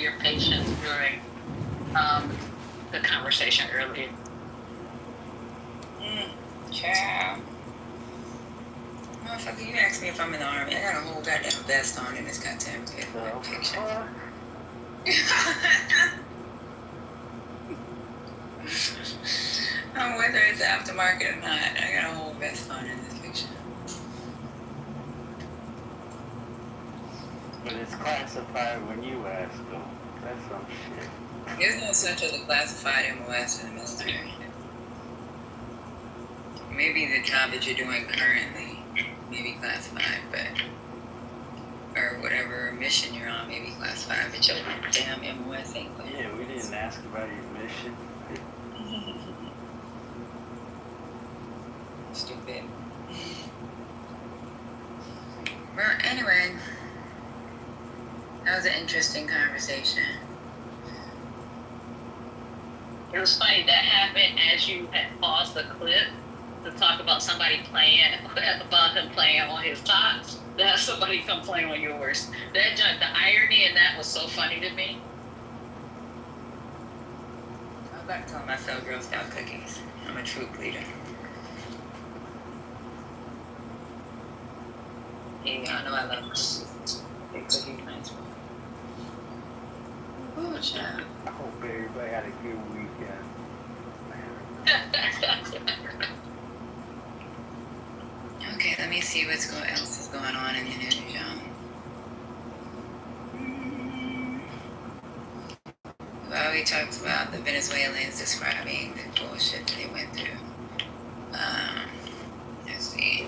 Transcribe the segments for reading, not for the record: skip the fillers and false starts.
your patience during the conversation earlier. Child. Motherfucker, you asked me if I'm in the army. I got a whole goddamn vest on in this goddamn picture. Whether it's aftermarket or not, I got a whole vest on in this picture. But it's classified when you ask them. That's some shit. There's no centrally classified MOS in the military. Maybe the job that you're doing currently may be classified, but or whatever mission you're on may be classified, but your damn MOS ain't classified. Yeah, we didn't ask about your mission. Stupid. Well, anyway, that was an interesting conversation. It was funny that happened as you had paused the clip to talk about somebody playing, about him playing on his socks. That somebody come playing on yours. That the irony in that was so funny to me. I'm about to tell myself Girl Scout cookies. I'm a troop leader. Yeah, I know I love cookies. Big cookies, nice one. Oh, child. I hope everybody had a good weekend. Okay, let me see what's else is going on in the news, y'all. Well, we talked about the Venezuelans describing the bullshit that they went through. Let's see.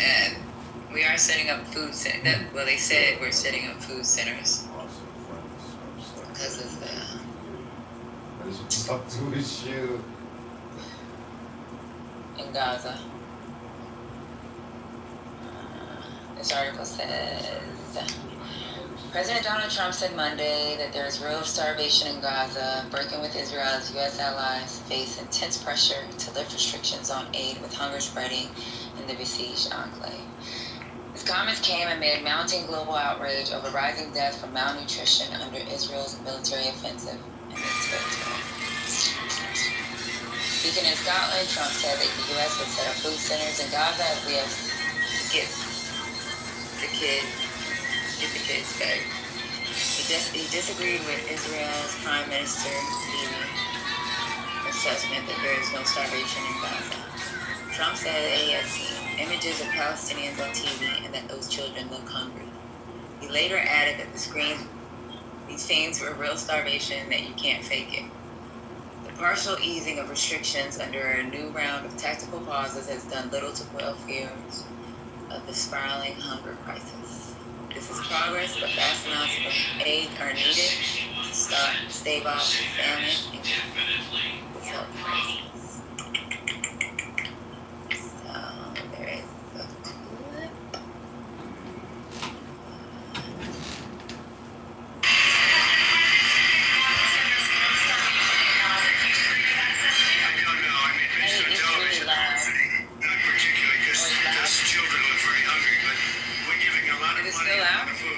And we are setting up food centers. Well, they said we're setting up food centers because of the. Talk to issue in Gaza. This article says President Donald Trump said Monday that there is real starvation in Gaza, breaking with Israel as U.S. allies face intense pressure to lift restrictions on aid with hunger spreading in the besieged enclave. His comments came amid mounting global outrage over rising deaths from malnutrition under Israel's military offensive in its territory. Speaking in Scotland, Trump said that the U.S. would set up food centers in Gaza as we have to get the kids fed. He disagreed with Israel's Prime Minister Levy's assessment that there is no starvation in Gaza. Trump said that he had seen images of Palestinians on TV and that those children look hungry. He later added that these scenes were real starvation and that you can't fake it. The partial easing of restrictions under a new round of tactical pauses has done little to quell fears of the spiraling hunger crisis. This is progress, but vast amounts of aid are needed to stave off famine and this health crisis. So there is a clip.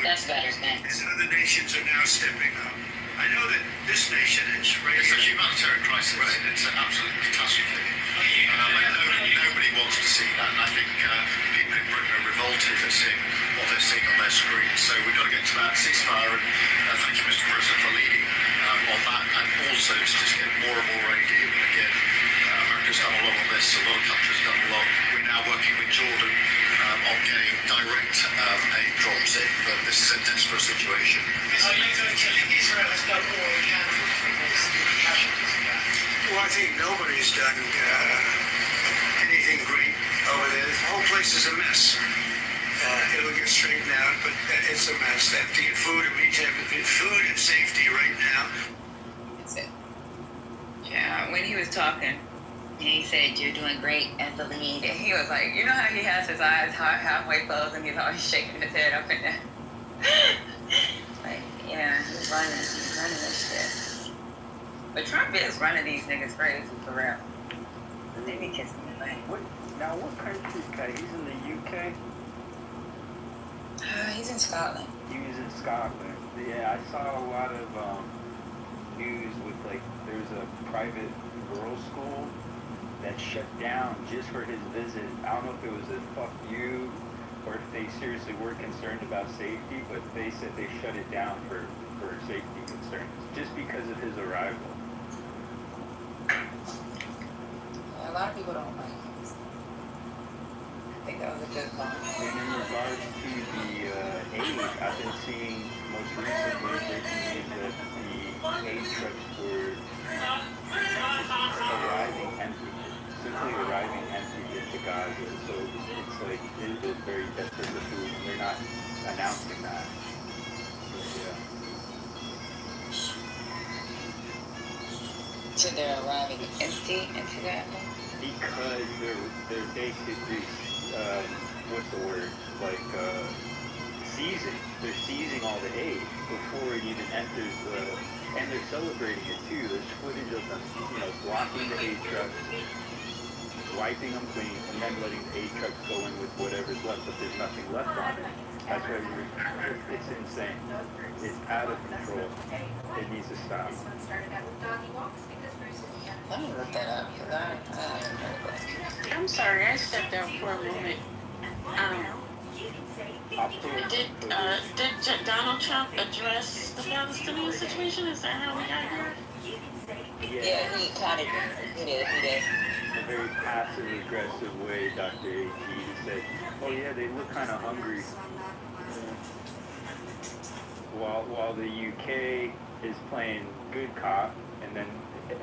That's better, thanks. Other nations are now stepping up. I know that this nation is ready. It's a humanitarian crisis. Right. It's an absolute catastrophe. Nobody wants to see that. And I think people in Britain are revolted at seeing what they're seeing on their screens. So we've got to get to that ceasefire. And thank you, Mr. President, for leading on that. And also to just get more and more aid in. Again, America's done a lot on this. A lot of countries have done a lot. We're now working with Jordan on getting direct aid drops in, but this is a desperate situation. Are you going to think Israel has done all it can for people's casualties again? Well, I think nobody's done anything great over there. The whole place is a mess. It'll get straightened out, but it's a mess. They have to get food and we have to get food and safety right now. That's it. Yeah, when he was talking, he said, "You're doing great as the lead." And he was like, you know how he has his eyes halfway closed and he's always shaking his head up and down. Like, yeah, he's running this shit. But Trump is running these niggas crazy, for real. They be kissing me, like, Now, what country is that? He's in the UK? He's in Scotland. He was in Scotland. Yeah, I saw a lot of news with, like, there's a private girls' school that shut down just for his visit. I don't know if it was a fuck you or if they seriously were concerned about safety, but they said they shut it down for safety concerns just because of his arrival. Yeah, a lot of people don't like him. I think that was a good call. And in regards to the aid, I've been seeing most recently breaking news that the aid trucks were arriving empty, simply arriving empty into Gaza. So it's like Israel is very desperate for food, and they're not announcing that. But yeah. So they're arriving empty into that one? Because they're basically what's the word, like seizing. They're seizing all the aid before it even enters the, and they're celebrating it too. There's footage of them, blocking the aid trucks, wiping them clean, and then letting the aid trucks go in with whatever's left, but there's nothing left on it. That's why it's insane. It's out of control. It needs to stop. Let me look that up, because I haven't heard of that. I'm sorry, I stepped out for a moment. Did Donald Trump address the Palestinian situation? Is that how we got here? Yeah, he kind of did. He did. In a very passive-aggressive way, Dr. A.G. said, oh yeah, they look kind of hungry. While the UK is playing good cop, and then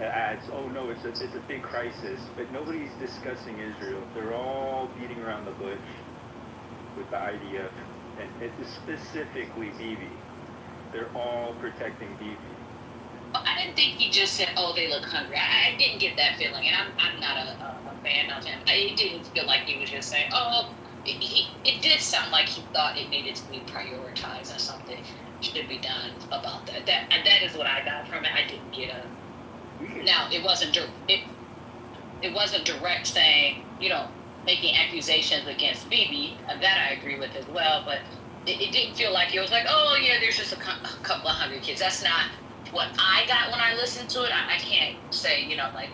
adds, oh no, it's a big crisis, but nobody's discussing Israel. They're all beating around the bush with the IDF, and it's specifically Bibi. They're all protecting Bibi. I didn't think he just said, "Oh, they look hungry." I didn't get that feeling, and I'm not a fan of him. It didn't feel like he was just saying, "Oh." It did sound like he thought it needed to be prioritized and something should be done about that. That is what I got from it. I didn't get a. Now it wasn't it wasn't direct saying, making accusations against Bibi. That I agree with as well, but it didn't feel like it was like, oh yeah, there's just a couple of hungry kids. That's not what I got when I listened to it. I can't say, like,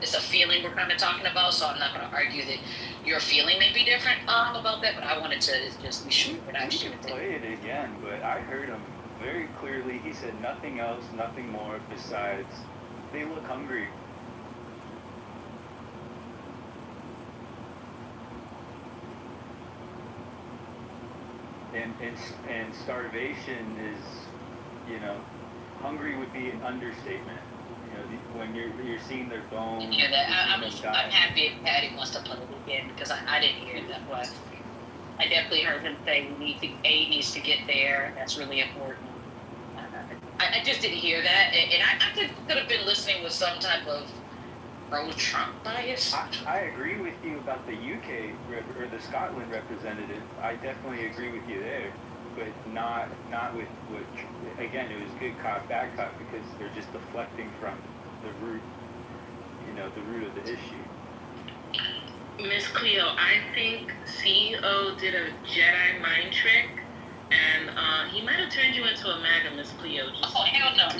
it's a feeling we're kind of talking about, so I'm not going to argue that your feeling may be different about that, but I wanted to just be sure that I should play it again, but I heard him very clearly. He said nothing else, nothing more besides they look hungry. And starvation is, hungry would be an understatement. When you're seeing their bones. Yeah, I'm happy if Patty wants to play it again, because I didn't hear that. But I definitely heard him say aid needs to get there. That's really important. I just didn't hear that, and I could have been listening with some type of pro-Trump bias. I agree with you about the UK or the Scotland representative. I definitely agree with you there, but not with what. Again, it was good cop, bad cop, because they're just deflecting from the root, the root of the issue. Miss Cleo, I think CEO did a Jedi mind trick, and he might have turned you into a MAGA, Miss Cleo. Oh, hell no. That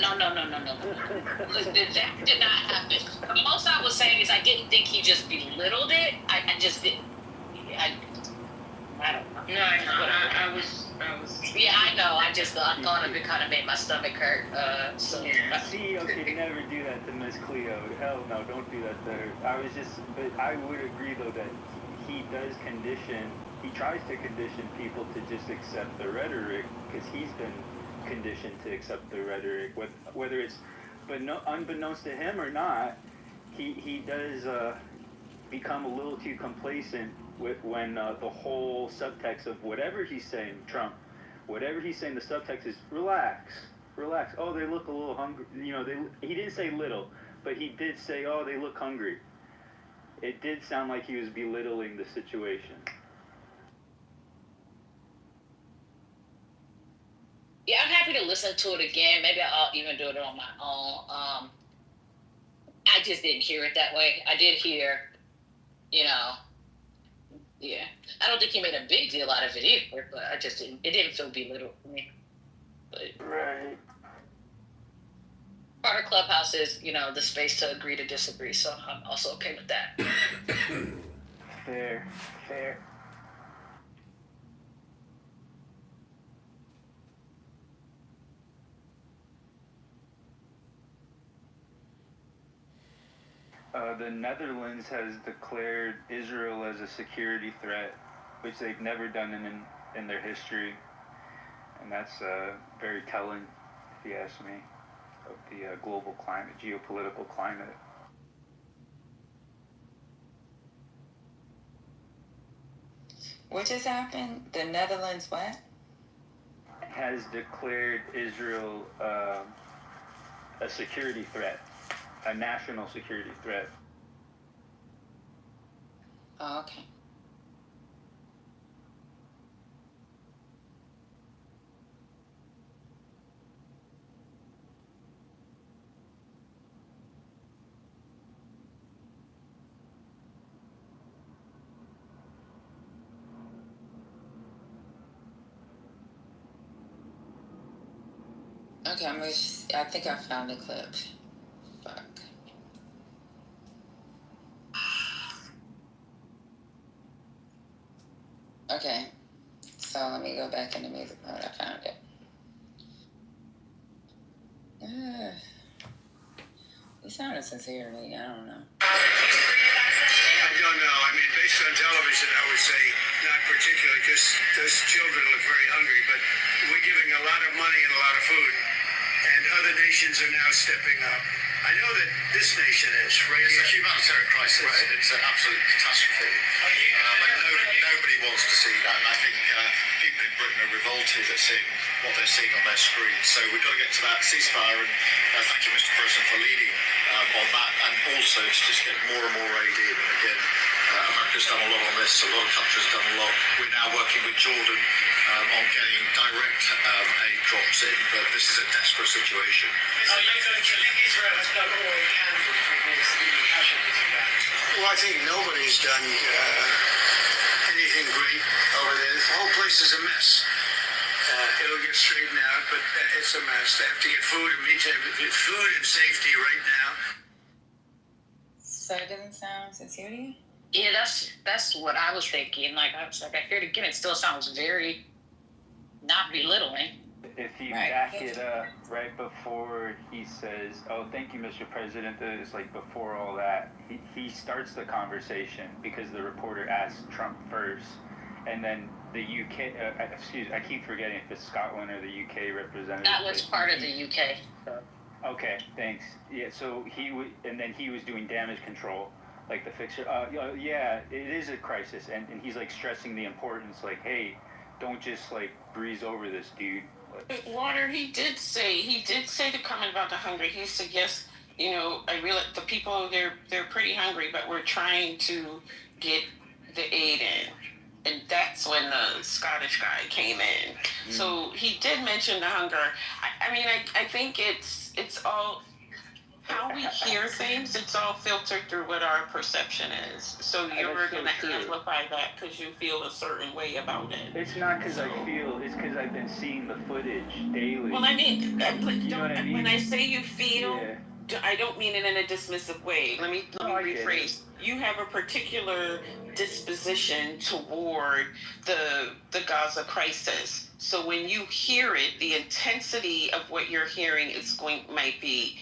did not happen. The most I was saying is I didn't think he just belittled it. I just didn't. I don't know. No, I know. I was. Yeah, I know. I thought it kind of made my stomach hurt. So. Yeah. CEO could never do that to Miss Cleo. Hell no, don't do that to her. But I would agree though that he tries to condition people to just accept the rhetoric, because he's been conditioned to accept the rhetoric, whether it's, but no, unbeknownst to him or not, he does become a little too complacent when the whole subtext of whatever he's saying, Trump, whatever he's saying, the subtext is relax. Oh, they look a little hungry. He didn't say little, but he did say, oh, they look hungry. It did sound like he was belittling the situation. Yeah, I'm happy to listen to it again. Maybe I'll even do it on my own. I just didn't hear it that way. I did hear, Yeah, I don't think he made a big deal out of it either, but I just didn't. It didn't feel belittled for me. But Right. part of Clubhouse is, the space to agree to disagree. So I'm also okay with that. Fair. The Netherlands has declared Israel as a security threat, which they've never done in their history, and that's very telling, if you ask me, of the global climate, geopolitical climate. What just happened? The Netherlands what? Has declared Israel a security threat, a national security threat. Oh, okay. Okay, I think I found the clip. Fuck. Okay, so let me go back in the music mode. I found it. He sounded sincere to me. I don't know. I don't know. I mean, based on television, I would say not particularly, because those children look very hungry. But we're giving a lot of money and a lot of food, and other nations are now stepping up. I know that this nation is, right? It's a humanitarian crisis. Right. It's an absolute catastrophe. But nobody wants to see that. And I think people in Britain are revolted at seeing what they're seeing on their screens. So we've got to get to that ceasefire. And thank you, Mr. President, for leading on that. And also to just get more and more aid in. And again, America's done a lot on this. A lot of countries have done a lot. We're now working with Jordan on getting direct aid drops in. But this is a desperate situation. Are you going to think Israel has done all it can do to reduce the casualties of that? Well, I think nobody's done anything great over there. The whole place is a mess. It'll get straightened out, but it's a mess. They have to get food and safety right now. So it doesn't sound sincere to you? Yeah, that's what I was thinking. Like I hear it again. It still sounds very not belittling. If you Right. back it up right before he says, "Oh, thank you, Mr. President," it's like before all that, he starts the conversation because the reporter asked Trump first, and then the UK, I keep forgetting if it's Scotland or the UK representative. That was part of the UK. So. Okay, thanks. Yeah, so he was doing damage control, like the fixer. Yeah, it is a crisis, and he's like stressing the importance, like, hey, don't just like breeze over this, dude. Water, he did say the comment about the hunger. He said, yes, I realize the people, they're pretty hungry, but we're trying to get the aid in. And that's when the Scottish guy came in. So he did mention the hunger. I think it's all how we hear things. It's all filtered through what our perception is. So you're going to amplify that because you feel a certain way about it. It's not because I feel. It's because I've been seeing the footage daily. Well, I mean, you know what I mean? When I say you feel, yeah. I don't mean it in a dismissive way. Let me rephrase. You have a particular disposition toward the Gaza crisis. So when you hear it, the intensity of what you're hearing might be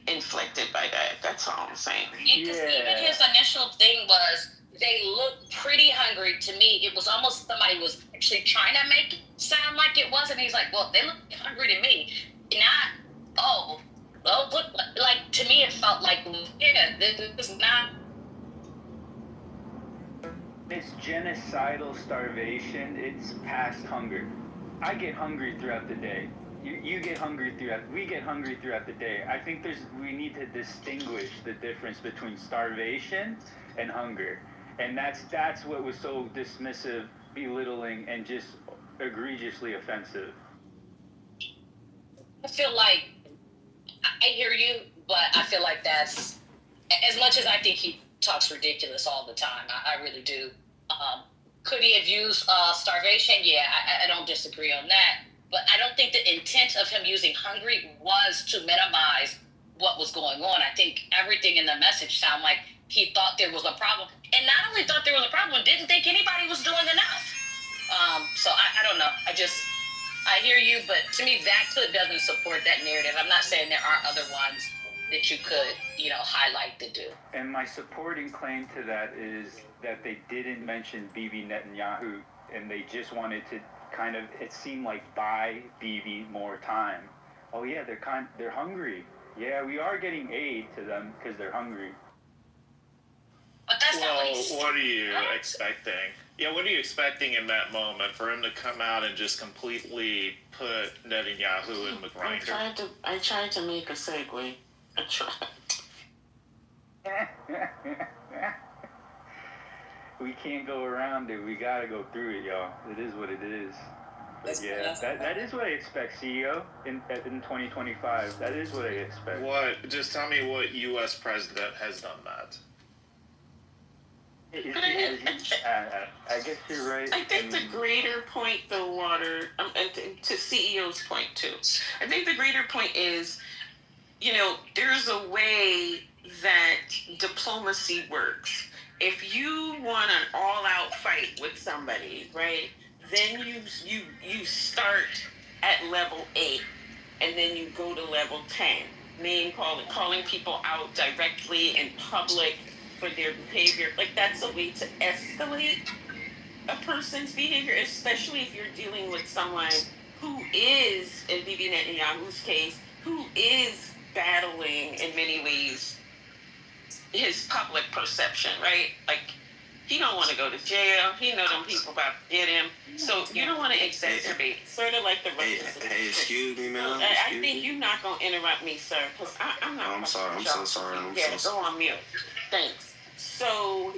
inflicted by that. That's all I'm saying. Because even his initial thing was they looked pretty hungry to me. It was almost somebody was actually trying to make it sound like it wasn't. He's like, well, they look hungry to me. Not, look, like to me it felt like, yeah, this is not. It's genocidal starvation. It's past hunger. I get hungry throughout the day. You get hungry we get hungry throughout the day. I think we need to distinguish the difference between starvation and hunger. And that's what was so dismissive, belittling, and just egregiously offensive. I feel like, I hear you, but I feel like that's, as much as I think he talks ridiculous all the time, I really do. Could he have used starvation? Yeah, I don't disagree on that. But I don't think the intent of him using hungry was to minimize what was going on. I think everything in the message sounded like he thought there was a problem. And not only thought there was a problem, didn't think anybody was doing enough. So I don't know. I hear you, but to me, that clip doesn't support that narrative. I'm not saying there aren't other ones that you could, highlight that do. And my supporting claim to that is that they didn't mention Bibi Netanyahu, and they just wanted to kind of, it seemed like, buy Bibi more time. Oh yeah, they're hungry. Yeah, we are getting aid to them because they're hungry. But that's not what he's what are you expecting? Yeah, what are you expecting in that moment for him to come out and just completely put Netanyahu in the grinder? I tried to make a segue. I tried. We can't go around it. We gotta go through it, y'all. It is what it is. But yeah, that is what I expect, CEO, in 2025. That is what I expect. What? Just tell me what U.S. president has done that. I guess you're right. I think the greater point, though, Water, and to CEO's point, too, I think the greater point is, there's a way that diplomacy works. If you want an all-out fight with somebody, right, then you start at level 8, and then you go to level 10, calling people out directly in public for their behavior. Like, that's a way to escalate a person's behavior, especially if you're dealing with someone who is, in Bibi Netanyahu's case, who is battling in many ways his public perception, right? Like, he don't want to go to jail. He know them people about to get him. So you don't want to exacerbate. Sort of like the Hey, excuse me, man. I think you're not going to interrupt me, sir, because I'm not. Oh, I'm sorry. I'm so sorry. Go on mute. Thanks. So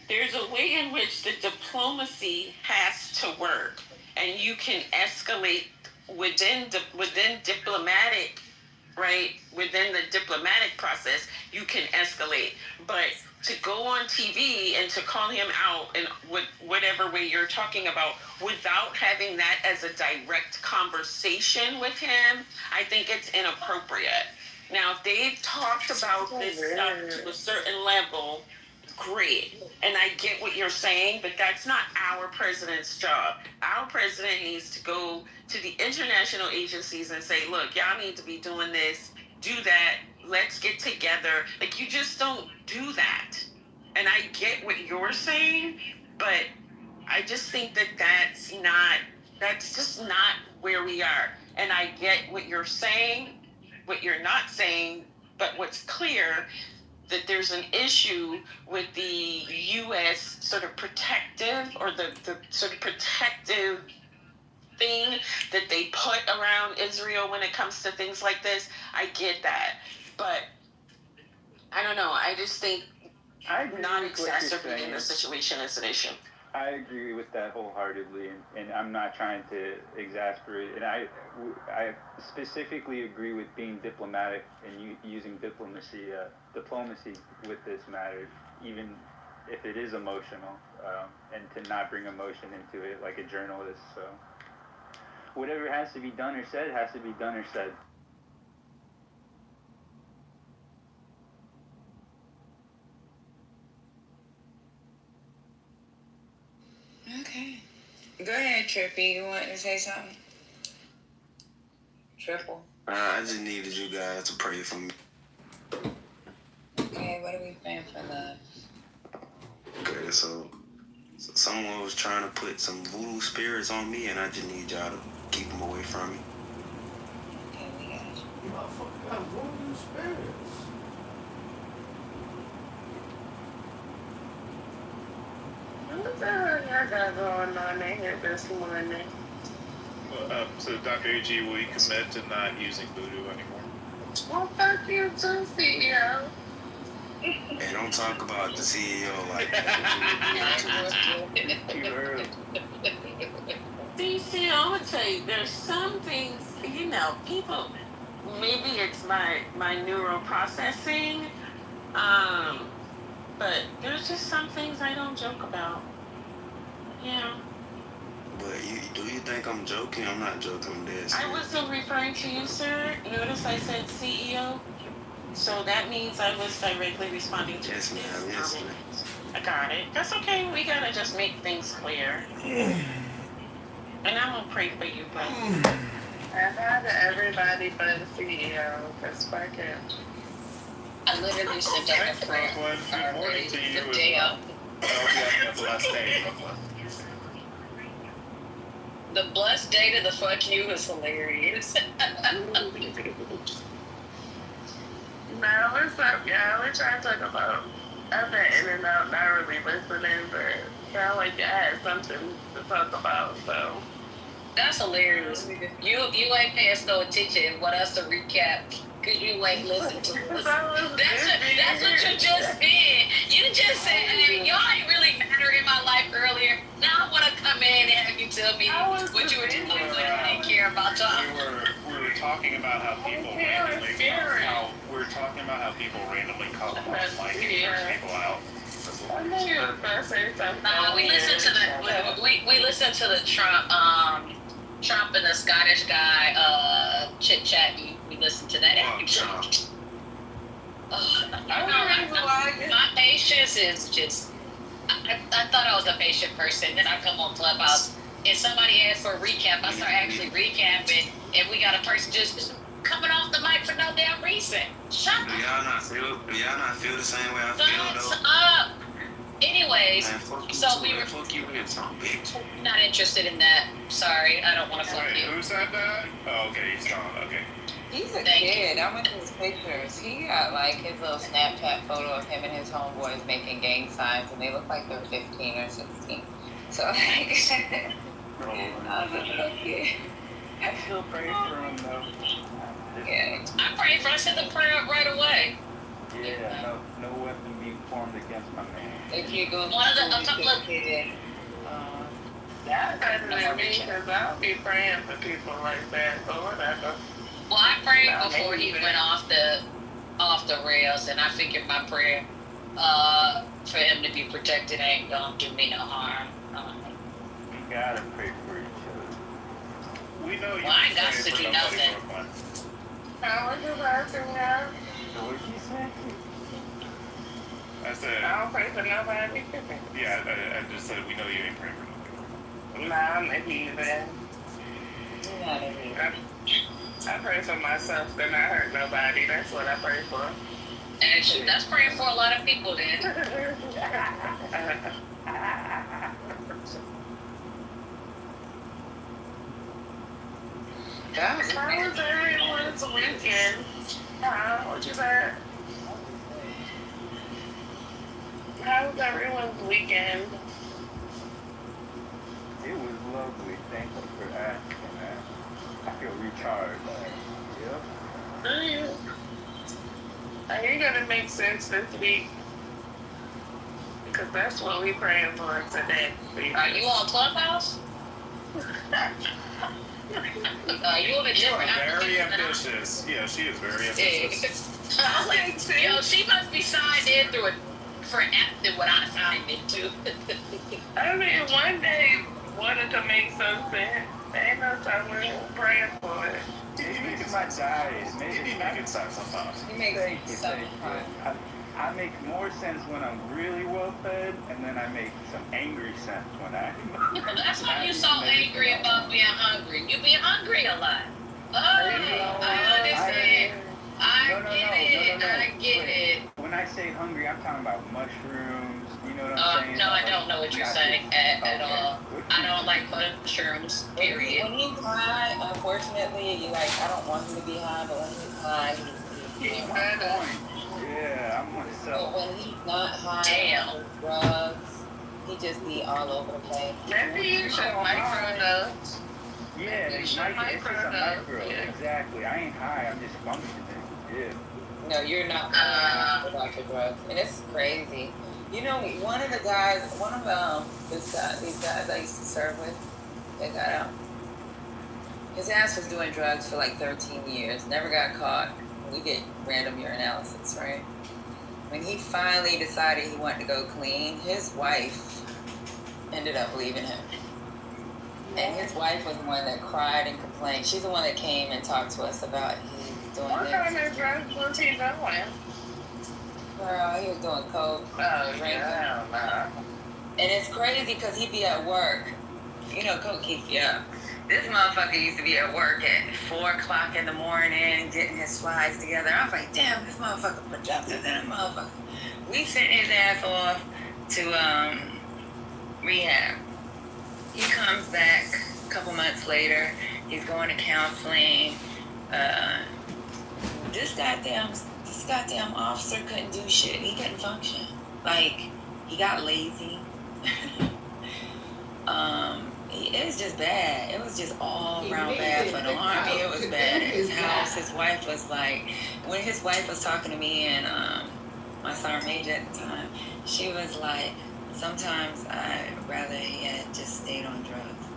there's a way in which the diplomacy has to work, and you can escalate within diplomatic, right? Within the diplomatic process, you can escalate. But to go on TV and to call him out in whatever way you're talking about without having that as a direct conversation with him, I think it's inappropriate. Now, if they've talked about this stuff to a certain level, great. And I get what you're saying, but that's not our president's job. Our president needs to go to the international agencies and say, look, y'all need to be doing this, do that, let's get together. Like, you just don't do that. And I get what you're saying, but I just think that that's just not where we are. And I get what you're saying, what you're not saying, but what's clear that there's an issue with the U.S. sort of protective, or the sort of protective thing that they put around Israel when it comes to things like this. I get that. But I don't know. I just think not exacerbating the situation is an issue. I agree with that wholeheartedly, and I'm not trying to exasperate. And I specifically agree with being diplomatic and using diplomacy with this matter, even if it is emotional, and to not bring emotion into it like a journalist. So whatever has to be done or said has to be done or said. Okay. Go ahead, Trippy. You want to say something? Triple. I just needed you guys to pray for me. Okay, what are we praying for, love? Okay, so someone was trying to put some voodoo spirits on me, and I just need y'all to keep them away from me. Okay, we got you. You motherfucker got voodoo spirits. What the hell y'all got going on in here this morning? So Dr. AG, will you commit to not using voodoo anymore? Well, fuck you too, CEO. Hey, don't talk about the CEO like that. Too early. See, I'm gonna tell you, there's some things, people, maybe it's my neural processing, but but there's just some things I don't joke about. Yeah. But do you think I'm joking? I'm not joking. I'm dead serious. I wasn't referring to you, sir. Notice I said CEO. So that means I was directly responding to Yes, this ma'am. Yes, comment. ma'am. I got it. That's okay. We gotta just make things clear. And I'm gonna pray for you, brother. I've had everybody but the CEO, because fuck him. I literally sent out Thanks, a prayer Brooklyn. Good morning to you the as day well. of. I hope you have a blessed day, Brooklyn. The blessed day to the fuck you is hilarious. Now, what's up, y'all? We're trying to talk about. I've been in and out, not really listening, but sound like you had something to talk about, so. That's hilarious. You ain't paying no attention and want us to recap because you ain't listening to us. That's what you just did. You just said, hey, y'all ain't really matter in my life earlier. Now I want to come in and have you tell me what you were doing when I didn't care about y'all. We were talking about how people randomly call them off mic and curse people out. I knew you were going to say something. Nah, we listened to the Trump and the Scottish guy chit chat. We listened to that. My patience is just. I thought I was a patient person. Then I come on Clubhouse and somebody asked for a recap. I start actually recapping, and we got a person just coming off the mic for no damn reason. Shut up. Do y'all not feel the same way I feel Shut though? up. Anyways, Man, fuck you so too, we man. were Fuck you in some bitch. not interested in that. Sorry, I don't want to fuck Wait, you. who said that? Oh, okay, he's gone. Okay. He's a Thank kid. I went to his pictures. He got like his little Snapchat photo of him and his homeboys making gang signs, and they look like they're 15 or 16. So like, I was a little kid. I still pray for him though. Yeah. I prayed for. I said the prayer up right away. Yeah, no weapon being formed against my man. If you go One of the- to a couple of- kid, That's better than me, because I'll be praying for people like that, but whatever. Well, I prayed before he went off the rails, and I figured my prayer for him to be protected ain't gonna do me no harm. We gotta pray for each other. We know you Well, I ain't got pray to for do nobody, nothing. Brooklyn. How was your lesson now? What she said? I said, I don't pray for nobody. yeah, I just said we know you ain't praying for nobody. Nah, I'm a heathen. you're not a heathen. I pray for myself, then I hurt nobody. That's what I pray for. Actually, that's praying for a lot of people then. That was How was everyone's weekend? What you said? How was everyone's weekend? It was lovely. Thank you for asking, man. I feel recharged. Yep. Are you gonna make sense this week? Because that's what we praying for today. Are you on Clubhouse? You have a You are different very application than I- ambitious. Yeah, she is very ambitious. I was like, yo, she must be signed in through a different app than what I signed into. I mean, one day wanted to make something. Ain't no time we're praying for it. Maybe it's my diet. Maybe Maybe make it sense sometimes. He makes Thank you, some thank fun. you. I make more sense when I'm really well fed, and then I make some angry sense when I. Well, that's why you so angry about being hungry. You be hungry a lot. Oh, I understand. I get it. When I say hungry, I'm talking about mushrooms. You know what I'm saying? No, I don't know what you're saying at all. I don't like mushrooms, period. When he's high, unfortunately, you like, I don't want him to be high, but when he's high, He's better. Yeah, I'm but myself. when he's not high Damn. on drugs, he just be all over the place. Maybe you should microdose. Yeah, You it's should just a microdose. micro. Yeah. Exactly. I ain't high. I'm just functioning. Yeah. No, you're not high without your drugs, and it's crazy. You know, one of these guys I used to serve with, they got out. His ass was doing drugs for like 13 years, never got caught. We did random urinalysis, right? when he finally decided he wanted to go clean, his wife ended up leaving him. And his wife was the one that cried and complained. She's the one that came and talked to us about he was doing What this. kind of drugs was he doing? Girl, he was doing coke, drinking. Yeah, nah. And it's crazy because he'd be at work. You know, coke keeps you up. This motherfucker used to be at work at 4 o'clock in the morning, getting his slides together. I was like, damn, this motherfucker productive than a motherfucker. We sent his ass off to rehab. He comes back a couple months later. He's going to counseling. This goddamn officer couldn't do shit. He couldn't function. Like, he got lazy. It was just bad. It was just all around bad for the Army. It was bad at his house. His wife was like, when his wife was talking to me and my sergeant major at the time, she was like, sometimes I'd rather he had just stayed on drugs.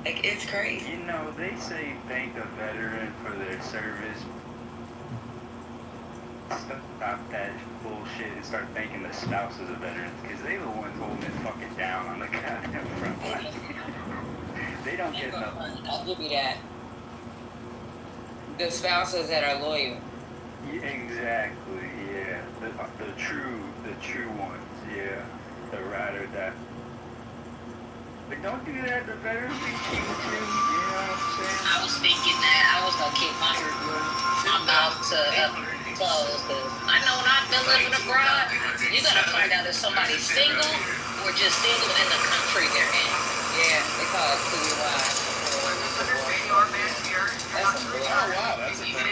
Like, it's crazy. You know, they say thank a veteran for their service. Stop that bullshit and start thanking the spouses of veterans, because they the ones holding it fucking down on the goddamn front line. They don't get enough. I'll give you that. The spouses that are loyal. Yeah, exactly, yeah. The true ones, yeah. The ride or die. But don't do that, the veterans be cheap too, you know what I'm saying? I was thinking that I was gonna keep my mouth to closed, because I know when I've been living abroad, you gotta find out if somebody's single or just single in the country they're in. Yeah, they call it PUI. That's some bullshit. Oh wow, that's a thing.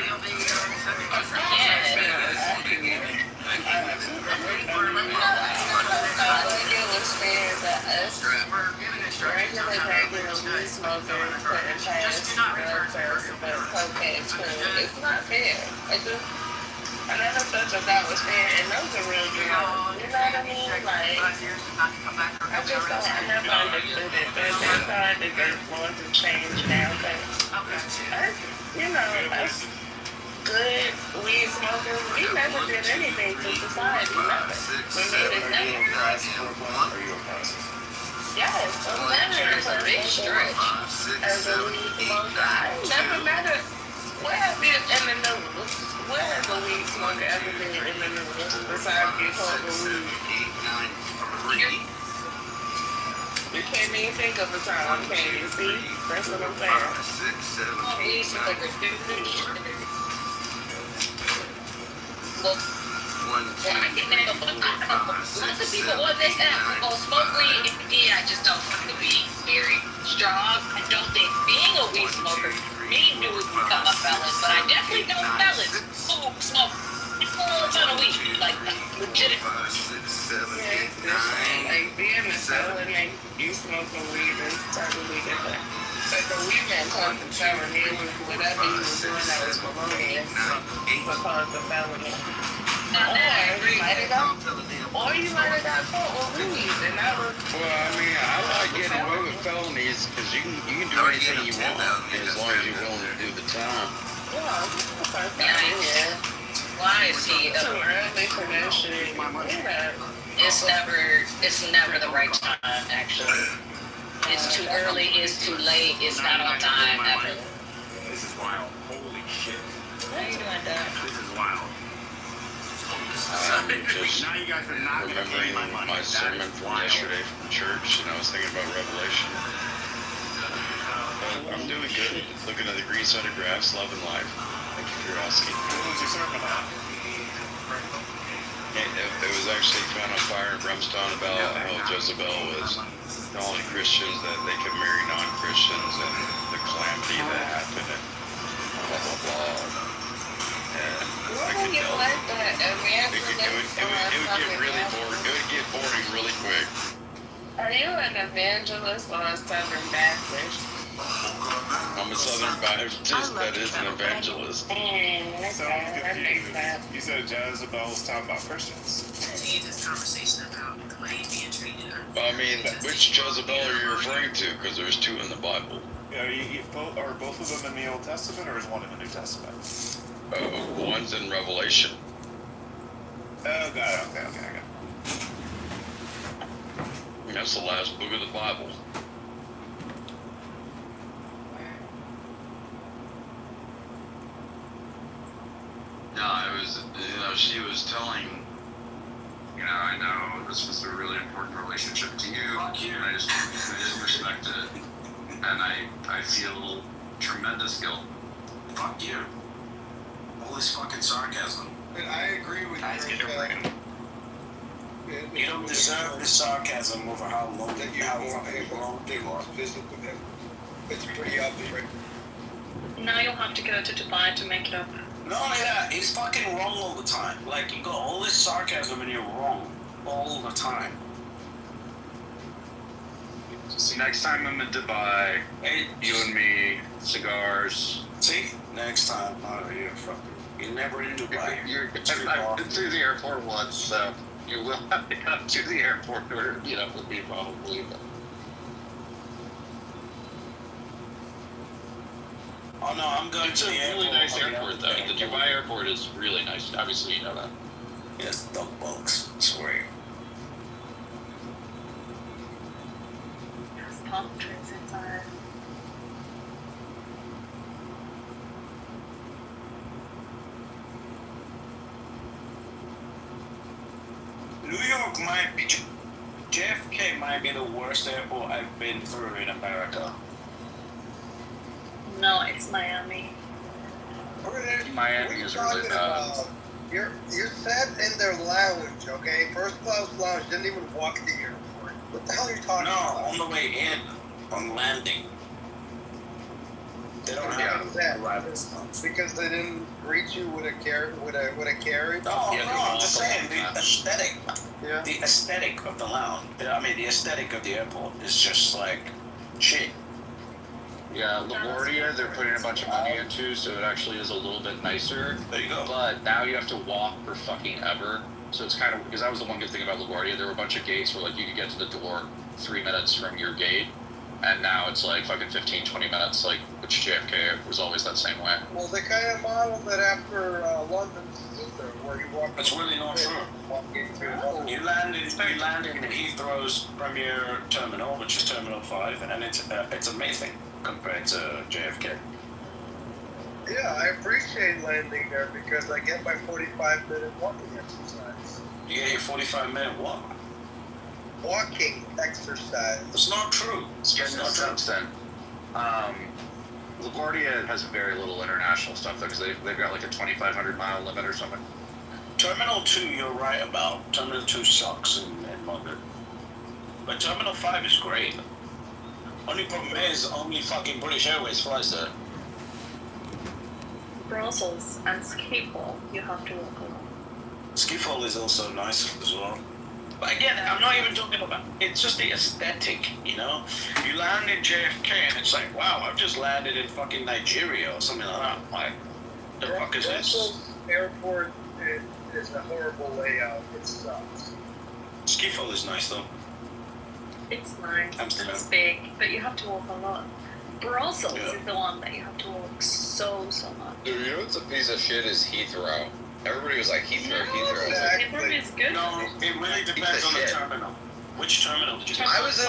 Regular weed smokers couldn't pass drug tests, but cocaine is cool. It's not fair. I never thought that was fair, and those are real drugs. You know what I mean? Like, I just don't, I never understood it, but thank God that the laws have changed now, but us, you know, us good weed smokers, we never did anything to society, nothing. We made it never. Yes, It's a big stretch. as a weed smoker, I never met a, where have you in the news? Where has a weed smoker ever been in the news besides get hold of weed? You can't even think of a time, can you? See? That's what I'm saying. Weed smoker, look, when I get there, lots of people, what they say, oh, smoke weed, yeah, I just don't want to be very strong. I don't think being a weed smoker, me do it become a felon, but I definitely know felons who smoke a ton of weed, like legit. Yeah, it's different. Like being a felon, like you smoking weed is totally different. But the weed man called the felony, it was whatever he was doing that was felonious was called the felony. Or you might have got caught with weed, and that was. Well, I mean, I like getting away with felonies because you can do anything you want as long as you're willing to do the time. Yeah. Why is he? Too early for that shit. It's never the right time. Actually, it's too early. It's too late. It's not on time ever. This is wild. Holy shit. What are you doing, Doug? This is wild. Just Now you guys are not going to pay remembering my money. my sermon from yesterday from church, and I was thinking about Revelation. But I'm doing good. Looking at the green side of grass, loving life. Thank you for asking. What was your sermon on? It was actually kind of fire and brimstone about how Jezebel was telling Christians that they could marry non-Christians and the calamity that happened and blah, blah, blah. And I could tell like that? it would get really boring. It would get boring really quick. Are you an evangelist or a Southern Baptist? I'm a Southern Baptist that is an evangelist. So That makes sense. you said Jezebel was talking about Christians. I mean, which Jezebel are you referring to? Because there's two in the Bible. Are both of them in the Old Testament, or is one in the New Testament? One's in Revelation. Oh, got it. Okay, I got it. That's the last book of the Bible. No, it was, she was telling, I know this was a really important relationship to you. Fuck you. And I just respect it. And I feel tremendous guilt. Fuck you. All this fucking sarcasm. And I agree with Guys, you. get over him. You don't deserve the sarcasm over how long That you fucking wrong you are. visit with him. It's pretty obvious, right? Now you'll have to go to Dubai to make it up. Not only that, he's fucking wrong all the time. Like, you got all this sarcasm and you're wrong all the time. See, next time I'm in Dubai, Hey, you and me, cigars. see? Next time, out of here, fucker. You're never in Dubai. I've been through the airport once, so you will have to come to the airport or meet up with me probably. But. Oh no, I'm going It's to a the really airport. nice airport, though. The Dubai airport is really nice. Obviously, you know that. Yes, dog bugs. Swear. There's palm trees inside. New York might be. JFK might be the worst airport I've been through in America. No, it's Miami. Miami is really bad. You sat in their lounge, okay? First class lounge, didn't even walk the airport. What the hell are you talking No, about? on the way in, on landing. They don't have that. arrivals lounge. Because they didn't greet you with a carriage. No, Yeah, no, I'm just saying the aesthetic. Yeah. The aesthetic of the lounge. I mean, the aesthetic of the airport is just like shit. Yeah, LaGuardia, they're putting a bunch of money into, so it actually is a little bit nicer. There you go. But now you have to walk for fucking ever. So it's kind of, because that was the one good thing about LaGuardia. There were a bunch of gates where, like, you could get to the door 3 minutes from your gate. And now it's like fucking 15, 20 minutes, like, which JFK was always that same way. Well, they kind of modeled it after London's Heathrow, where you walk. That's really not true. You land in Heathrow's premier terminal, which is Terminal 5, and it's amazing compared to JFK. Yeah, I appreciate landing there because I get my 45-minute walking exercise. You get your 45-minute walk. Walking exercise. It's not true. It's Yes, not true. extent. LaGuardia has very little international stuff, though, because they've got like a 2,500 mile limit or something. Terminal 2, you're right about. Terminal 2 sucks in London. But Terminal 5 is great. Only problem is, only fucking British Airways flies there. Brussels and Schiphol, you have to walk along. Schiphol is also nice as well. But again, I'm not even talking about, it's just the aesthetic, you know? You land in JFK and it's like, wow, I've just landed in fucking Nigeria or something like that. Like, the fuck is this? Brussels airport is a horrible layout. It sucks. Schiphol is nice though. It's nice, Amsterdam. it's big, but you have to walk a lot. Brussels Yeah. is the one that you have to walk so much. Dude, you know what's a piece of shit is Heathrow. Everybody was like, Heathrow. Exactly. Heathrow is good. No, it really depends on the shit. terminal. Which terminal did you go? I was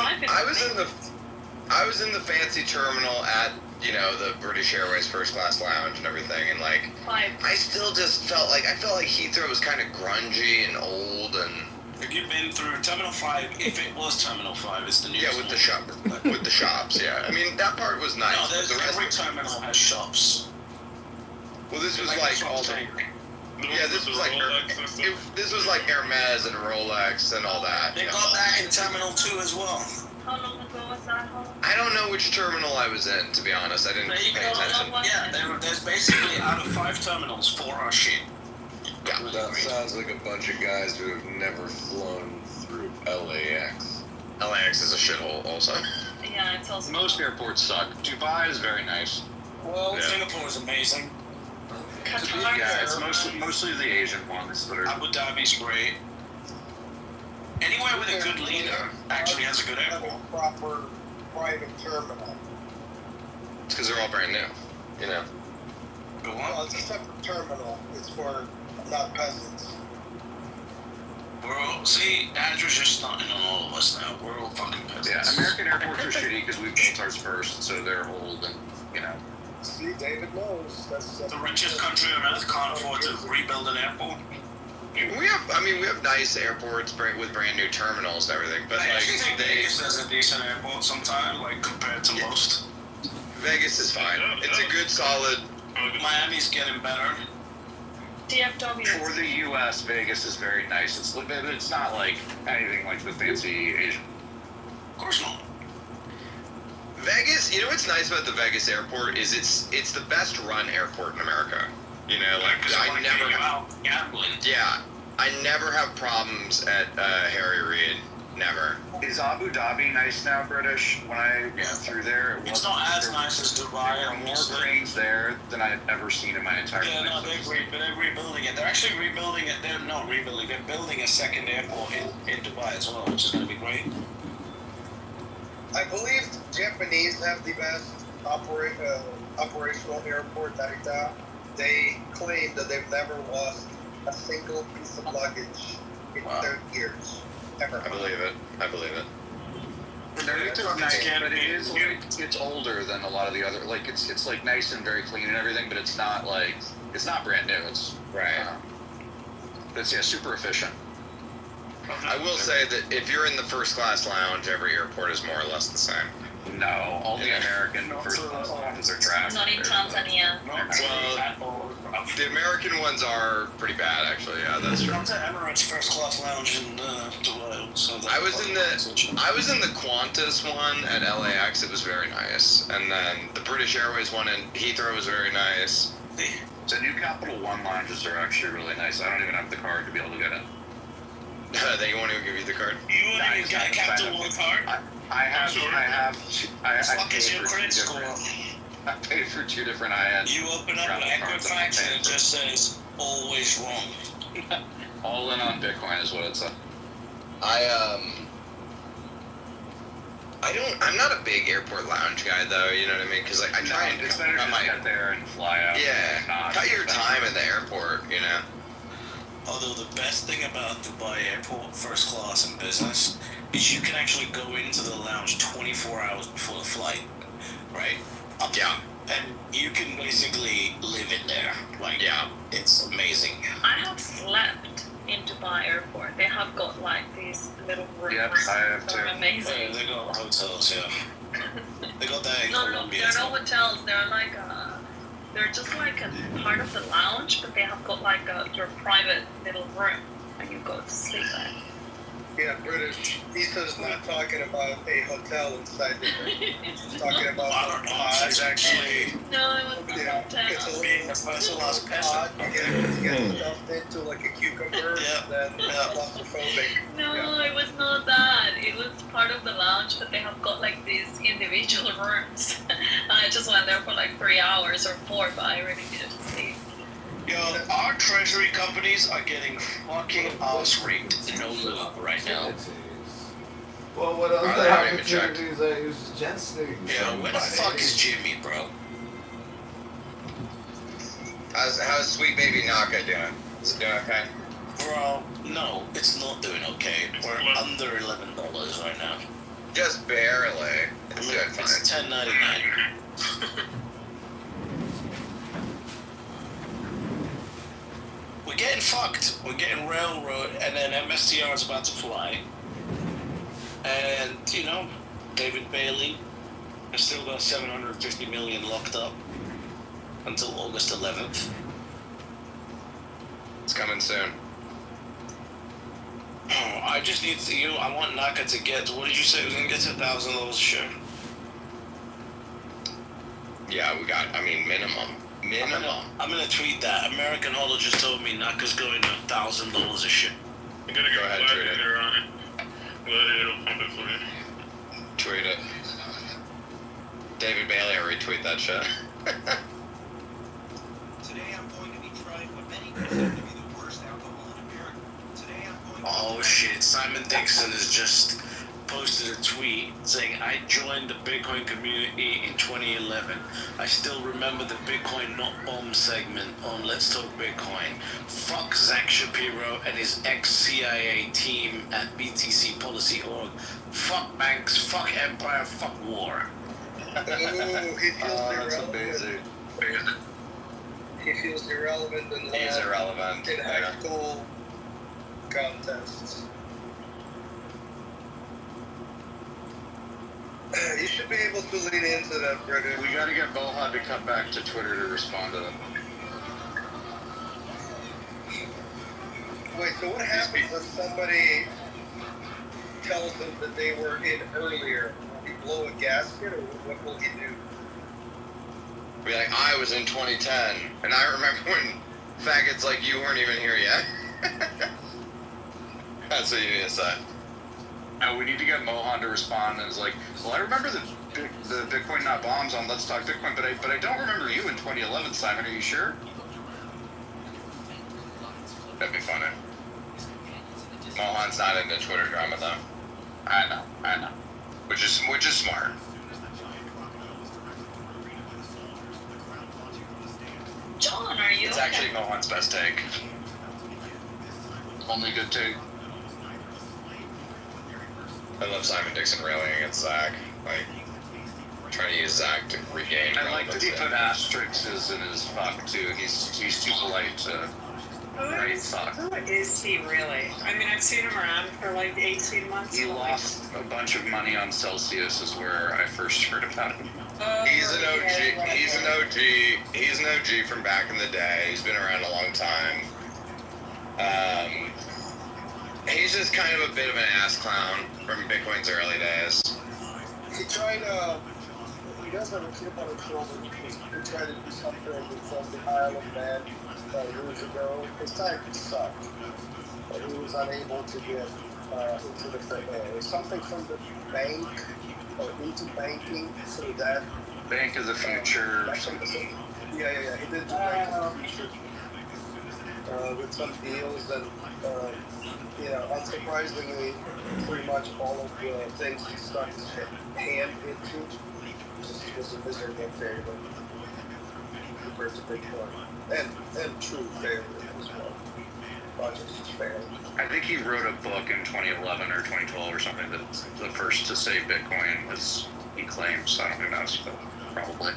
in the fancy terminal at, the British Airways first class lounge and everything, and like, Five. I still just felt like Heathrow was kind of grungy and old and. Have you been through Terminal 5? If it was Terminal 5, it's the newest Yeah, with the one. shop, with the shops. Yeah, I mean that part was nice. No, but the rest, every terminal has shops. well, this was Like like that's what all I'm the. saying. Yeah, this was like this was like Hermes and Rolex and all that. They you know. got that in Terminal 2 as well. How long ago was that? I don't know which terminal I was in, to be honest. I didn't There you pay go. attention. Yeah, there's basically out of 5 terminals, 4 are shit. Yeah. That sounds like a bunch of guys who have never flown through LAX. LAX is a shithole, also. Yeah, it's also. Most airports suck. Dubai is very nice. Well, Yeah. Singapore is amazing. Qatar. Yeah, it's mostly the Asian ones that are. Abu Dhabi's great. Anywhere with a good leader actually has a good Have airport. a proper private terminal. It's because they're all brand new. Go Well, on. it's a separate terminal. It's for not peasants. We're all, see, Andrew's just stunting on all of us now. We're all fucking peasants. Yeah, American airports are shitty because we built ours first, so they're old and, you know. See, David knows. That's The richest country on earth can't afford to rebuild an airport. We have nice airports with brand new terminals and everything, but I like actually think Vegas is a decent airport sometimes, like compared to most. Vegas is fine. It's a good, solid. Miami's getting better. DFW. For the U.S., Vegas is very nice. It's not like anything like the fancy Asian. Of course not. Vegas, you know what's nice about the Vegas airport is it's the best run airport in America. You know, like I never have problems at Harry Reid. Never. Is Abu Dhabi nice now, British? When I went through there, It's not as nice as Dubai. There are more cranes there than I've ever seen in my entire life. Yeah, no, they're rebuilding it. They're actually rebuilding it. They're not rebuilding. They're building a second airport in Dubai as well, which is going to be great. I believe Japanese have the best operational airport, Narita. They claim that they've never lost a single piece of luggage in 30 years. Ever. I believe it. Narita's nice, but it is like, it's older than a lot of the other. Like it's like nice and very clean and everything, but it's not like it's not brand new. It's right. It's super efficient. I will say that if you're in the first class lounge, every airport is more or less the same. No, all the American first class lounges are trash. Not in Tanzania. Well, the American ones are pretty bad, actually. Yeah, that's true. Come to Emirates first class lounge in Dubai. So I was in the Qantas one at LAX. It was very nice, and then the British Airways one in Heathrow was very nice. The new Capital One lounges are actually really nice. I don't even have the card to be able to get in. They won't even give you the card. You won't even get a Capital One card? I Is your credit score? I paid for 2 different high-end. You open up Equifax and it just says always wrong. All in on Bitcoin is what it said. I'm not a big airport lounge guy though. You know what I mean? Because like I try and it's better to just get there and fly out. Yeah, cut your time in the airport. You know. Although the best thing about Dubai Airport, first class and business, is you can actually go into the lounge 24 hours before the flight, right? Yeah. And you can basically live in there. Like, yeah, it's amazing. I have slept in Dubai Airport. They have got like these little rooms. Yep, I have too. They're amazing. Yeah, they got hotels, yeah. They got that in No, Colombia. they're not hotels. They're like they're just like a part of the lounge, but they have got like your private little room, and you go to sleep there. Yeah, British. Issa's not talking about a hotel inside the room. She's talking about a pod. It's actually... No, it was a hotel. It's a little pod. You get stuffed into like a cucumber, then claustrophobic. No, it was not that. It was part of the lounge, but they have got like these individual rooms. I just went there for like 3 hours or 4, but I really needed to sleep. Yo, our treasury companies are getting fucking ass raped no lube right now. Well, what else they opportunities I use jet sneak? Yeah, where the fuck is Jimmy, bro? How's sweet baby Naka doing? Is it doing okay? Bro, no, it's not doing okay. We're under $11 right now. Just barely. It's doing fine. It's $10.99. We're getting fucked. We're getting railroad, and then MSTR is about to fly. And, you know, David Bailey has still got $750 million locked up until August 11th. It's coming soon. Oh, I just need to, I want Naka to get, what did you say? It was going to get to $1,000 a share? Yeah, we got, minimum. I'm gonna tweet that. American Hollow just told me Naka's going to $1,000 a share. I'm gonna go ahead and tweet it. On it. It'll pump it for you. Tweet it. David Bailey, I retweet that shit. Today I'm going to be trying what many consider to be the worst alcohol in America. Today I'm going to Oh shit, Simon Dixon is just posted a tweet saying, I joined the Bitcoin community in 2011. I still remember the Bitcoin Not Bomb segment on Let's Talk Bitcoin. Fuck Zach Shapiro and his ex-CIA team at BTC Policy Org. Fuck banks, fuck empire, fuck war. Ooh, he feels That's irrelevant. amazing. He feels irrelevant in He's irrelevant. in high school contests. You should be able to lean into that, British. We got to get Bohan to come back to Twitter to respond to them. Wait, so what happens if somebody tells them that they were in earlier? Will he blow a gasket, or what will he do? Be like, I was in 2010, and I remember when faggots like you weren't even here yet. That's what you need to say. No, we need to get Mohan to respond, and it's like, well, I remember the Bitcoin Not Bombs on Let's Talk Bitcoin, but I don't remember you in 2011, Simon. Are you sure? That'd be funny. Mohan's not into Twitter drama though. I know. Which is smart. John, are you It's okay? actually Mohan's best take. Only good take. I love Simon Dixon railing against Zach. Like, trying to use Zach to regain I like that he relevancy. put asterisks in his fuck too. He's too polite to write fuck. Who is he really? I mean, I've seen him around for like 18 months. He lost a bunch of money on Celsius is where I first heard about him. He's an OG. He's an OG. He's an OG from back in the day. He's been around a long time. He's just kind of a bit of an ass clown from Bitcoin's early days. He tried, he does have a chip on his shoulder because he tried to do something from the Isle of Man years ago. His time sucked, but he was unable to get into the something from the bank or into banking through that. Bank of the Future or something. Yeah. He did do Bank of the Future with some deals and, unsurprisingly, pretty much all of the things he stuck his hand into just was a miserable failure compared to Bitcoin. And true failure as well. Projects just failed. I think he wrote a book in 2011 or 2012 or something that's the first to say Bitcoin, as he claims. I don't know who knows, but probably.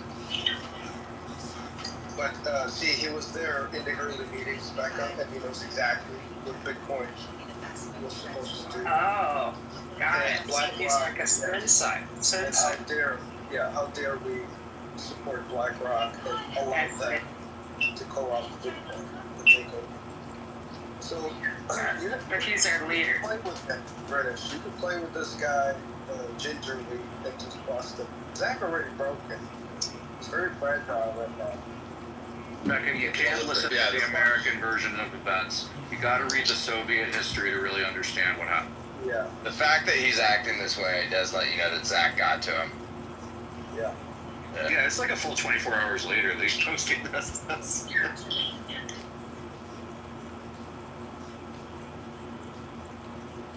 But see, he was there in the early meetings back up, and he knows exactly what Bitcoin was supposed to do. Oh, got And it. BlackRock, He's like a certified. And how dare we support BlackRock and allow them to co-opt Bitcoin and take over. So, but he's our leader. Play with him, British. You can play with this guy gingerly and just bust him. Zach already broke him. He's very fragile right now. Becca, you can't listen to the American version of events. You got to read the Soviet history to really understand what happened. Yeah. The fact that he's acting this way does let you know that Zach got to him. Yeah. Yeah, it's like a full 24 hours later they posted this.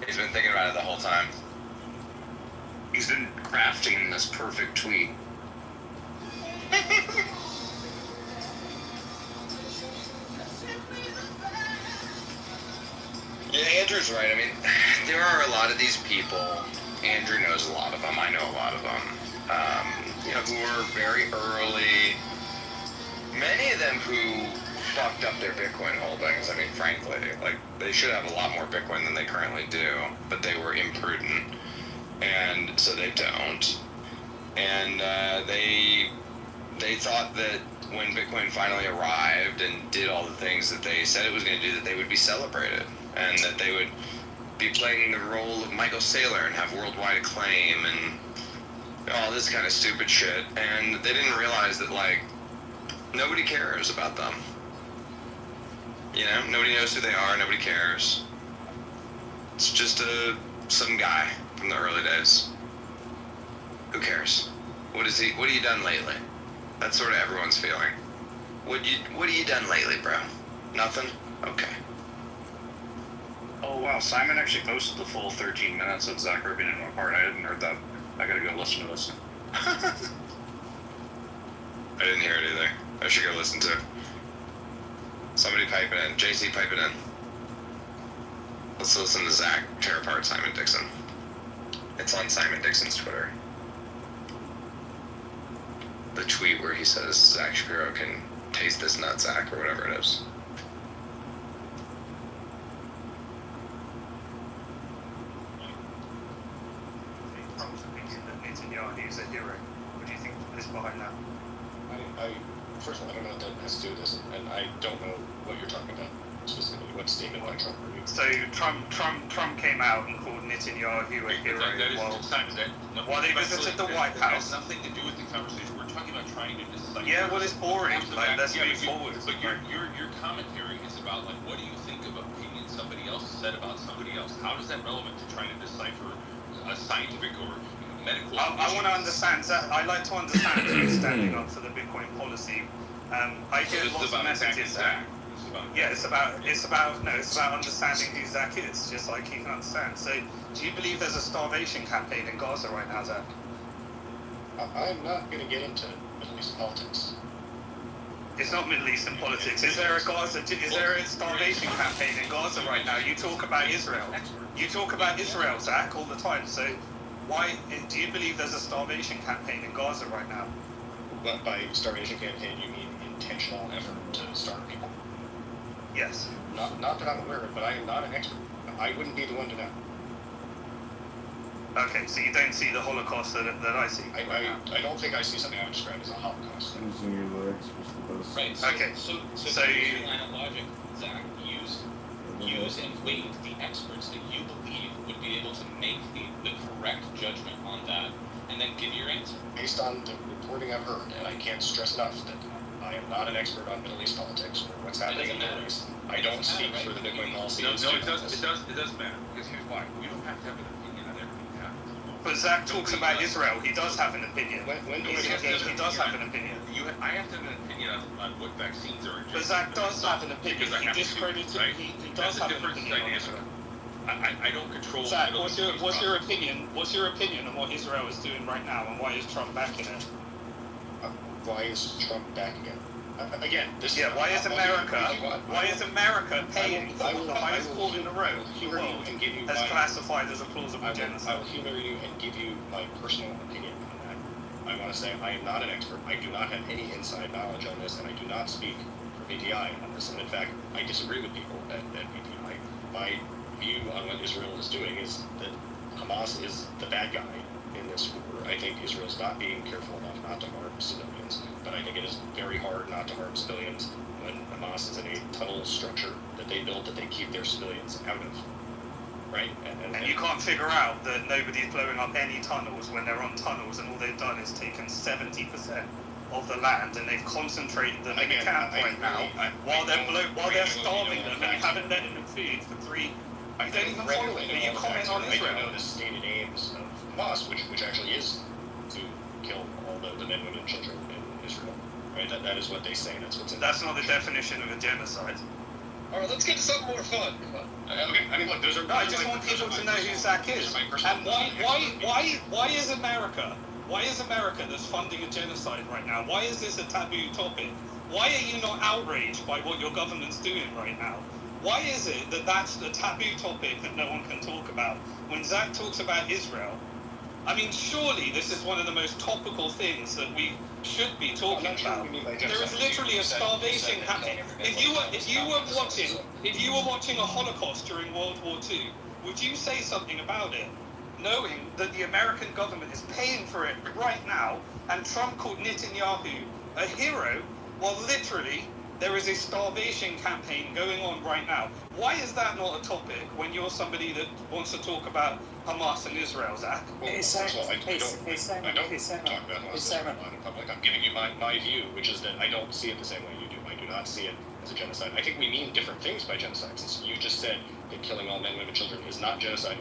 He's been thinking about it the whole time. He's been crafting this perfect tweet. Yeah, Andrew's right. I mean, there are a lot of these people. Andrew knows a lot of them. I know a lot of them. Who are very early. Many of them who fucked up their Bitcoin holdings. I mean, frankly, like they should have a lot more Bitcoin than they currently do, but they were imprudent, and so they don't. And they thought that when Bitcoin finally arrived and did all the things that they said it was going to do, that they would be celebrated, and that they would be playing the role of Michael Saylor and have worldwide acclaim and all this kind of stupid shit. And they didn't realize that, like, nobody cares about them. You know, nobody knows who they are, nobody cares. It's just some guy from the early days. Who cares? What have you done lately? That's sort of everyone's feeling. What have you done lately, bro? Nothing? Okay. Oh, wow, Simon actually posted the full 13 minutes of Zach ripping into a part. I hadn't heard that. I gotta go listen to this. I didn't hear it either. I should go listen to it. Somebody pipe it in. JC, pipe it in. Let's listen to Zach tear apart Simon Dixon. It's on Simon Dixon's Twitter. The tweet where he says Zach Shapiro can taste this nut, Zach, or whatever it is. Trump's thinking that Netanyahu is a hero. What do you think is behind that? First of all, I don't know what that has to do with this, and I don't know what you're talking about specifically. What statement by Trump were you? So Trump came out and called Netanyahu a hero while they visited the White House. That has nothing to do with the conversation. We're talking about trying to decide. Yeah, well, it's boring. Like, let's move forward. But your commentary is about like, what do you think of opinions somebody else said about somebody else? How is that relevant to trying to decipher a scientific or medical? I want to understand that. I like to understand who's standing up for the Bitcoin policy. I get lots of messages. Yeah, it's about understanding who Zach is, just like you can understand. So, do you believe there's a starvation campaign in Gaza right now, Zach? I'm not going to get into Middle East politics. It's not Middle Eastern politics. Is there a starvation campaign in Gaza right now? You talk about Israel. You talk about Israel, Zach, all the time. So, why do you believe there's a starvation campaign in Gaza right now? But by starvation campaign, you mean intentional effort to starve people? Yes. Not that I'm aware of, but I am not an expert. I wouldn't be the one to know. Okay, so you don't see the Holocaust that I see. I don't think I see something I would describe as a Holocaust. Using your legs was the best. Right. Okay. So your line of logic, Zach, use and weight the experts that you believe would be able to make the correct judgment on that, and then give your answer. Based on the reporting I've heard, and I can't stress enough that I am not an expert on Middle East politics or what's happening in the Middle East. I don't speak for the Bitcoin policy. No, it does matter, because here's why. We don't have to have an opinion on everything that happens. But Zach talks about Israel. He does have an opinion. He does have an opinion. I have to have an opinion on what vaccines are. But Zach does have an opinion. He discredited. He does have an opinion on Israel. I don't control. Zach, what's your opinion? What's your opinion on what Israel is doing right now, and why is Trump backing it? Why is Trump backing it? Again, this. Yeah. Why is America paying for the highest court in the world has classified as a plausible genocide? I will humor you and give you my personal opinion on that. I want to say I am not an expert. I do not have any inside knowledge on this, and I do not speak for BTI on this. And in fact, I disagree with people at BTI. My view on what Israel is doing is that Hamas is the bad guy in this war. I think Israel's not being careful enough not to harm civilians, but I think it is very hard not to harm civilians when Hamas is in a tunnel structure that they built that they keep their civilians out of. Right? And you can't figure out that nobody's blowing up any tunnels when they're on tunnels, and all they've done is taken 70% of the land, and they've concentrated them in a camp right now while they're starving them and haven't let them food for 3. You don't even follow it. You comment on Israel. I know the stated aims of Hamas, which actually is to kill all the men, women, and children in Israel. Right? That is what they say. That's what's in. That's not the definition of a genocide. All right, let's get to something more fun. Okay, I mean, look, those are. No, I just want people to know who Zach is, and why is America? Why is America that's funding a genocide right now? Why is this a taboo topic? Why are you not outraged by what your government's doing right now? Why is it that that's a taboo topic that no one can talk about? When Zach talks about Israel, I mean, surely this is one of the most topical things that we should be talking about. There is literally a starvation happening. If you were watching a Holocaust during World War II, would you say something about it, knowing that the American government is paying for it right now, and Trump called Netanyahu a hero, while literally there is a starvation campaign going on right now? Why is that not a topic when you're somebody that wants to talk about Hamas and Israel, Zach? Well, first of all, I don't talk about Hamas in public. I'm giving you my view, which is that I don't see it the same way you do. I do not see it as a genocide. I think we mean different things by genocide. Since you just said that killing all men, women, children is not genocide,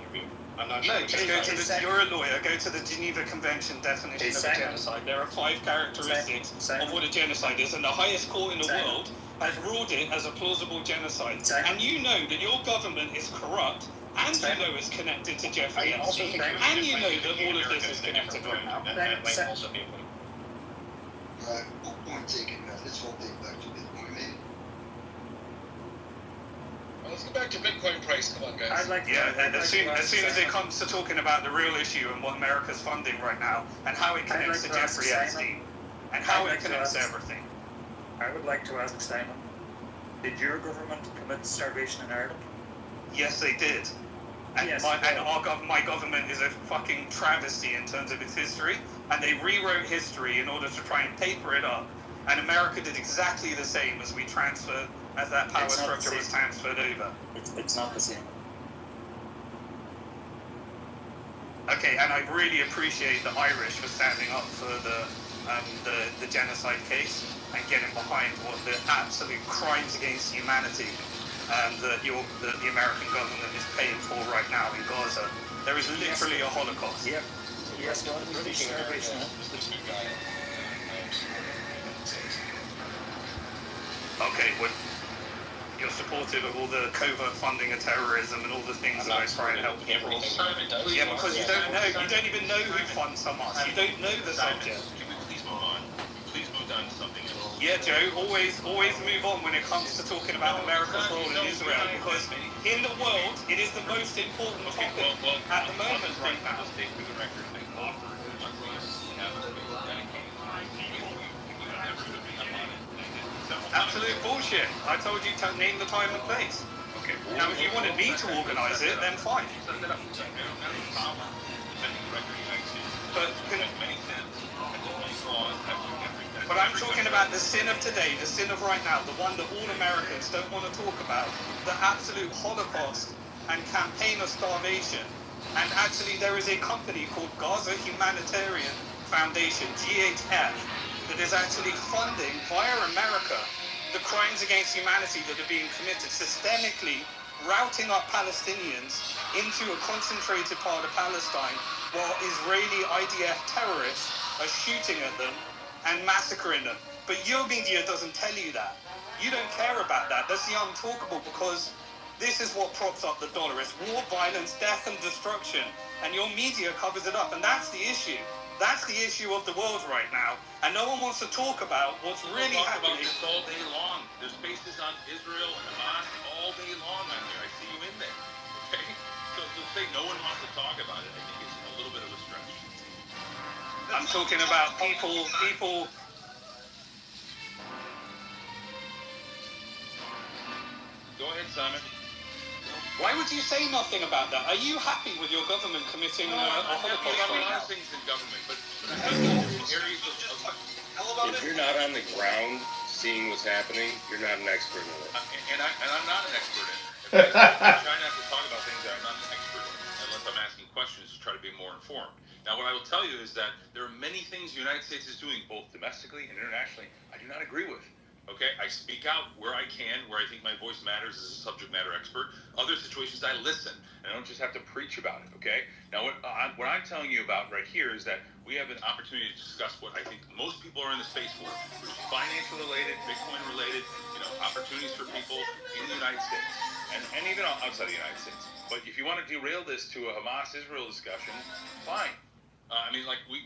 I'm not sure. No, just go to you're a lawyer. Go to the Geneva Convention definition of a genocide. There are 5 characteristics of what a genocide is, and the highest court in the world has ruled it as a plausible genocide. And you know that your government is corrupt And you know it's connected to Jeffrey Epstein. And you know that all of this is connected right now. That might also be Point taken, man. Let's all take back to Bitcoin, maybe. Well, let's go back to Bitcoin price. Come on, guys. I'd like to, as soon as it comes to talking about the real issue and what America's funding right now, and how it connects to Jeffrey Epstein, and how it connects to everything. I would like to ask Simon, did your government commit starvation in Ireland? Yes, they did. And Yes, my government is a fucking travesty in terms of its history, and they rewrote history in order to try and paper it up. And America did exactly the same as that power structure was transferred over. It's not the same. Okay, and I really appreciate the Irish for standing up for the genocide case and getting behind what the absolute crimes against humanity that the American government is paying for right now in Gaza. There is literally a Holocaust. Yep. Yes, God, British starvation. Okay, well, you're supportive of all the covert funding of terrorism and all the things that I try and help people. Yeah, because you don't even know who funds Hamas. You don't know the subject. Can we please move on? Please move on to something else. Yeah, Joe, always move on when it comes to talking about America's role in Israel, because in the world, it is the most important topic at the moment right now. Absolute bullshit. I told you to name the time and place. Okay. Now, if you wanted me to organise it, then fine. But I'm talking about the sin of today, the sin of right now, the one that all Americans don't want to talk about, the absolute Holocaust and campaign of starvation. And actually, there is a company called Gaza Humanitarian Foundation, GHF, that is actually funding, via America, the crimes against humanity that are being committed systemically, routing up Palestinians into a concentrated part of Palestine while Israeli IDF terrorists are shooting at them and massacring them. But your media doesn't tell you that. You don't care about that. That's the untalkable, because this is what props up the dollar. It's war, violence, death and destruction. And your media covers it up. And that's the issue. That's the issue of the world right now. And no one wants to talk about what's really happening. About this all day long. There's spaces on Israel and Hamas all day long on here. I see you in there. Okay? So to say no one wants to talk about it, I think is a little bit of a stretch. I'm talking about people. Go ahead, Simon. Why would you say nothing about that? Are you happy with your government committing a Holocaust? A lot of things in government, but areas of if you're not on the ground seeing what's happening, you're not an expert in it. And I'm not an expert in it. I try not to talk about things that I'm not an expert in, unless I'm asking questions to try to be more informed. Now, what I will tell you is that there are many things the United States is doing, both domestically and internationally, I do not agree with. Okay, I speak out where I can, where I think my voice matters as a subject matter expert. Other situations, I listen, and I don't just have to preach about it. Okay. Now, what I'm telling you about right here is that we have an opportunity to discuss what I think most people are in the space for, which is financial related, Bitcoin related, opportunities for people in the United States and even outside the United States. But if you want to derail this to a Hamas-Israel discussion, fine.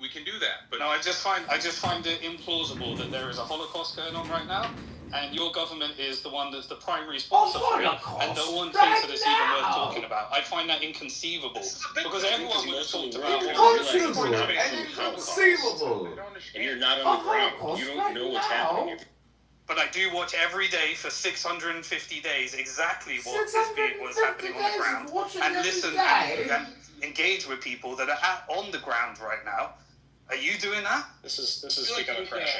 We can do that. But no, I just find it implausible that there is a Holocaust going on right now, and your government is the one that's the primary sponsor for it, and no one thinks that it's even worth talking about. I find that inconceivable, because everyone would have talked about Inconceivable. And you're not on the ground. You don't know what's happening. But I do watch every day for 650 days exactly what's happening on the ground, and listen and engage with people that are on the ground right now. Are you doing that? This is becoming fresh.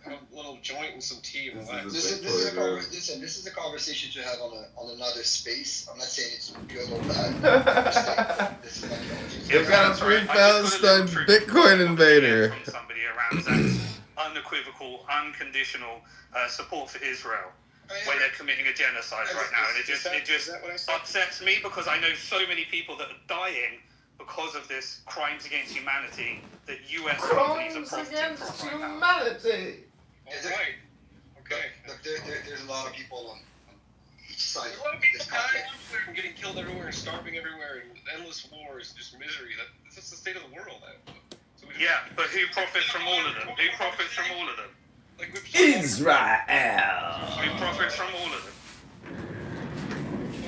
A little joint and some tea. Relax. This is a conversation to have on another space. I'm not saying it's good or bad. This is like we got a 3,000 Bitcoin invader. Somebody around Zach's unequivocal, unconditional support for Israel, when they're committing a genocide right now, and it just upsets me, because I know so many people that are dying because of this crimes against humanity that U.S. companies are profiting from right now. Right. Okay. Look, there's a lot of people on side A lot of of this people dying conflict. everywhere and getting killed everywhere and starving everywhere and endless wars, just misery. That's just the state of the world. So we Yeah, but who profits from all of them? Who profits from all of them? Like Israel. Who profits from all of them?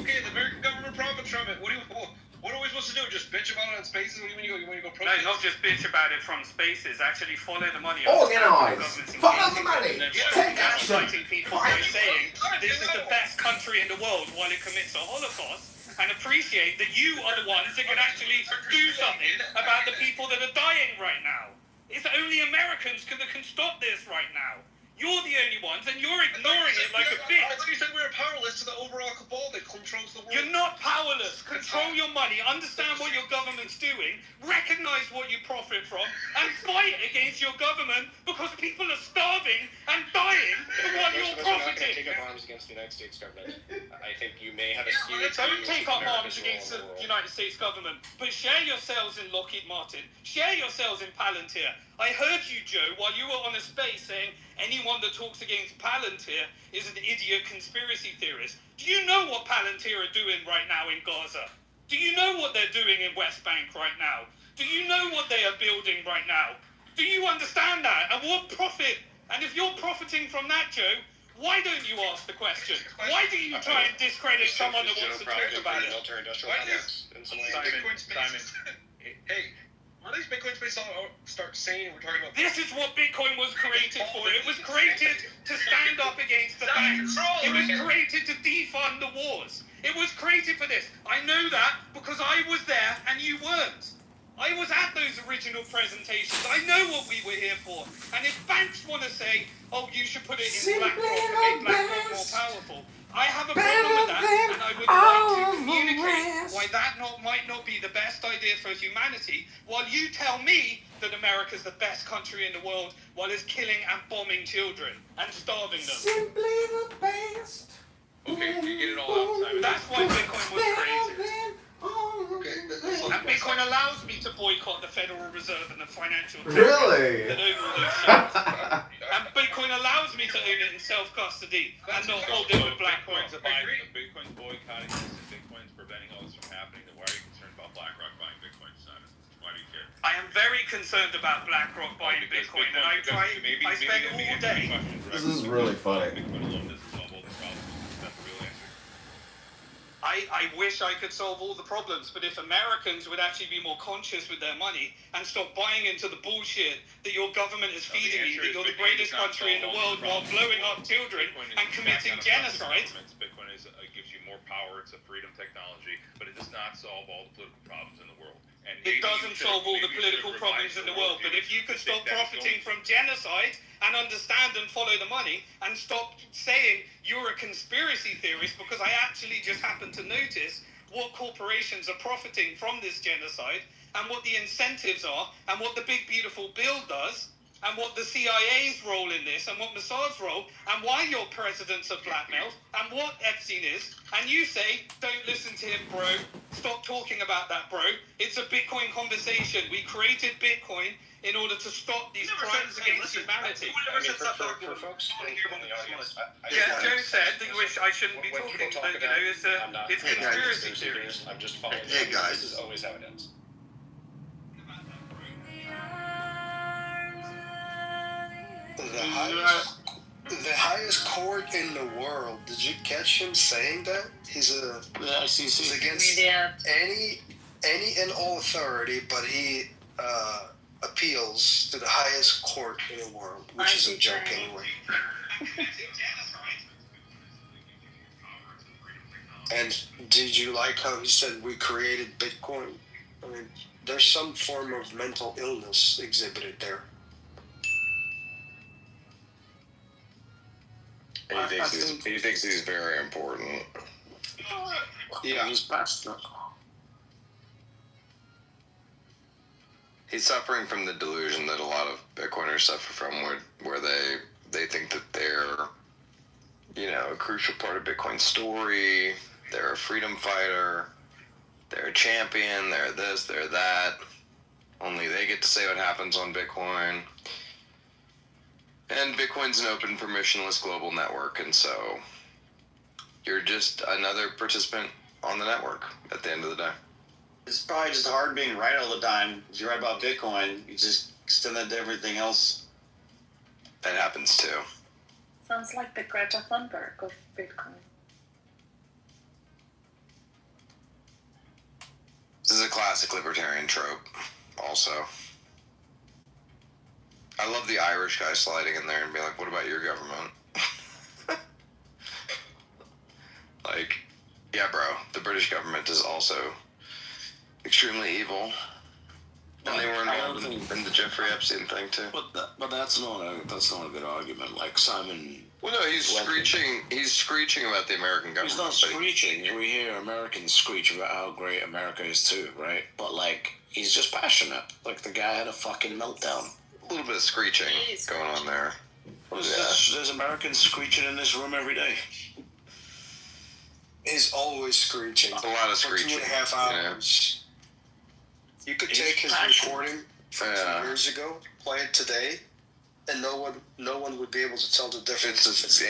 Okay, the American government profits from it. What are we supposed to do? Just bitch about it on Spaces? What do you mean you want to go No, protest? not just bitch about it from Spaces. Actually follow the money. Organize. Follow the money. Take action. Gaslighting people by saying this is the best country in the world while it commits a Holocaust, and appreciate that you are the ones that can actually do something about the people that are dying right now. It's only Americans that can stop this right now. You're the only ones, and you're ignoring it like a bitch. I thought you said we were powerless to the overall cabal that controls the world. You're not powerless. Control your money, understand what your government's doing, recognize what you profit from, and fight against your government because people are starving and dying while you're Most of us are not going to profiting. take up arms against the United States government. I think you may have a skewed Don't view take of up arms America's role against in the the world. United States government, but share yourselves in Lockheed Martin. Share yourselves in Palantir. I heard you, Joe, while you were on a space saying anyone that talks against Palantir is an idiot conspiracy theorist. Do you know what Palantir are doing right now in Gaza? Do you know what they're doing in West Bank right now? Do you know what they are building right now? Do you understand that? And what profit? And if you're profiting from that, Joe, why don't you ask the question? Why do you try and discredit someone that wants to talk about it? Military-industrial complex in some ways. Hey, were these Bitcoin spaces start saying we're talking about? This is what Bitcoin was created for. It was created to stand up against the banks. It was created to defund the wars. It was created for this. I know that because I was there and you weren't. I was at those original presentations. I know what we were here for. And if banks want to say, oh, you should put it in BlackRock and make BlackRock more powerful, I have a problem with that, and I would like to communicate why that might not be the best idea for humanity, while you tell me that America's the best country in the world while it's killing and bombing children and starving them. Simply the best. Okay, you get it all out, Simon. That's why Bitcoin was created. Okay, And Bitcoin allows me to boycott the Federal Reserve and the financial Really? that own all those shares. And Bitcoin allows me to own it in self-custody and not hold it with BlackRock. Bitcoin's boycotting this and Bitcoin's preventing all this from happening. Then why are you concerned about BlackRock buying Bitcoin, Simon? Why do you care? I am very concerned about BlackRock buying Bitcoin, and I spend all day. This is really funny. Bitcoin alone doesn't solve all the problems. That's the real answer. I wish I could solve all the problems, but if Americans would actually be more conscious with their money and stop buying into the bullshit that your government is feeding you, that you're the greatest country in the world while blowing up children and committing genocide. Bitcoin gives you more power. It's a freedom technology, but it does not solve all the political problems in the world. And It doesn't solve all the political problems in the world, but if you could stop profiting from genocide and understand and follow the money and stop saying you're a conspiracy theorist, because I actually just happen to notice what corporations are profiting from this genocide and what the incentives are and what the big beautiful bill does and what the CIA's role in this and what Mossad's role and why your presidents are blackmailed and what Epstein is, and you say, don't listen to him, bro, stop talking about that, bro. It's a Bitcoin conversation. We created Bitcoin in order to stop these crimes against humanity. For folks in the audience, Joe said that I shouldn't be when talking, people talk but about, I'm not it's conspiracy theories. I'm just following. Hey, guys. This is always how it ends. The highest court in the world. Did you catch him saying that? He's against any and all authority, but he appeals to the highest court in the world, which is a joke anyway. And did you like how he said we created Bitcoin? I mean, there's some form of mental illness exhibited there. And he thinks he's very important. Yeah, he's past that. He's suffering from the delusion that a lot of Bitcoiners suffer from, where they think that they're, a crucial part of Bitcoin's story. They're a freedom fighter. They're a champion. They're this. They're that. Only they get to say what happens on Bitcoin. And Bitcoin's an open, permissionless global network, and so You're just another participant on the network at the end of the day. It's probably just hard being right all the time. If you're right about Bitcoin, you just extend that to everything else. That happens too. Sounds like the Greta Thunberg of Bitcoin. This is a classic libertarian trope, also. I love the Irish guy sliding in there and being like, what about your government? Like, yeah, bro, the British government is also extremely evil. And they were involved in the Jeffrey Epstein thing, too. But that's not a good argument. Like, Simon... Well, no, he's screeching about the American government. He's not screeching. We hear Americans screech about how great America is, too, right? But, like, he's just passionate. Like, the guy had a fucking meltdown. A little bit of screeching going on there. Well, there's Americans screeching in this room every day. He's always screeching. A lot of screeching. For 2.5 hours. Yeah. You could take his recording from 2 years ago, play it today, and no one would be able to tell the difference. It's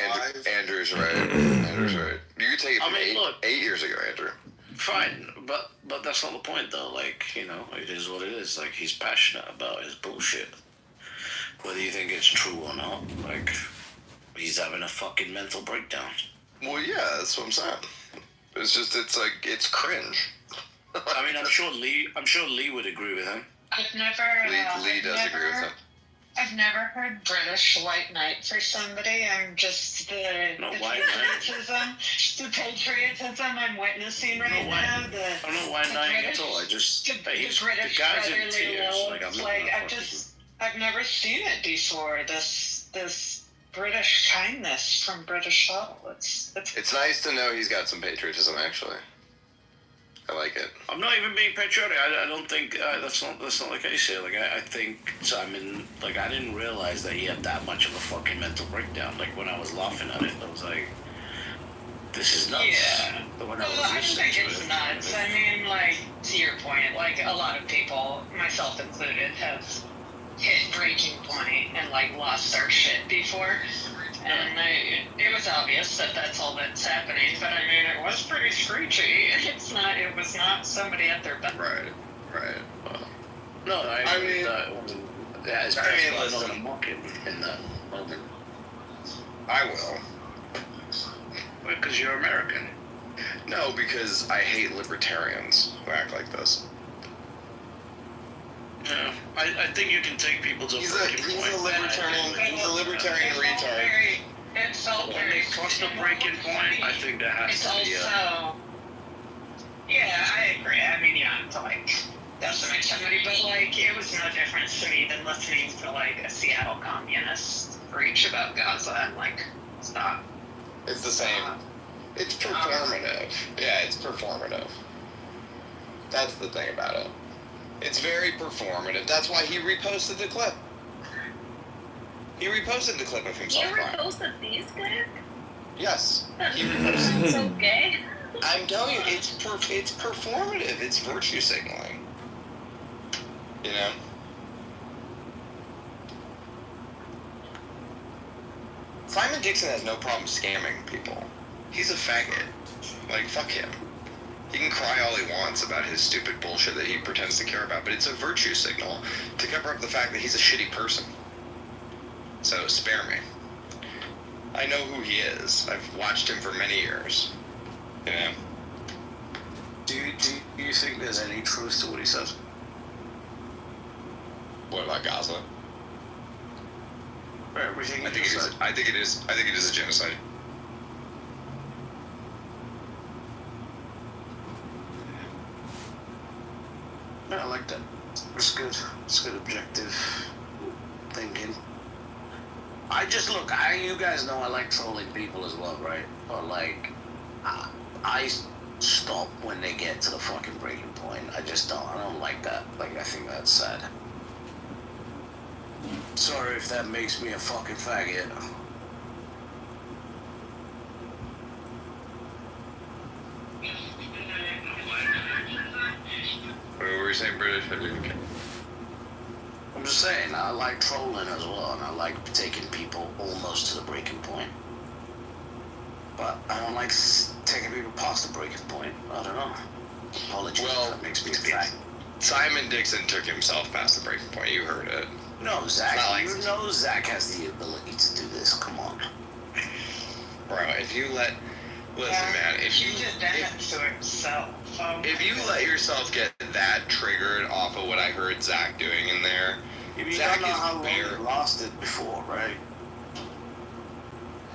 Andrew's right. Andrew's right. You could take it from 8 years ago, Andrew. Fine, but that's not the point, though. Like, you know, it is what it is. Like, he's passionate about his bullshit. Whether you think it's true or not, like, he's having a fucking mental breakdown. Well, yeah, that's what I'm saying. It's cringe. I mean, I'm sure Lee would agree with him. I've never. Lee does agree with him. I've never heard British white knight for somebody. I'm just the patriotism I'm witnessing right now. I'm not white knight at all. I just the British brotherly love. I've never seen it before. This British kindness from British soul. It's nice to know he's got some patriotism, actually. I like it. I'm not even being patriotic. I don't think that's not the case here. Like I think Simon. Like I didn't realize that he had that much of a fucking mental breakdown. Like when I was laughing at it, I was like, "This is nuts." Yeah. I don't think it's nuts. I mean, like to your point, like a lot of people, myself included, have hit breaking point and like lost their shit before. And it was obvious that that's all that's happening, but I mean, it was pretty screechy. It was not somebody at their best. Right. No, I mean, as I'm not going to mock him in that moment. I will. Because you're American. No, because I hate libertarians who act like this. Yeah, I think you can take people to he's a libertarian retard. When they cross the breaking point, I think that has to be yeah, I agree. I mean, you don't have to, like, decimate somebody, but, like, it was no difference to me than listening to, like, a Seattle communist preach about Gaza and, like, stop. It's the same. It's performative. Yeah, it's performative. That's the thing about it. It's very performative. That's why he reposted the clip. He reposted the clip of himself. You reposted these clips? Yes. He reposted. It's okay. I'm telling you, it's performative. It's virtue signaling. You know? Simon Dixon has no problem scamming people. He's a faggot. Like, fuck him. He can cry all he wants about his stupid bullshit that he pretends to care about, but it's a virtue signal to cover up the fact that he's a shitty person. So, spare me. I know who he is. I've watched him for many years. You know? Do you think there's any truth to what he says? What about Gaza? Everything I think it is a genocide. I like that. It's good. It's good objective thinking. You guys know I like trolling people as well, right? But like, I stop when they get to the fucking breaking point. I don't like that. Like, I think that's sad. Sorry if that makes me a fucking faggot. What were you saying, British? I'm just saying, I like trolling as well, and I like taking people almost to the breaking point. But I don't like taking people past the breaking point. I don't know. Apologies. Well, that makes me upset. Simon Dixon took himself past the breaking point. You heard it. No, Zach. Like, You know Zach has the ability to do this. Come on. Bro, if you let... Listen, man, if you just damage to himself. If you let yourself get that triggered off of what I heard Zach doing in there, You Zach don't know is how long he lost it before, right?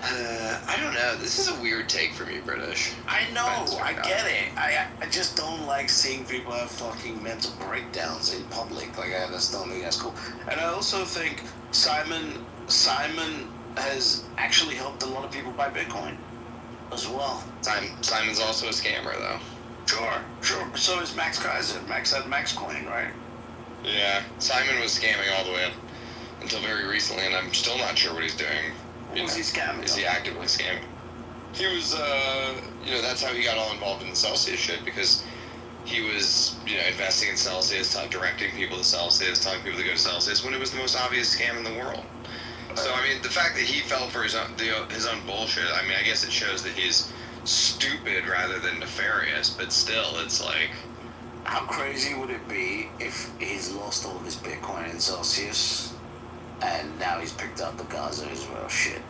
I don't know. This is a weird take from you, British. I know. I get it. I just don't like seeing people have fucking mental breakdowns in public. Like, I just don't think that's cool. And I also think Simon has actually helped a lot of people buy Bitcoin as well. Simon's also a scammer, though. Sure. So is Max Kaiser. Max had Max Coin, right? Yeah. Simon was scamming all the way up until very recently, and I'm still not sure what he's doing. What was he scamming? Is he actively scamming? He was, that's how he got all involved in the Celsius shit, because he was, investing in Celsius, directing people to Celsius, telling people to go to Celsius, when it was the most obvious scam in the world. So, I mean, the fact that he fell for his own bullshit, I mean, I guess it shows that he's stupid rather than nefarious, but still, it's like... How crazy would it be if he's lost all of his Bitcoin in Celsius, and now he's picked up the Gaza Israel shit?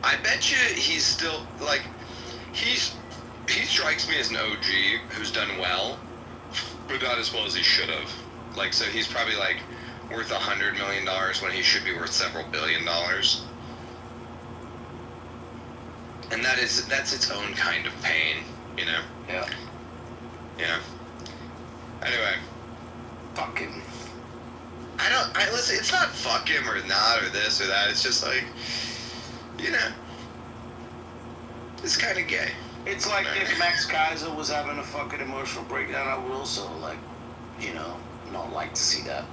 I bet you he's still, like, he strikes me as an OG who's done well, but not as well as he should have. Like, so he's probably, like, worth $100 million when he should be worth several $1 billion. And that's its own kind of pain, Yeah. Yeah. Anyway. Fuck him. Listen, it's not fuck him or not or this or that, it's just like, it's kind of gay. It's like if Max Kaiser was having a fucking emotional breakdown, I would also, not like to see that.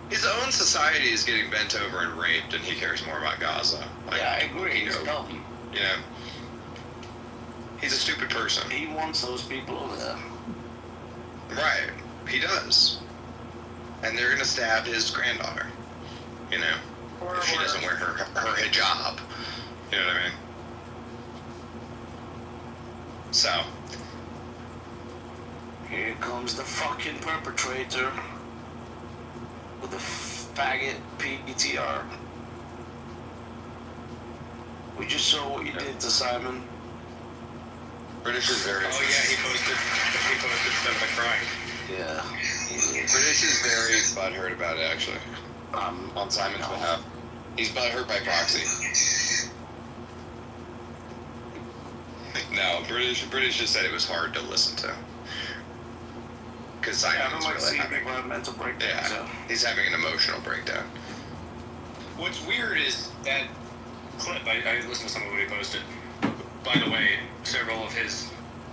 His own society is getting bent over and raped, and he cares more about Gaza. Yeah, I agree. He's dumb. He's a stupid person. He wants those people over there. Right. He does. And they're gonna stab his granddaughter. If she doesn't wear her hijab. You know what I mean? So. Here comes the fucking perpetrator with the faggot PTR. We just saw what you did to Simon. British is very... Oh yeah, he posted stuff by crying. Yeah. British is very butthurt about it, actually. On Simon's behalf. He's butthurt by proxy. No, British just said it was hard to listen to. Because Simon's really having a mental breakdown. Yeah, so. He's having an emotional breakdown. What's weird is that clip, I listened to some of what he posted. By the way, several of his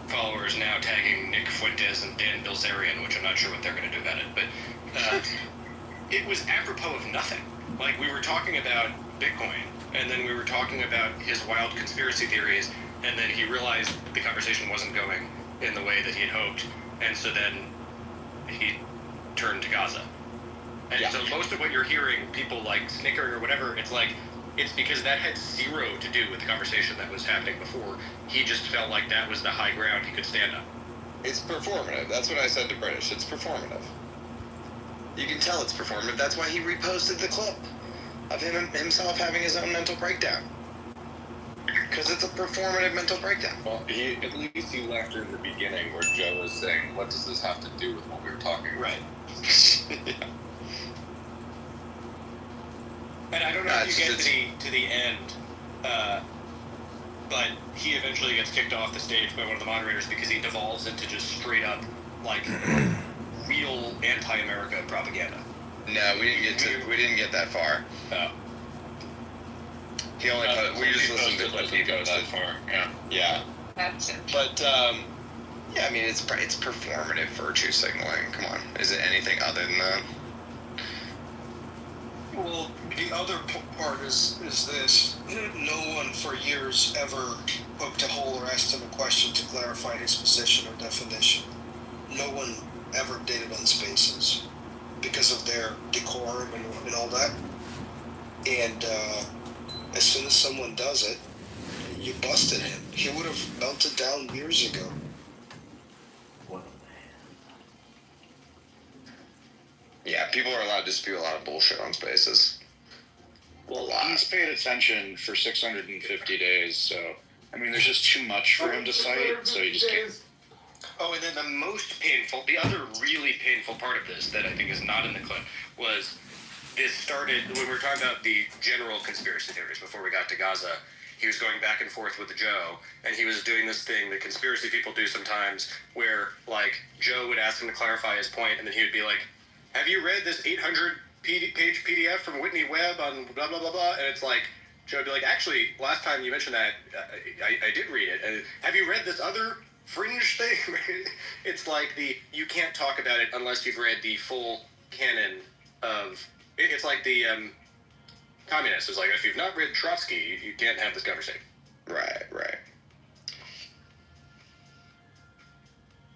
followers now tagging Nick Fuentes and Dan Bilzerian, which I'm not sure what they're going to do about it, but it was apropos of nothing. Like, we were talking about Bitcoin, and then we were talking about his wild conspiracy theories, and then he realized the conversation wasn't going in the way that he had hoped, and so then he turned to Gaza. And so most of what you're hearing, people like snickering or whatever, it's like, it's because that had zero to do with the conversation that was happening before. He just felt like that was the high ground he could stand on. It's performative. That's what I said to British. It's performative. You can tell it's performative. That's why he reposted the clip of himself having his own mental breakdown. Because it's a performative mental breakdown. Well, at least he left in the beginning where Joe was saying, what does this have to do with what we were talking about? Right. Yeah. And I don't know if you get to the end, but he eventually gets kicked off the stage by one of the moderators because he devolves into just straight up, real anti-America propaganda. No, we didn't get that far. He only we just listened to what he posted. That far. Yeah. That's it. But I mean, it's performative virtue signaling. Come on, is it anything other than that? Well, the other part is this. No one for years ever poked a hole or asked him a question to clarify his position or definition. No one ever did it on Spaces because of their decorum and all that. And as soon as someone does it, you busted him. He would have melted down years ago. Yeah, people are allowed to spew a lot of bullshit on Spaces. Well, he's paid attention for 650 days, so I mean, there's just too much for him to cite, so you just can't. Oh, and then the most painful, the other really painful part of this that I think is not in the clip was this started when we were talking about the general conspiracy theories before we got to Gaza. He was going back and forth with Joe, and he was doing this thing that conspiracy people do sometimes where, like, Joe would ask him to clarify his point, and then he would be like, have you read this 800-page PDF from Whitney Webb on blah, blah, blah, blah? And it's like, Joe would be like, actually, last time you mentioned that, I did read it. Have you read this other fringe thing? It's like you can't talk about it unless you've read the full canon of... It's like the communists. It's like, if you've not read Trotsky, you can't have this conversation. Right.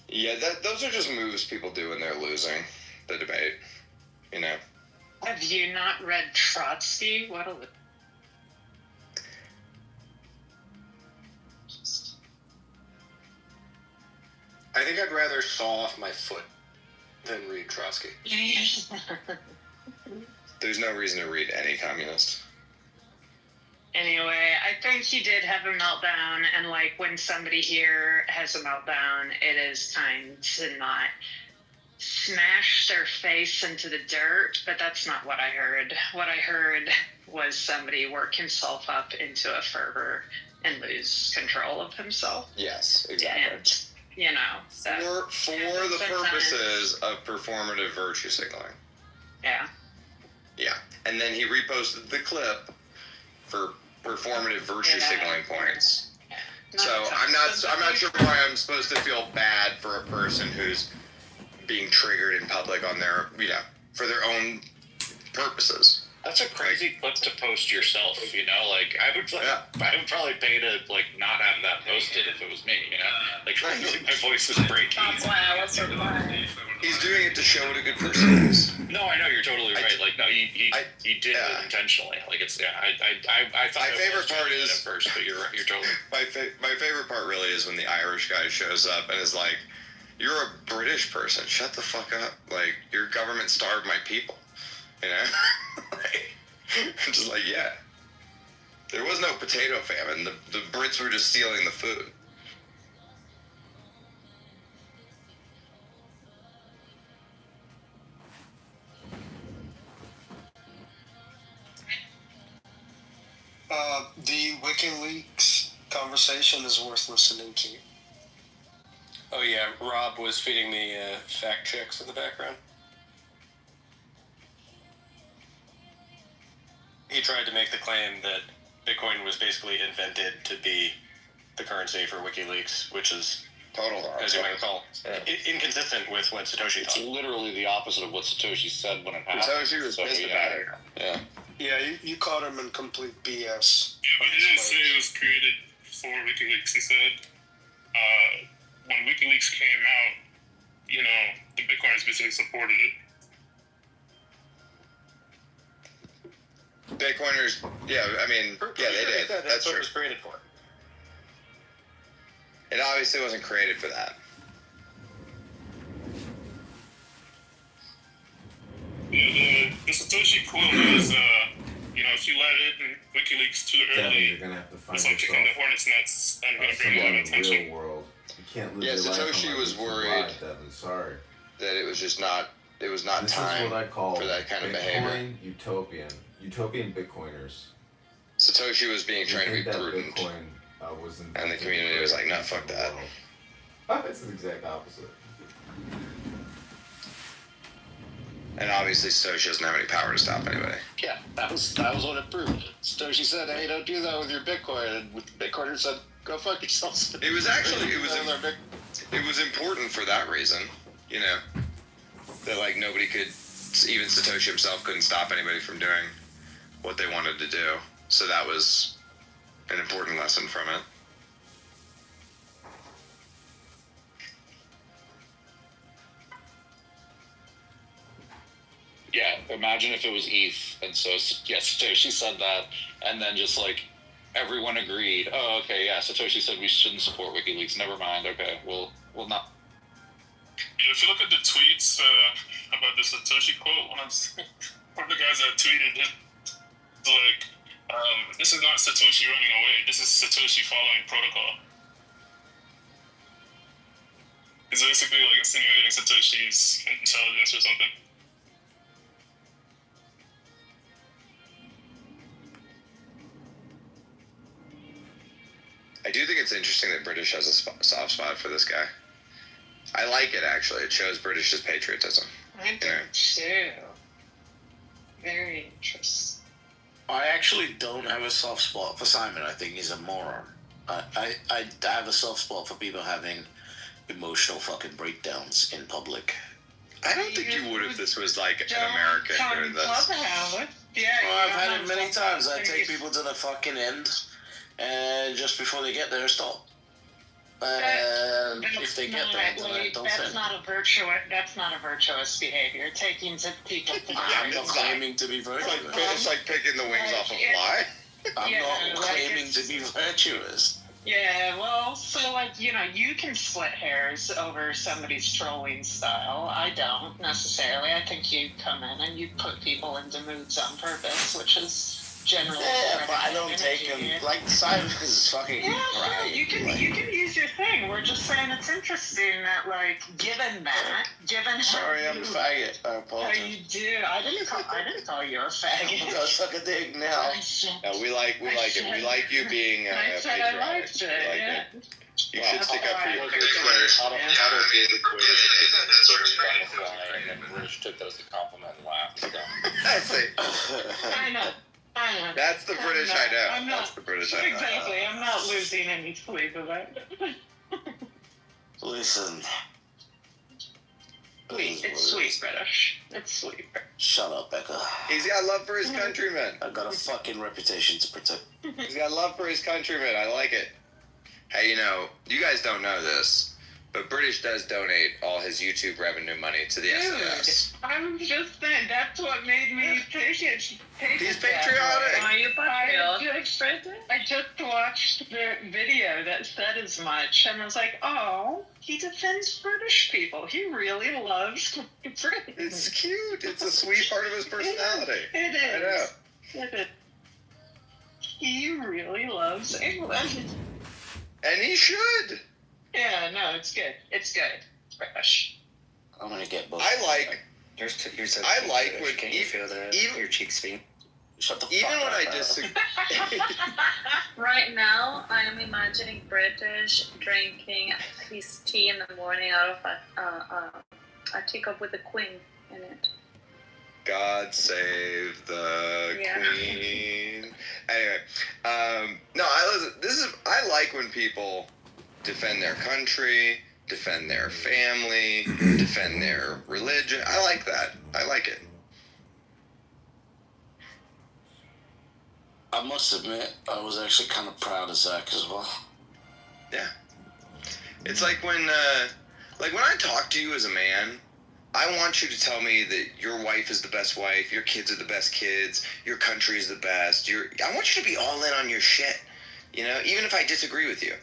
Yeah, those are just moves people do when they're losing the debate, you know? Have you not read Trotsky? What a... I think I'd rather saw off my foot than read Trotsky. There's no reason to read any communist. Anyway, I think he did have a meltdown, and like when somebody here has a meltdown, it is time to not smash their face into the dirt, but that's not what I heard. What I heard was somebody work himself up into a fervor and lose control of himself. Yes, exactly. And, you know, so for the purposes of performative virtue signaling. Yeah. Yeah, and then he reposted the clip for performative virtue signaling points. So I'm not sure why I'm supposed to feel bad for a person who's being triggered in public on their, for their own purposes. That's a crazy clip to post yourself, you know? Like, I would probably pay to, like, not have that posted if it was me, you know? Like, my voice is breaking. That's why I was surprised. He's doing it to show what a good person is. No, I know, you're totally right. Like, no, he did it intentionally. Like, it's, I thought my favorite part is, at first, but you're totally... My favorite part really is when the Irish guy shows up and is like, you're a British person, shut the fuck up. Like, your government starved my people. You know? I'm just like, yeah. There was no potato famine. The Brits were just stealing the food. The WikiLeaks conversation is worth listening to. Oh yeah, Rob was feeding me fact checks in the background. He tried to make the claim that Bitcoin was basically invented to be the currency for WikiLeaks, which is, as you might recall, inconsistent with what Satoshi thought. It's literally the opposite of what Satoshi said when it happened. Satoshi was pissed about it. Yeah. Yeah, you caught him in complete BS. Yeah, but he didn't say it was created for WikiLeaks. He said when WikiLeaks came out, you know, the Bitcoiners basically supported it. Bitcoiners, yeah, I mean, yeah, they did. That's what it was created for. It obviously wasn't created for that. The Satoshi quote is, you know, if you let it in WikiLeaks too early, you're gonna have to find it's like kicking the hornet's nest and gonna bring a lot of attention. In the real world. You can't live Yeah, your life Satoshi on was worried Devin. Sorry. that it was just not, it was not This time is what I call for that kind of behavior. Utopian Bitcoiners. Satoshi was being trying to be prudent. Bitcoin was and the community was like, no, fuck that. It's the exact opposite. And obviously Satoshi doesn't have any power to stop anybody. Yeah, that was what it proved. Satoshi said, hey, don't do that with your Bitcoin. And Bitcoiners said, go fuck yourselves. It was actually, it was important for that reason, you know, that like nobody could, even Satoshi himself couldn't stop anybody from doing what they wanted to do. So that was an important lesson from it. Yeah, imagine if it was ETH, and so, yeah, Satoshi said that, and then just, like, everyone agreed. Oh, okay, yeah. Satoshi said we shouldn't support WikiLeaks. Never mind. Okay, we'll not. Yeah, if you look at the tweets about the Satoshi quote, one of the guys that tweeted it, like, this is not Satoshi running away. This is Satoshi following protocol. It's basically like insinuating Satoshi's intelligence or something. I do think it's interesting that British has a soft spot for this guy. I like it, actually. It shows British's patriotism. I do too. Very interesting. I actually don't have a soft spot for Simon. I think he's a moron. I have a soft spot for people having emotional fucking breakdowns in public. I don't think you would if this was like an American doing this. Yeah, well, I've had it many times. I take people to the fucking end, and just before they get there, stop. And if they get there, then I don't that's not a virtuous behavior. Taking people to the I'm not claiming to be virtuous. It's like picking the wings off a fly. I'm not claiming to be virtuous. Yeah, well, so like, you know, you can split hairs over somebody's trolling style. I don't necessarily. I think you come in and you put people into moods on purpose, which is generally. Yeah, but I don't take them like Simon is fucking right. You can use your thing. We're just saying it's interesting that like given Sorry, I'm a faggot. I apologize. Oh, you do. I didn't call you a faggot. I'm gonna suck a dick now. No, we like it. We like you being I said I liked it. Yeah. You should stick up for your Otto gave the quiz and then British took that as a compliment and laughed. I know. That's the British I know. I'm not, That's the British I know. Exactly. I'm not losing any sleep of it. Listen. It's sweet, British. It's sweet. Shut up, Becca. He's got love for his countrymen. I've got a fucking reputation to protect. He's got love for his countrymen. I like it. Hey, you know, you guys don't know this, but British does donate all his YouTube revenue money to the SNS. I'm just saying, that's what made me take it. He's patriotic. Are you patriotic? I just watched the video that said as much, and I was like, oh, he defends British people. He really loves Britain. It's cute. It's a sweet part of his personality. It is. I know. It is. He really loves England. And he should. Yeah, no, it's good. It's good. It's British. I'm gonna get both. I like. I like when can you feel your cheeks being. Shut the fuck even up. when I disagree. Right now, I am imagining British drinking his tea in the morning out of a teacup with a queen in it. God save the Queen. Anyway, no, I like when people defend their country, defend their family, defend their religion. I like that. I like it. I must admit, I was actually kind of proud of Zach as well. Yeah. It's like when I talk to you as a man, I want you to tell me that your wife is the best wife, your kids are the best kids, your country is the best. I want you to be all in on your shit. You know, even if I disagree with you,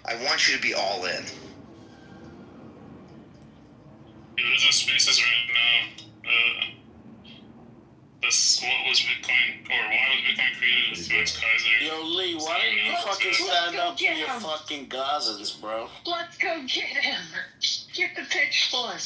I want you to be all in. There's a spaces right now. That's what was Bitcoin, or why was Bitcoin created as Max Kaiser? Yo, Lee, why don't you fucking stand up for your fucking Gazans, bro? Let's go get him. Get the pitchfork.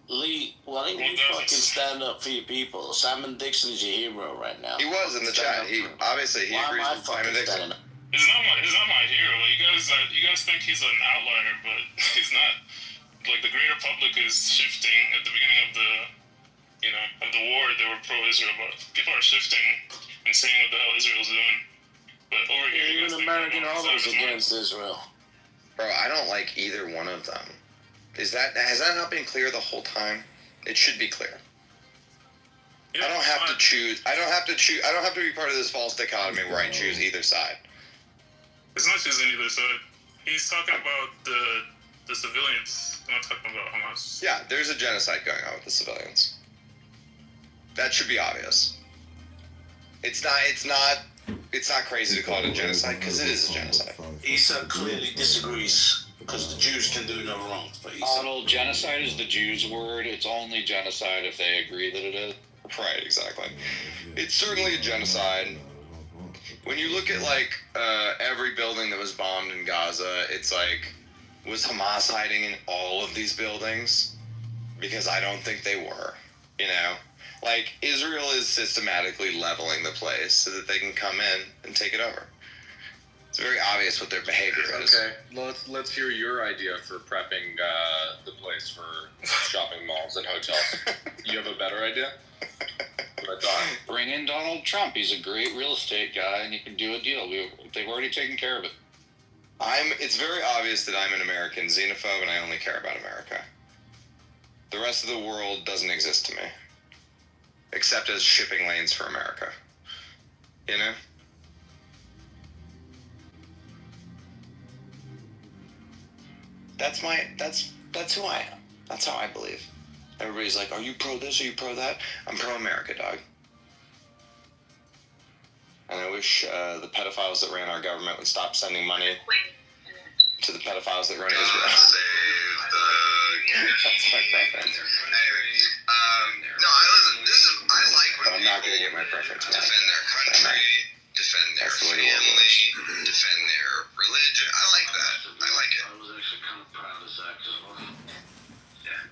Lee, why don't you fucking stand up for your people? Simon Dixon's your hero right now. He was in the chat. He agrees with Simon Dixon. He's not my hero. You guys think he's an outlier, but he's not. Like, the greater public is shifting at the beginning of the war. They were pro-Israel, but people are shifting and saying what the hell Israel's doing. But over here, you guys American armies against Israel. Bro, I don't like either one of them. Has that not been clear the whole time? It should be clear. I don't have to choose. I don't have to be part of this false dichotomy where I choose either side. It's not choosing either side. He's talking about the civilians. I'm not talking about Hamas. Yeah, there's a genocide going on with the civilians. That should be obvious. It's not it's not crazy to call it a genocide because it is a genocide. Issa clearly disagrees because the Jews can do no wrong. But Arnold, genocide is the Jews' word. It's only genocide if they agree that it is. Right, exactly. It's certainly a genocide. When you look at like every building that was bombed in Gaza, it's like, was Hamas hiding in all of these buildings? Because I don't think they were, you know? Like, Israel is systematically leveling the place so that they can come in and take it over. It's very obvious what their behavior is. Okay, let's hear your idea for prepping the place for shopping malls and hotels. You have a better idea? What I thought. Bring in Donald Trump. He's a great real estate guy, and he can do a deal. They've already taken care of it. It's very obvious that I'm an American xenophobe and I only care about America. The rest of the world doesn't exist to me. Except as shipping lanes for America. You know? That's who I am. That's how I believe. Everybody's like, are you pro this? Are you pro that? I'm pro America, dog. And I wish the pedophiles that ran our government would stop sending money to the pedophiles that run Israel. That's my preference. No, I like when I'm not going to get my preference back. defend their country, defend their family, defend their religion. I like that. I like it. I was actually kind of proud of Zach as well. Yeah.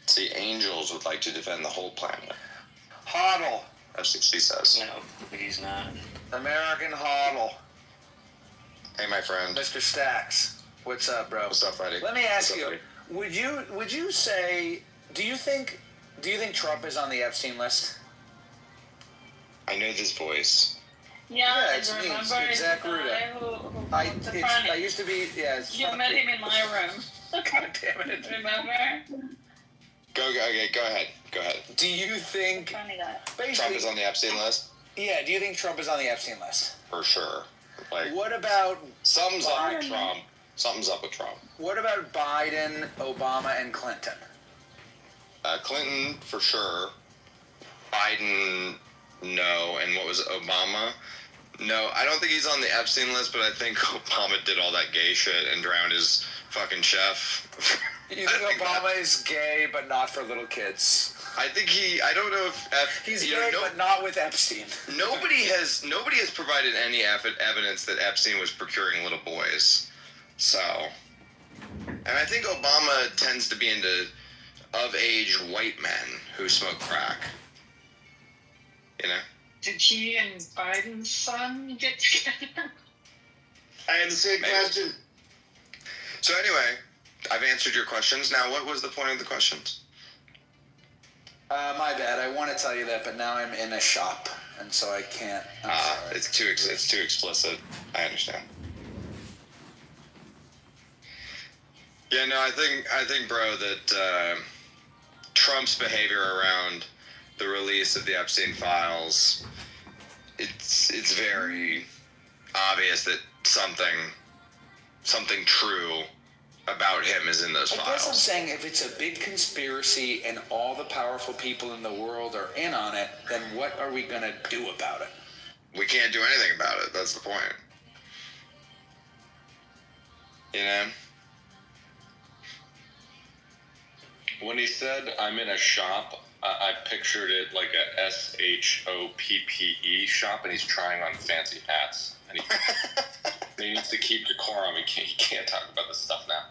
See, angels would like to defend the whole planet. Hodl. That's what she says. No, he's not. American Hodl. Hey, my friend. Mr. Stacks. What's up, bro? What's up, Freddie? Let me ask you, would you say, do you think Trump is on the Epstein list? I know this voice. Yeah, it's me, remember Zach the guy Ruda. I used to be, You met him in my room. God damn it. Remember? Go ahead. Do you think Trump is on the Epstein list? Yeah, do you think Trump is on the Epstein list? For sure. Like, what about something's up with Trump? Something's up with Trump. What about Biden, Obama, and Clinton? Clinton, for sure. Biden, no. And what was it, Obama? No, I don't think he's on the Epstein list, but I think Obama did all that gay shit and drowned his fucking chef. You think Obama is gay, but not for little kids? I think I don't know if he's gay, but not with Epstein. Nobody has provided any evidence that Epstein was procuring little boys. So, and I think Obama tends to be into of-age white men who smoke crack. You know? Did he and Biden's son get together? I had the same question. So anyway, I've answered your questions. Now, what was the point of the questions? My bad. I want to tell you that, but now I'm in a shop, and so I can't. It's too explicit. I understand. Yeah, no, I think, bro, that Trump's behavior around the release of the Epstein files, it's very obvious that something true about him is in those files. I guess I'm saying if it's a big conspiracy and all the powerful people in the world are in on it, then what are we going to do about it? We can't do anything about it. That's the point. You know? When he said, I'm in a shop, I pictured it like a SHOPPE shop, and he's trying on fancy hats. And he needs to keep decorum. He can't talk about this stuff now.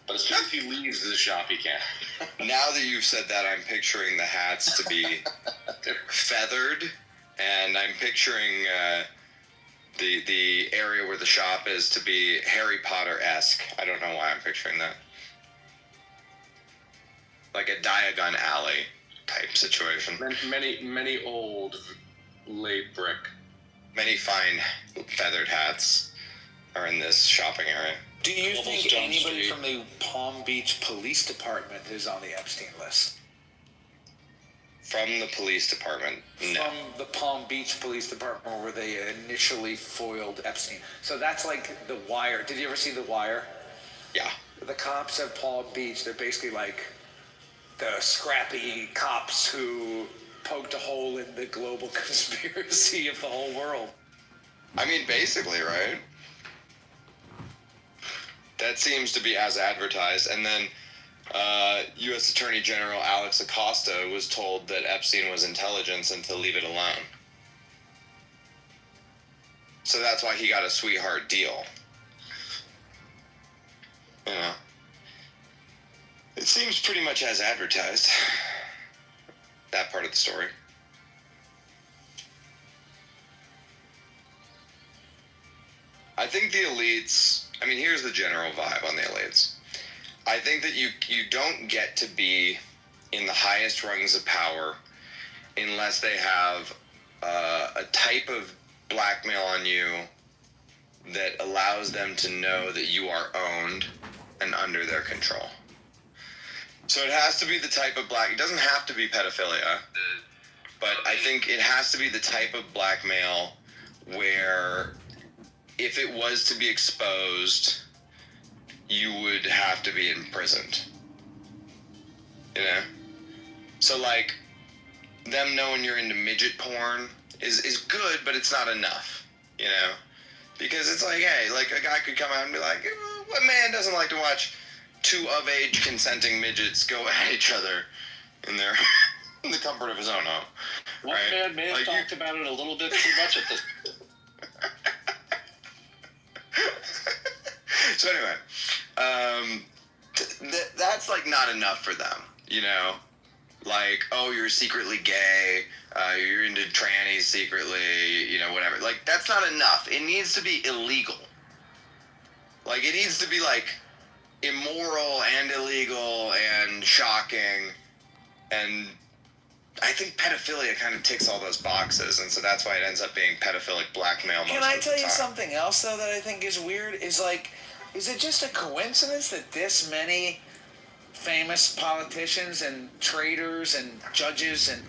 But as soon as he leaves the shop, he can. Now that you've said that, I'm picturing the hats to be feathered, and I'm picturing the area where the shop is to be Harry Potter-esque. I don't know why I'm picturing that. Like a Diagon Alley type situation. Many old laid brick. Many fine feathered hats are in this shopping area. Do you think anybody from the Palm Beach Police Department is on the Epstein list? From the police department, no. From the Palm Beach Police Department where they initially foiled Epstein. So that's like The Wire. Did you ever see The Wire? Yeah. The cops at Palm Beach, they're basically like the scrappy cops who poked a hole in the global conspiracy of the whole world. I mean, basically, right? That seems to be as advertised. And then U.S. Attorney General Alex Acosta was told that Epstein was intelligence and to leave it alone. So that's why he got a sweetheart deal. You know? It seems pretty much as advertised. That part of the story. I think the elites, I mean, here's the general vibe on the elites. I think that you don't get to be in the highest rungs of power unless they have a type of blackmail on you that allows them to know that you are owned and under their control. So it has to be the type of it doesn't have to be pedophilia, but I think it has to be the type of blackmail where if it was to be exposed, you would have to be imprisoned. You know? So like, them knowing you're into midget porn is good, but it's not enough, you know? Because it's like, hey, like a guy could come out and be like, what man doesn't like to watch two of-age consenting midgets go at each other in their in the comfort of his own home? One man may have talked about it a little bit too much at this. So anyway, that's like not enough for them, you know? Like, oh, you're secretly gay, you're into trannies secretly, you know, whatever. Like, that's not enough. It needs to be illegal. Like, it needs to be, like, immoral and illegal and shocking. And I think pedophilia kind of ticks all those boxes, and so that's why it ends up being pedophilic blackmail most of the time. Can I tell you something else, though, that I think is weird? Is like, is it just a coincidence that this many famous politicians and traders and judges and,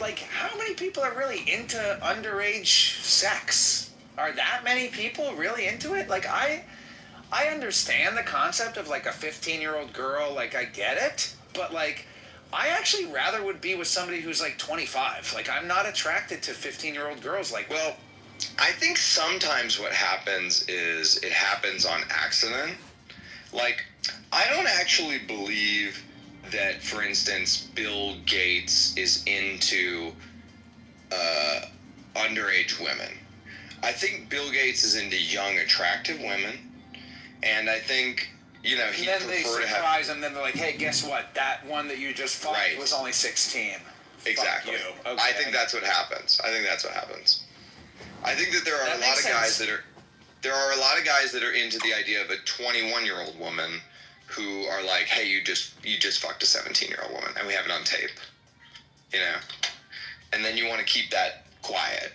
like, how many people are really into underage sex? Are that many people really into it? Like, I understand the concept of, like, a 15-year-old girl, like, I get it, but, like, I actually rather would be with somebody who's, like, 25. Like, I'm not attracted to 15-year-old girls like Well, I think sometimes what happens is it happens on accident. Like, I don't actually believe that, for instance, Bill Gates is into underage women. I think Bill Gates is into young, attractive women, and I think, you know, he'd then they prefer to have... surprise them, then they're like, hey, guess what? That one that you just fucked was only 16. Exactly. Fuck you. Okay. I think that's what happens. I think that there are a lot of guys that are... There are a lot of guys that are into the idea of a 21-year-old woman who are like, hey, you just fucked a 17-year-old woman, and we have it on tape. You know? And then you want to keep that quiet.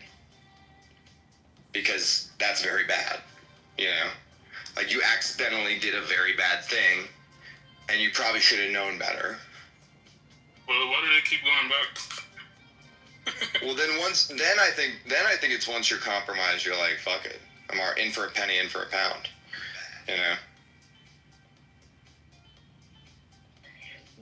Because that's very bad. You know? Like, you accidentally did a very bad thing, and you probably should have known better. Well, why do they keep going back? Well, then I think it's once you're compromised, you're like, fuck it. I'm in for a penny, in for a pound. You know?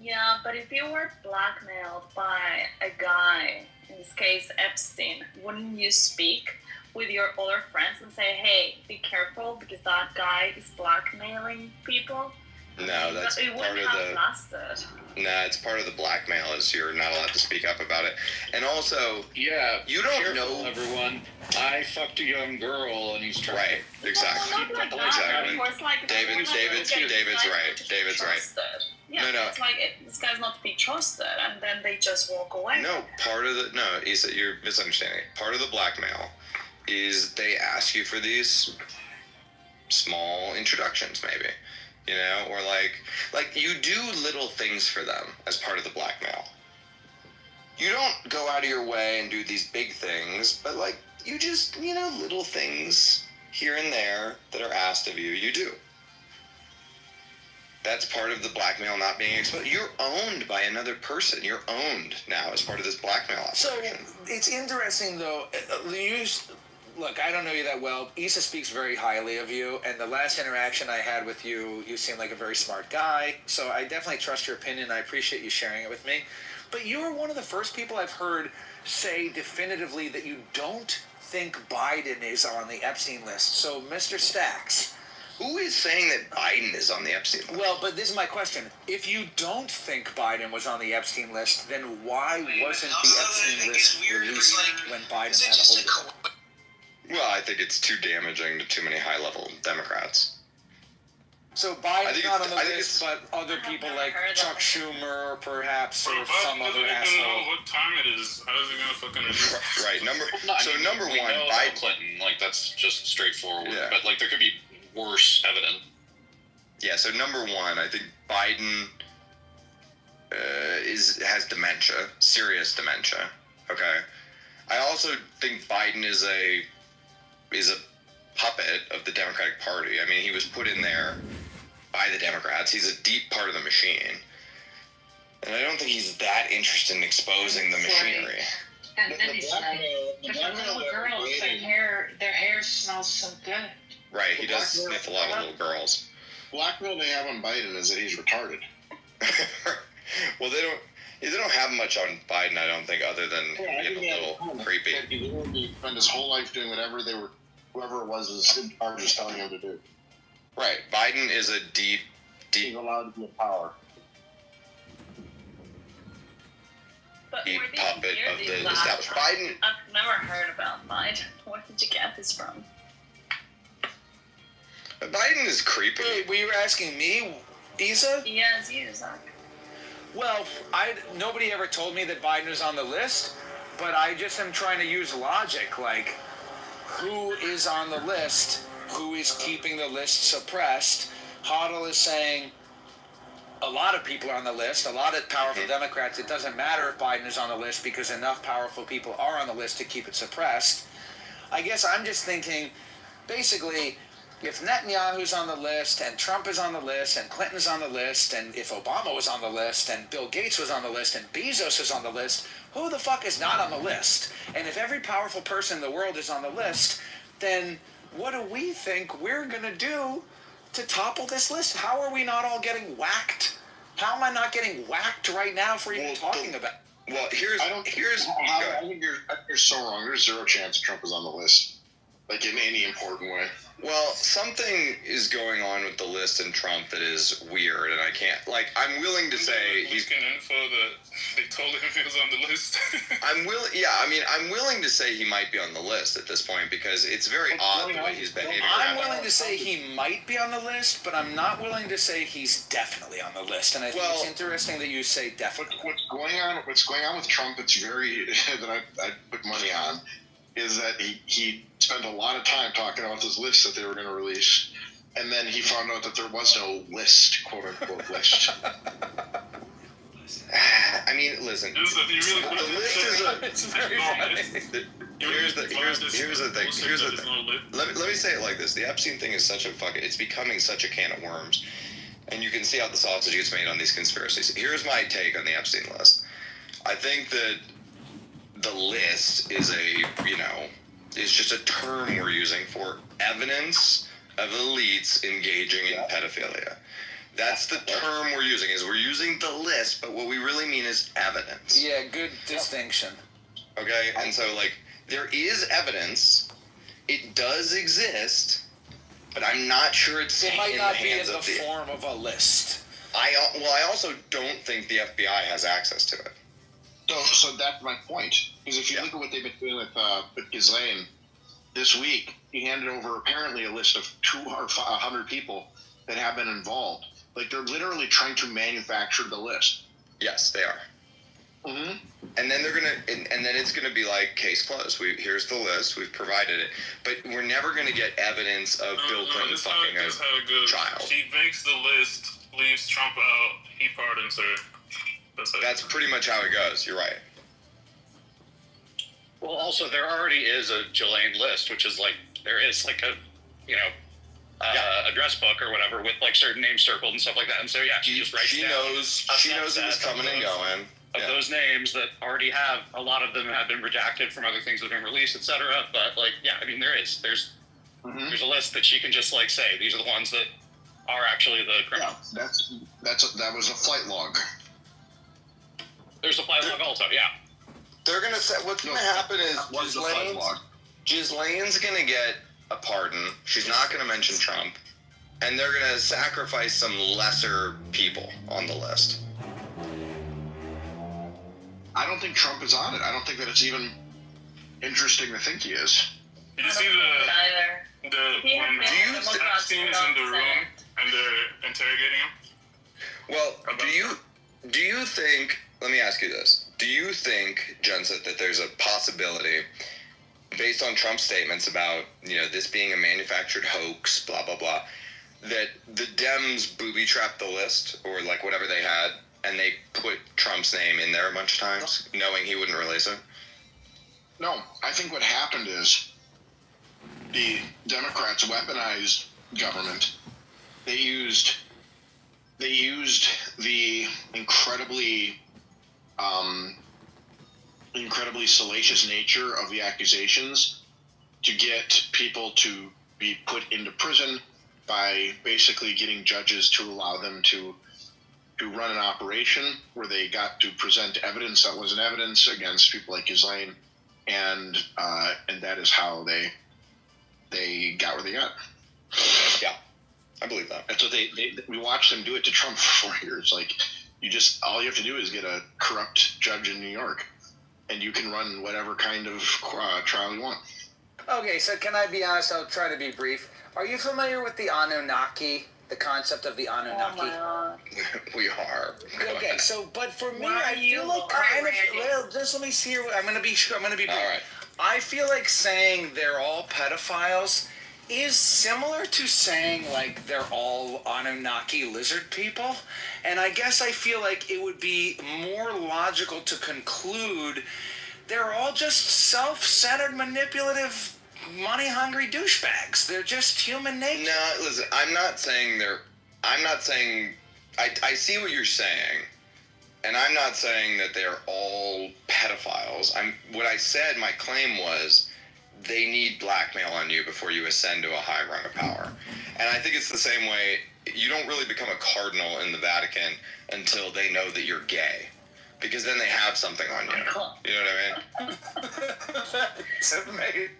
Yeah, but if you were blackmailed by a guy, in this case Epstein, wouldn't you speak with your other friends and say, hey, be careful because that guy is blackmailing people? No, that's it part wouldn't of have the... lasted. Nah, it's part of the blackmail is you're not allowed to speak up about it. And also, yeah, you don't careful, know... everyone. I fucked a young girl and he's trying Right, exactly. Well, not like that, of course, like, David's right. David's right. Yeah, No. it's like this guy's not to be trusted, and then they just walk away. No, Issa, you're misunderstanding. Part of the blackmail is they ask you for these small introductions, maybe, you know, or like you do little things for them as part of the blackmail. You don't go out of your way and do these big things, but like you just, you know, little things here and there that are asked of you, you do. That's part of the blackmail not being exposed. You're owned by another person. You're owned now as part of this blackmail operation. So it's interesting, though. Look, I don't know you that well. Issa speaks very highly of you, and the last interaction I had with you, you seem like a very smart guy. So I definitely trust your opinion. I appreciate you sharing it with me. But you're one of the first people I've heard say definitively that you don't think Biden is on the Epstein list. So, Mr. Stacks, who is saying that Biden is on the Epstein list? Well, but this is my question. If you don't think Biden was on the Epstein list, then why wasn't the Epstein list released when Biden had a hold of it? Well, I think it's too damaging to too many high-level Democrats. So Biden's not on the list, but other people like Chuck Schumer, perhaps, or some other Biden doesn't even asshole. know what time it is. How is he gonna fucking release? Right. Number we one, know Biden. Clinton, like that's just straightforward. Yeah. But like there could be worse evidence. Yeah. So number one, I think Biden has dementia, serious dementia. Okay. I also think Biden is a puppet of the Democratic Party. I mean, he was put in there by the Democrats. He's a deep part of the machine. And I don't think he's that interested in exposing the machinery. And then he's like, there's a little girls, their hair smells so good. Right, he does sniff a lot of little girls. Blackmail they have on Biden is that he's retarded. Well, they don't have much on Biden, I don't think, other than being a little creepy. He literally spent his whole life doing whatever whoever it was in charge is telling him to do. Right, Biden is a deep. He's allowed to be in power. Deep puppet of the establishment. Biden. I've never heard about Biden. Where did you get this from? Biden is creepy. Wait, were you asking me, Isa? Yes, you, Zach. Well, nobody ever told me that Biden was on the list, but I just am trying to use logic, like, who is on the list, who is keeping the list suppressed. Hoddle is saying a lot of people are on the list, a lot of powerful Democrats. It doesn't matter if Biden is on the list because enough powerful people are on the list to keep it suppressed. I guess I'm just thinking, basically, if Netanyahu's on the list, and Trump is on the list, and Clinton's on the list, and if Obama was on the list, and Bill Gates was on the list, and Bezos is on the list, who the fuck is not on the list? And if every powerful person in the world is on the list, then what do we think we're going to do to topple this list? How are we not all getting whacked? How am I not getting whacked right now for even talking about it? Well, I think you're so wrong. There's zero chance Trump is on the list, like in any important way. Well, something is going on with the list and Trump that is weird, and I can't. Like, I'm willing to say he's. Info that they told him he was on the list. I'm willing to say he might be on the list at this point because it's very odd the way he's behaving. I'm willing to say he might be on the list, but I'm not willing to say he's definitely on the list. And I think it's interesting that you say definitely. What's going on with Trump? It's very that I put money on. Is that he spent a lot of time talking about this list that they were going to release, and then he found out that there was no list, quote unquote list. I mean, listen. The list is Here's the thing. Let me say it like this: the Epstein thing is such a it's becoming such a can of worms, and you can see how the sausage gets made on these conspiracies. Here's my take on the Epstein list. I think that the list is is just a term we're using for evidence of elites engaging in pedophilia. That's the term we're using, is we're using the list, but what we really mean is evidence. Yeah, good distinction. Okay, and so, like, there is evidence, it does exist, but I'm not sure it's It might in not the be in hands the of the... form of a list. I also don't think the FBI has access to it. So that's my point. Because if you look at what they've been doing with Ghislaine this week, he handed over apparently a list of 100 people that have been involved. Like, they're literally trying to manufacture the list. Yes, they are. Mm-hmm. And then and then it's gonna be like, case closed. Here's the list. We've provided it, but we're never gonna get evidence of Bill Clinton fucking a child. She makes the list, leaves Trump out, he pardons her. That's pretty much how it goes. You're right. Well, also there already is a Ghislaine list, which is like there is like a address book or whatever with like certain names circled and stuff like that. And so yeah, she just writes She down knows it was coming and going. Of those names that already have, a lot of them have been redacted from other things that have been released, etc. But like, yeah, I mean, there's a list that she can just like say these are the ones that are actually the criminal. Yeah, that was a flight log. There's a flight log also, yeah. They're gonna say what's gonna happen is Ghislaine's gonna get a pardon. She's not gonna mention Trump, and they're gonna sacrifice some lesser people on the list. I don't think Trump is on it. I don't think that it's even interesting to think he is. Did you see when Epstein is in the room and they're interrogating him? Well, do you think? Let me ask you this: do you think, Jensen, that there's a possibility, based on Trump's statements about this being a manufactured hoax, blah blah blah, that the Dems booby-trapped the list or like whatever they had, and they put Trump's name in there a bunch of times, knowing he wouldn't release it? No, I think what happened is the Democrats weaponized government. They used the incredibly salacious nature of the accusations to get people to be put into prison by basically getting judges to allow them to run an operation where they got to present evidence that wasn't evidence against people like Ghislaine, and that is how they got where they got. Yeah, I believe that. That's what we watched them do it to Trump for 4 years. Like, all you have to do is get a corrupt judge in New York, and you can run whatever kind of trial you want. Okay, so can I be honest? I'll try to be brief. Are you familiar with the Anunnaki? The concept of the Anunnaki? Oh my God. We are. Okay, so, but for me, Why I are you feel like kind of, well, just let me see here. I'm going to be brief. All right. I feel like saying they're all pedophiles is similar to saying like they're all Anunnaki lizard people. And I guess I feel like it would be more logical to conclude they're all just self-centered, manipulative, money-hungry douchebags. They're just human nature. No, listen, I'm not saying I see what you're saying, and I'm not saying that they're all pedophiles. What I said, my claim was, they need blackmail on you before you ascend to a high rung of power. And I think it's the same way, you don't really become a cardinal in the Vatican until they know that you're gay. Because then they have something on you. You know what I mean? It's amazing.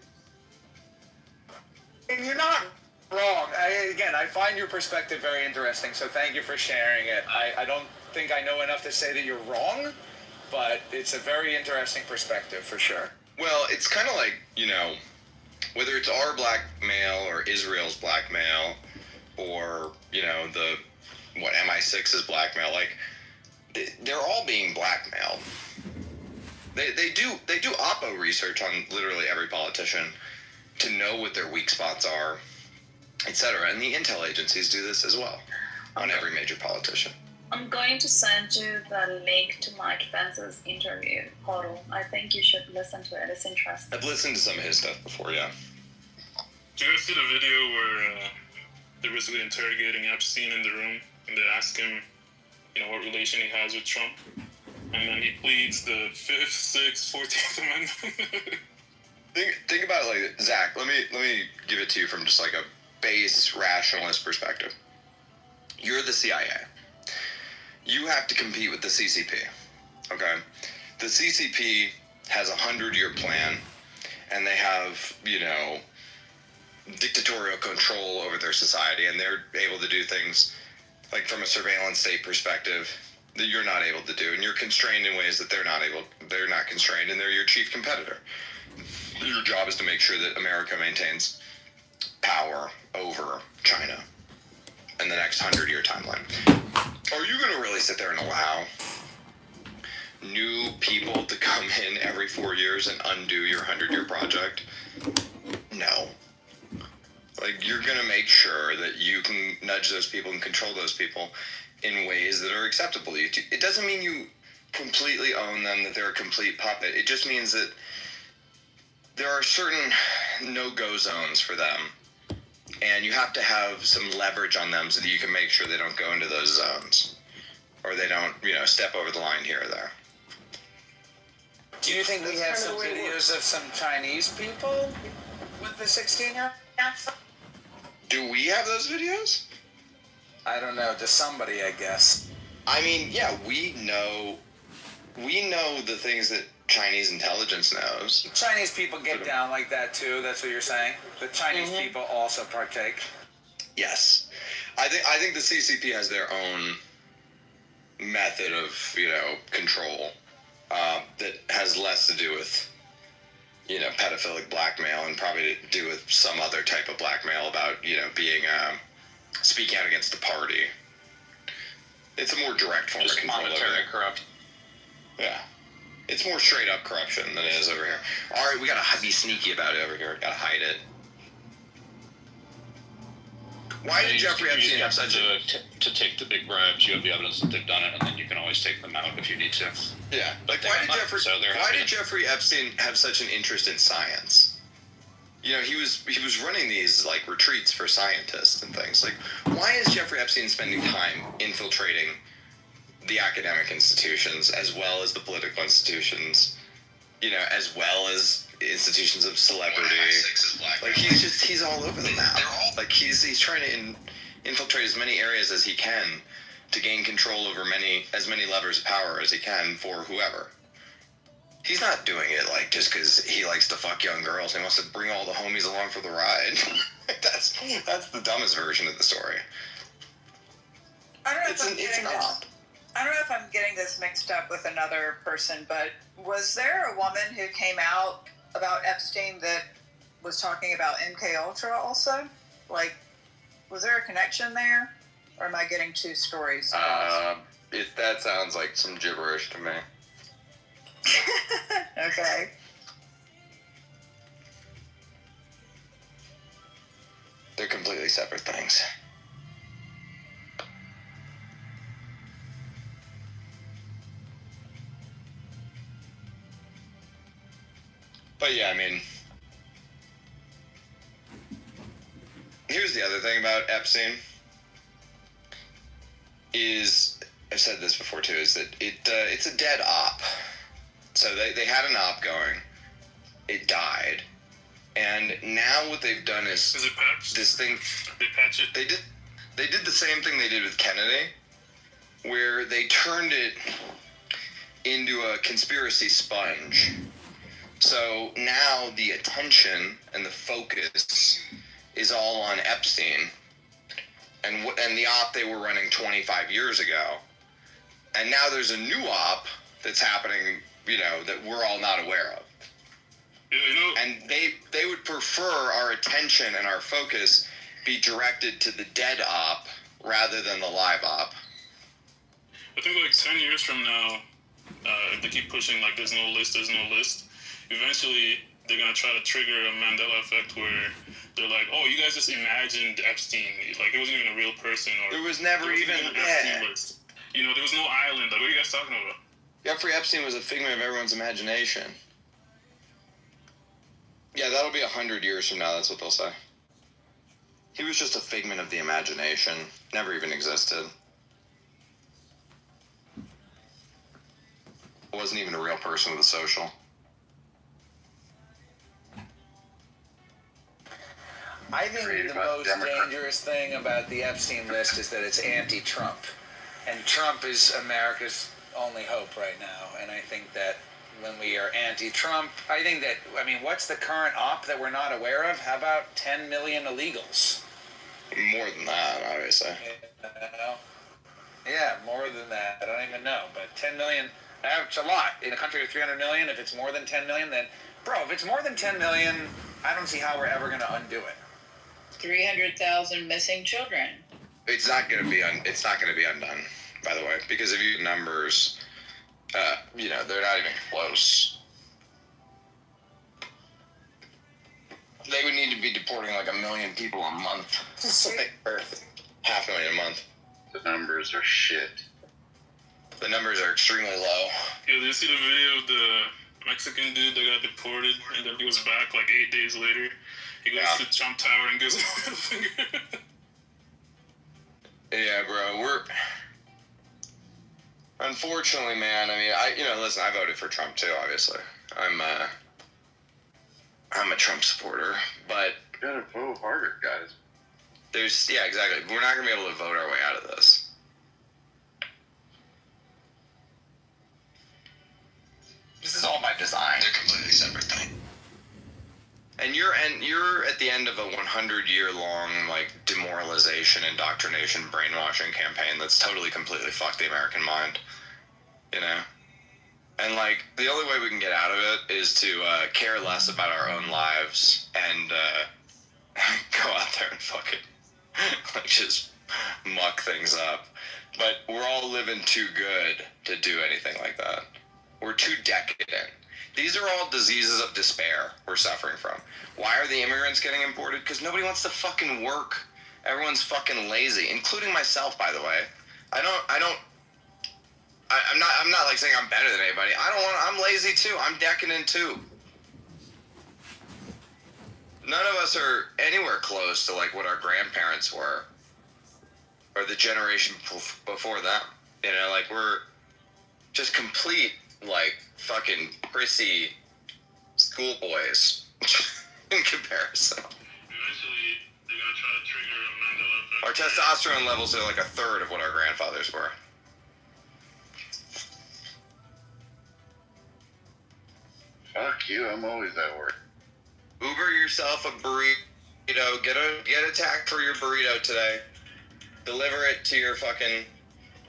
And you're not wrong. I find your perspective very interesting, so thank you for sharing it. I don't think I know enough to say that you're wrong, but it's a very interesting perspective for sure. Well, it's kind of like, whether it's our blackmail or Israel's blackmail or, the MI6's blackmail, like, they're all being blackmailed. They do Oppo research on literally every politician to know what their weak spots are, etc. And the intel agencies do this as well on every major politician. I'm going to send you the link to Mike Pence's interview portal. I think you should listen to it. It's interesting. I've listened to some of his stuff before, yeah. Did you guys see the video where they're basically interrogating Epstein in the room, and they ask him, what relation he has with Trump? And then he pleads the 5th, 6th, 14th Amendment. Think about it like, Zach, let me give it to you from just like a base rationalist perspective. You're the CIA. You have to compete with the CCP, okay? The CCP has a 100-year plan, and they have, dictatorial control over their society, and they're able to do things, like from a surveillance state perspective, that you're not able to do, and you're constrained in ways that they're not constrained, and they're your chief competitor. Your job is to make sure that America maintains power over China in the next 100-year timeline. Are you going to really sit there and allow new people to come in every 4 years and undo your 100-year project? No. Like, you're going to make sure that you can nudge those people and control those people in ways that are acceptable to you. It doesn't mean you completely own them, that they're a complete puppet. It just means that there are certain no-go zones for them, and you have to have some leverage on them so that you can make sure they don't go into those zones, or they don't, step over the line here or there. Do you think we have some videos of some Chinese people with the 16-year? Do we have those videos? I don't know. To somebody, I guess. I mean, yeah, we know the things that Chinese intelligence knows. Chinese people get down like that too. That's what you're saying. The Chinese people also partake. Yes, I think the CCP has their own method of control that has less to do with pedophilic blackmail and probably to do with some other type of blackmail about being speaking out against the party. It's a more direct form of control. Monetary corrupt. Yeah. It's more straight up corruption than it is over here. Alright, we gotta be sneaky about it over here. Gotta hide it. Why did Jeffrey Epstein have such to take the big bribes? You have the evidence that they've done it, and then you can always take them out if you need to. Yeah. But why did Jeffrey Epstein have such an interest in science? He was running these retreats for scientists and things. Why is Jeffrey Epstein spending time infiltrating the academic institutions as well as the political institutions, as well as institutions of celebrity? He's all over the map. He's trying to infiltrate as many areas as he can to gain control over as many levers of power as he can for whoever. He's not doing it just because he likes to fuck young girls and he wants to bring all the homies along for the ride. That's the dumbest version of the story. I don't know if I'm getting this mixed up with another person, but was there a woman who came out about Epstein that was talking about MK Ultra also? Was there a connection there, or am I getting two stories? That sounds like some gibberish to me. Okay. They're completely separate things. But yeah, I mean, here's the other thing about Epstein is, I've said this before too, is that it's a dead op. So they had an op going, it died, and now what they've done is it patched? This thing. They patch it? They did the same thing they did with Kennedy, where they turned it into a conspiracy sponge. So now the attention and the focus is all on Epstein and the op they were running 25 years ago. And now there's a new op that's happening, that we're all not aware of. And they would prefer our attention and our focus be directed to the dead op rather than the live op. I think 10 years from now, if they keep pushing there's no list, eventually they're going to try to trigger a Mandela effect where they're like, oh, you guys just imagined Epstein. It wasn't even a real person. Or there was never even an Epstein list. There was no island. What are you guys talking about? Jeffrey Epstein was a figment of everyone's imagination. Yeah, that'll be 100 years from now, that's what they'll say. He was just a figment of the imagination. Never even existed. Wasn't even a real person with a social. I think the most dangerous thing about the Epstein list is that it's anti-Trump. And Trump is America's only hope right now. And I think that when we are anti-Trump, what's the current op that we're not aware of? How about 10 million illegals? More than that, obviously. Yeah, more than that. I don't even know. But 10 million, that's a lot. In a country of 300 million, if it's more than 10 million, then, if it's more than 10 million, I don't see how we're ever going to undo it. 300,000 missing children. It's not going to be undone, by the way, because if you numbers, they're not even close. They would need to be deporting 1 million people a month, or 500,000 a month. The numbers are shit. The numbers are extremely low. Yeah, did you see the video of Mexican dude that got deported, and then he was back like 8 days later. He goes to Trump Tower and gives him a middle finger. Yeah, bro. Unfortunately, man. I mean, listen. I voted for Trump too. Obviously, I'm a Trump supporter, but you gotta vote harder, guys. Exactly. We're not gonna be able to vote our way out of this. This is all by design. They're completely separate things. And you're at the end of a 100-year-long demoralization, indoctrination, brainwashing campaign that's totally completely fucked the American mind. You know? And the only way we can get out of it is to care less about our own lives and go out there and fucking just muck things up. But we're all living too good to do anything like that. We're too decadent. These are all diseases of despair we're suffering from. Why are the immigrants getting imported? Because nobody wants to fucking work. Everyone's fucking lazy, including myself, by the way. I'm not saying I'm better than anybody. I'm lazy too. I'm decadent too. None of us are anywhere close to what our grandparents were. Or the generation before them. You know, we're just complete, fucking prissy schoolboys in comparison. Eventually, they're gonna try to trigger a Mandela effect. Our testosterone levels are a third of what our grandfathers were. Fuck you, I'm always at work. Uber yourself a burrito. Get a tag for your burrito today. Deliver it to your fucking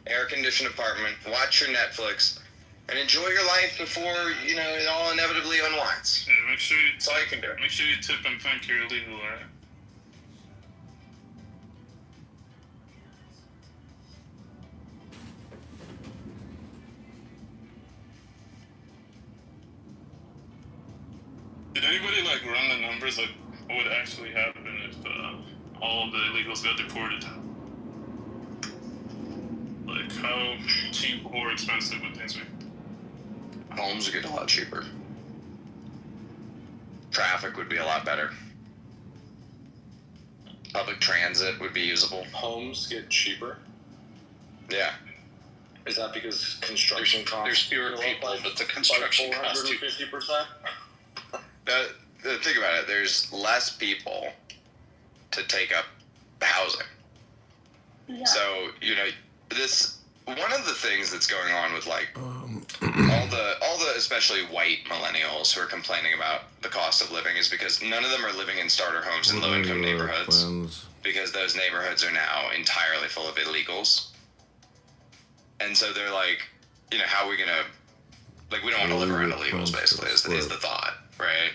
air-conditioned apartment. Watch your Netflix. And enjoy your life before, it all inevitably unwinds. Yeah, make sure that's all you can do. Make sure you tip and thank your illegal, right? Did anybody run the numbers what would actually happen if all the illegals got deported? How cheap or expensive would things be? Homes would get a lot cheaper. Traffic would be a lot better. Public transit would be usable. Homes get cheaper? Yeah. Is that because construction costs? There's fewer people, but the construction costs 450%? Think about it. There's less people to take up housing. Yeah. So, one of the things that's going on with all the especially white millennials who are complaining about the cost of living is because none of them are living in starter homes in low-income neighborhoods because those neighborhoods are now entirely full of illegals. And so they're how are we gonna we don't want to live around illegals basically is the thought, right?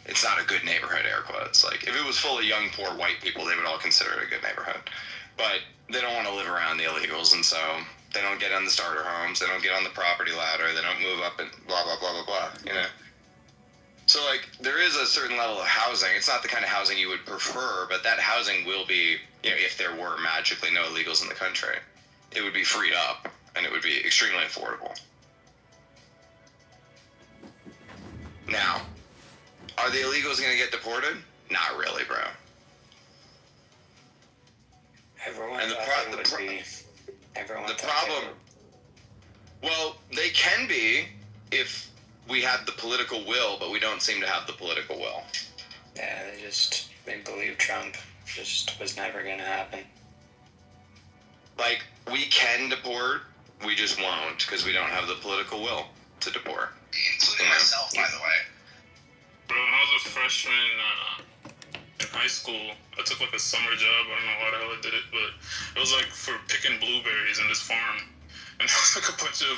It's not a good neighborhood, air quotes. If it was full of young, poor white people, they would all consider it a good neighborhood. But they don't want to live around the illegals, and so they don't get on the starter homes, they don't get on the property ladder, they don't move up and blah, blah, blah, blah, blah, So, there is a certain level of housing. It's not the kind of housing you would prefer, but that housing will be, if there were magically no illegals in the country, it would be freed up, and it would be extremely affordable. Now, are the illegals going to get deported? Not really, bro. Everyone and the problem, well, they can be if we have the political will, but we don't seem to have the political will. Yeah, they believe Trump just was never going to happen. We can deport, we just won't, because we don't have the political will to deport. Including myself, by the way. Bro, when I was a freshman in high school, I took a summer job. I don't know why the hell I did it, but it was for picking blueberries in this farm. And there was a bunch of,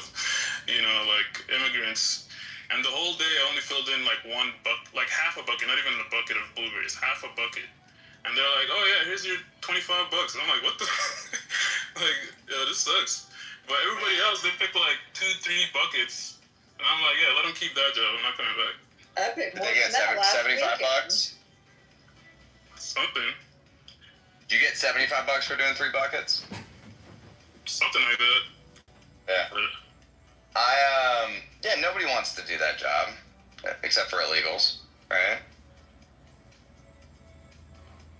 immigrants. And the whole day I only filled in one bucket, half a bucket, not even a bucket of blueberries, half a bucket. And they're like, oh yeah, here's your $25. And I'm like, what the? This sucks. But everybody else, they picked 2-3 buckets. And I'm like, yeah, let them keep that job. I'm not coming back. I picked more Did they than get that last $75? Something. Do you get $75 for doing 3 buckets? Something like that. Yeah. Nobody wants wants to do that job, except for illegals, right?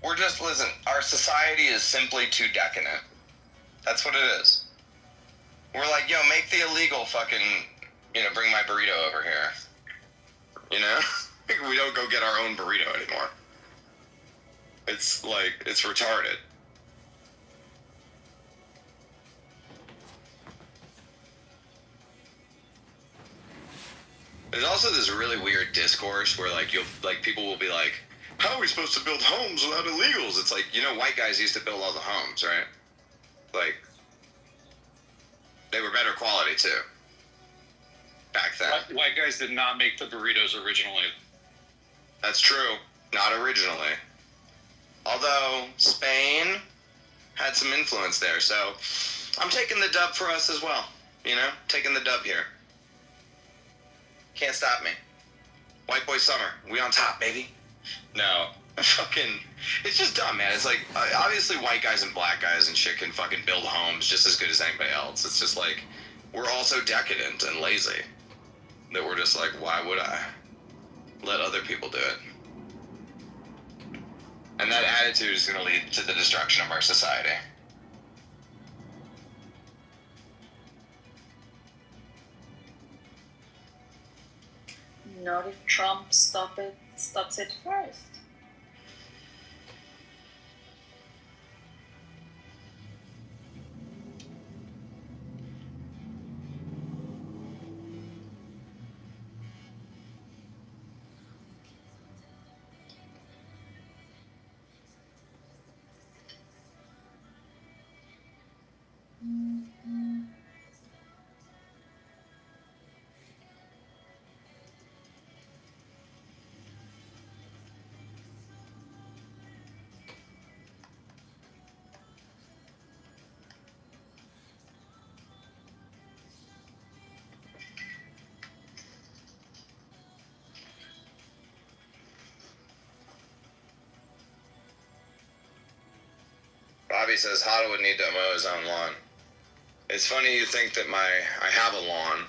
We're just, listen, our society is simply too decadent. That's what it is. We're like, yo, make the illegal fucking, bring my burrito over here. We don't go get our own burrito anymore. It's retarded. There's also this really weird discourse where people will be like, how are we supposed to build homes without illegals? It's like, white guys used to build all the homes, right? Like, they were better quality too. Back then. White guys did not make the burritos originally. That's true. Not originally. Although Spain had some influence there, so I'm taking the dub for us as well. Taking the dub here. Can't stop me. White boy summer. We on top, baby. No. It's just dumb, man. It's like, obviously white guys and black guys and shit can fucking build homes just as good as anybody else. It's just like, we're all so decadent and lazy that we're just like, why would I let other people do it? And that attitude is going to lead to the destruction of our society. Not if Trump stops it first. Bobby says Hada would need to mow his own lawn. It's funny you think that I have a lawn,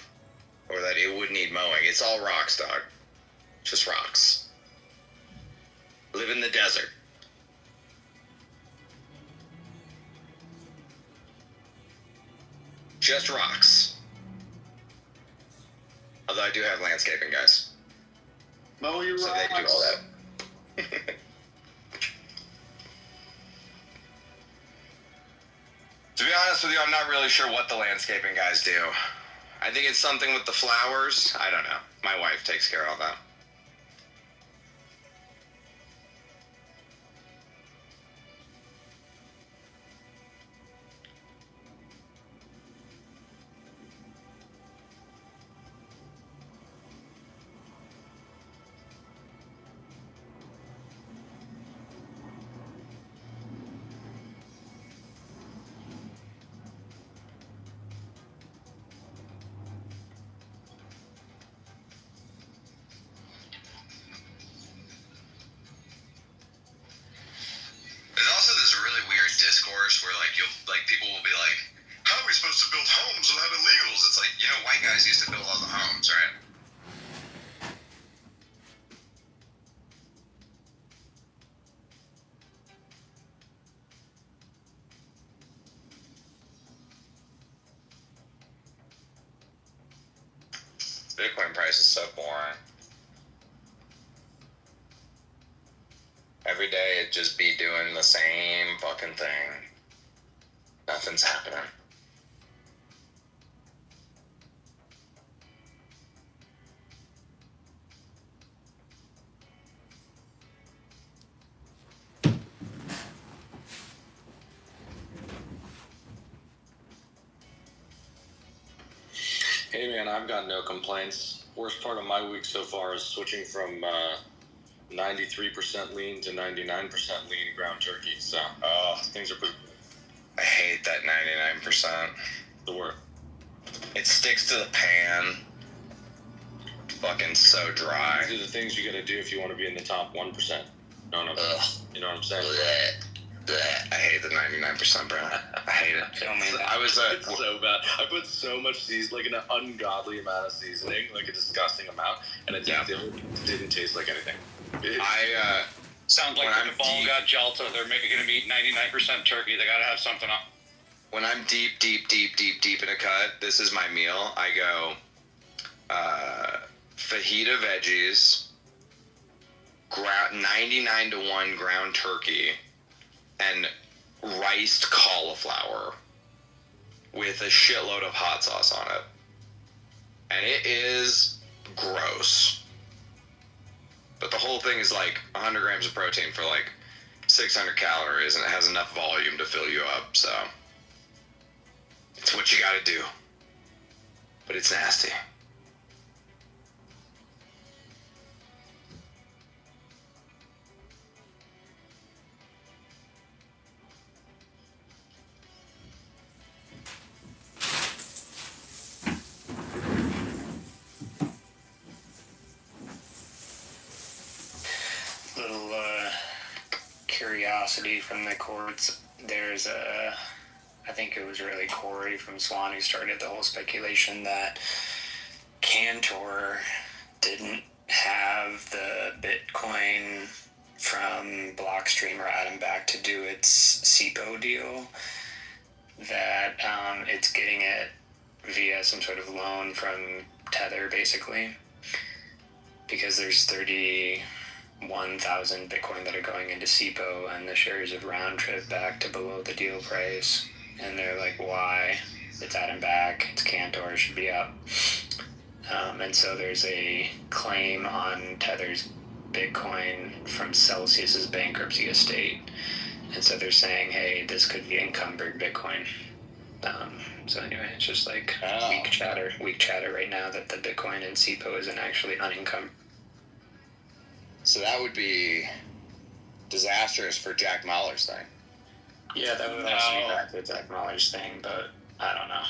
or that it would need mowing. It's all rocks, dog. Just rocks. Live in the desert. Just rocks. Although I do have landscaping guys. Mow your so rocks. They do all that. To be honest with you, I'm not really sure what the landscaping guys do. I think it's something with the flowers. I don't know. My wife takes care of all that. There's also this really weird discourse where people will be like, how are we supposed to build homes without illegals? It's like, white guys used to build all the homes, right? Bitcoin price is so boring. Every day it just be doing the same fucking thing. Nothing's happening. Hey man, I've got no complaints. Worst part of my week so far is switching from 93% lean to 99% lean ground turkey. So, things are pretty. I hate that 99%. The word. It sticks to the pan. Fucking so dry. These are the things you gotta do if you want to be in the top 1%. No. You know what I'm saying? Blech. I hate the 99%, bro. I hate it. I was It's so bad. I put so much seasoning, like an ungodly amount of seasoning, like a disgusting amount, and it didn't taste like anything. Sounds like when the ball got jalta. They're going to be 99% turkey. They got to have something on. When I'm deep in a cut, this is my meal. I go fajita veggies, 99 to 1 ground turkey, and riced cauliflower with a shitload of hot sauce on it. And it is gross. But the whole thing is like 100 grams of protein for like 600 calories, and it has enough volume to fill you up, so it's what you gotta do. But it's nasty. Little curiosity from the courts. There's I think it was really Corey from Swan who started the whole speculation that Cantor didn't have the Bitcoin from Blockstream or Atom Back to do its SEPO deal, that it's getting it via some sort of loan from Tether, basically, because there's 31,000 Bitcoin that are going into SEPO, and the shares have round trip back to below the deal price. And they're like, why? It's Atom Back, it's Cantor, it should be up. And so there's a claim on Tether's Bitcoin from Celsius's bankruptcy estate. And so they're saying, hey, this could be encumbered Bitcoin. So anyway, it's just like weak chatter right now that the Bitcoin in SEPO isn't actually unencumbered. So that would be disastrous for Jack Mahler's thing. Yeah, that would also be back to Jack Mahler's thing, but I don't know.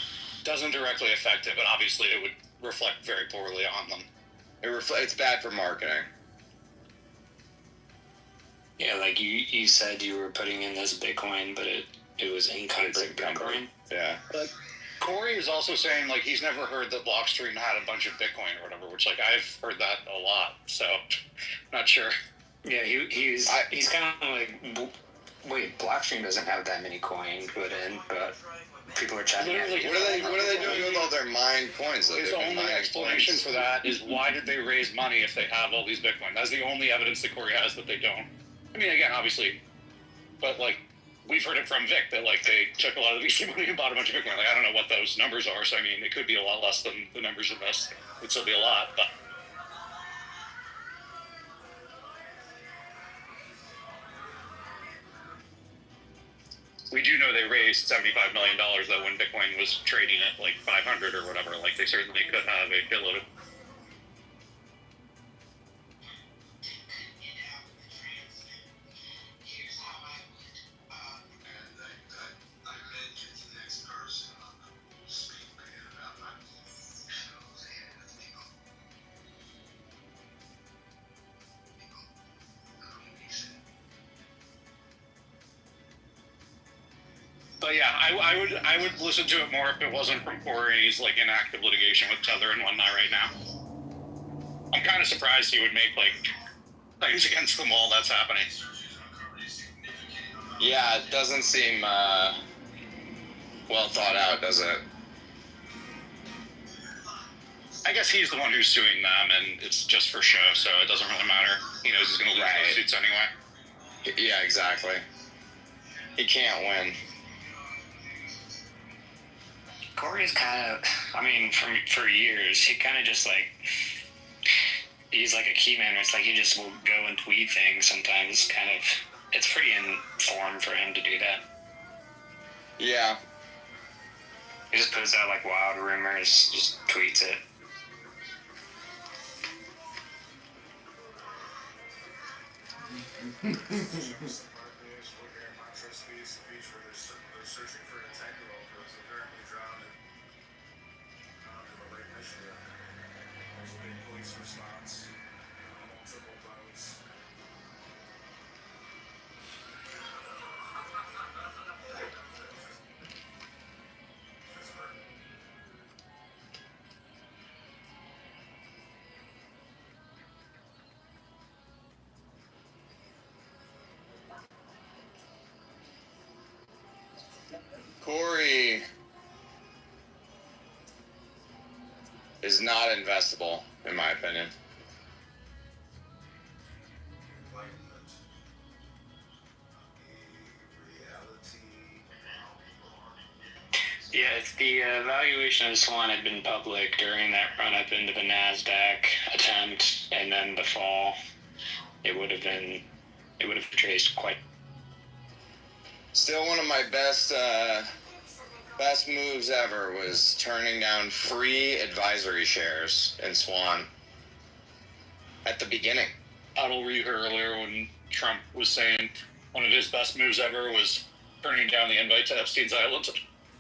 Doesn't directly affect it, but obviously it would reflect very poorly on them. It's bad for marketing. Yeah, like you said you were putting in this Bitcoin, but it was encumbered Bitcoin. Yeah. But Corey is also saying, like, he's never heard that Blockstream had a bunch of Bitcoin or whatever, which, like, I've heard that a lot, so not sure. Yeah, he's kind of like, wait, Blockstream doesn't have that many coins put in, but people are chatting. What are they doing with all their mined coins? His only explanation for that is, why did they raise money if they have all these Bitcoin? That's the only evidence that Corey has that they don't. I mean, again, obviously, but, like, we've heard it from Vic that, like, they took a lot of VC money and bought a bunch of Bitcoin. Like, I don't know what those numbers are, so I mean, it could be a lot less than the numbers of this. It would still be a lot, but. We do know they raised $75 million, though, when Bitcoin was trading at, like, 500 or whatever. Like, they certainly could have a shitload of. But yeah, I would listen to it more if it wasn't from Corey. He's like in active litigation with Tether and whatnot right now. I'm kind of surprised he would make like claims against them while that's happening. Yeah, it doesn't seem well thought out, does it? I guess he's the one who's suing them, and it's just for show, so it doesn't really matter. He knows he's going to lose those suits anyway. Yeah, exactly. He can't win. Corey's kind of, I mean, for years, he kind of just like, he's like a key man. It's like he just will go and tweet things sometimes. Kind of, it's pretty in form for him to do that. Yeah. He just puts out like wild rumors, just tweets it. Corey is not investable, in my opinion. Yeah, if the valuation of Swan had been public during that run-up into the NASDAQ attempt and then the fall, it would have traced quite. Still one of my best moves ever was turning down free advisory shares in Swan at the beginning. Huddle, were you here earlier when Trump was saying one of his best moves ever was turning down the invite to Epstein's Island?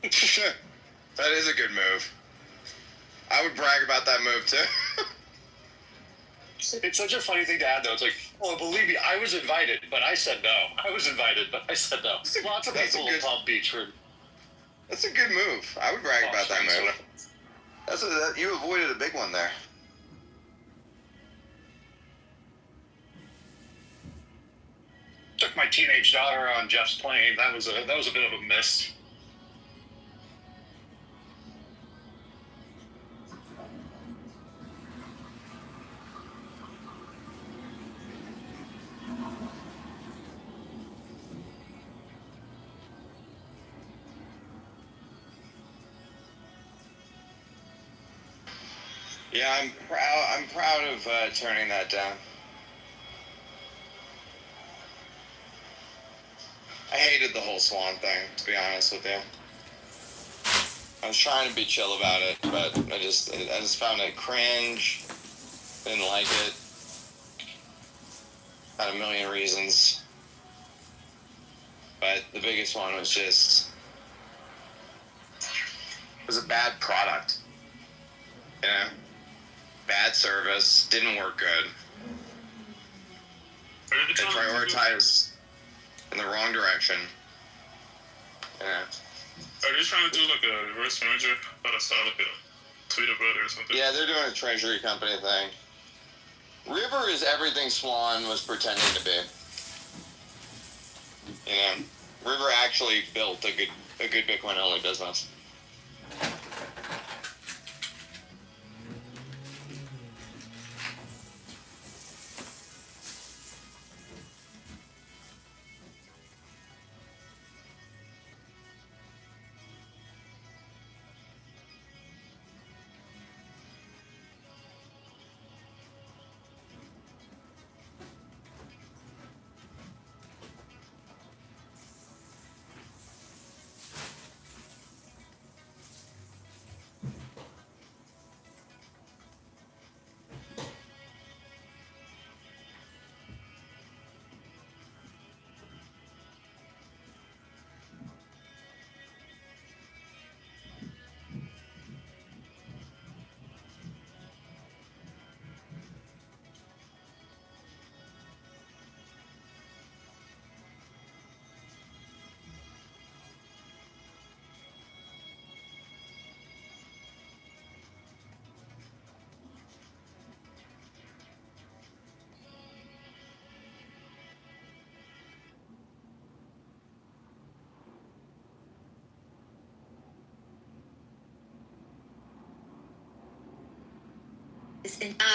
That is a good move. I would brag about that move too. It's such a funny thing to add, though. It's like, oh, believe me, I was invited, but I said no. I was invited, but I said no. Lots of people in Palm Beach were. That's a good move. I would brag about that move. You avoided a big one there. Took my teenage daughter on Jeff's plane. That was a bit of a miss. Yeah, I'm proud of turning that down. I hated the whole Swan thing, to be honest with you. I was trying to be chill about it, but I just found it cringe. Didn't like it. Had a million reasons. But the biggest one was just, it was a bad product. You know? Bad service, didn't work good. They prioritized in the wrong direction. Yeah. Are they trying to do like a reverse merger? I thought I saw like a tweet about it or something. Yeah, they're doing a treasury company thing. River is everything Swan was pretending to be. You know, River actually built a good Bitcoin only business.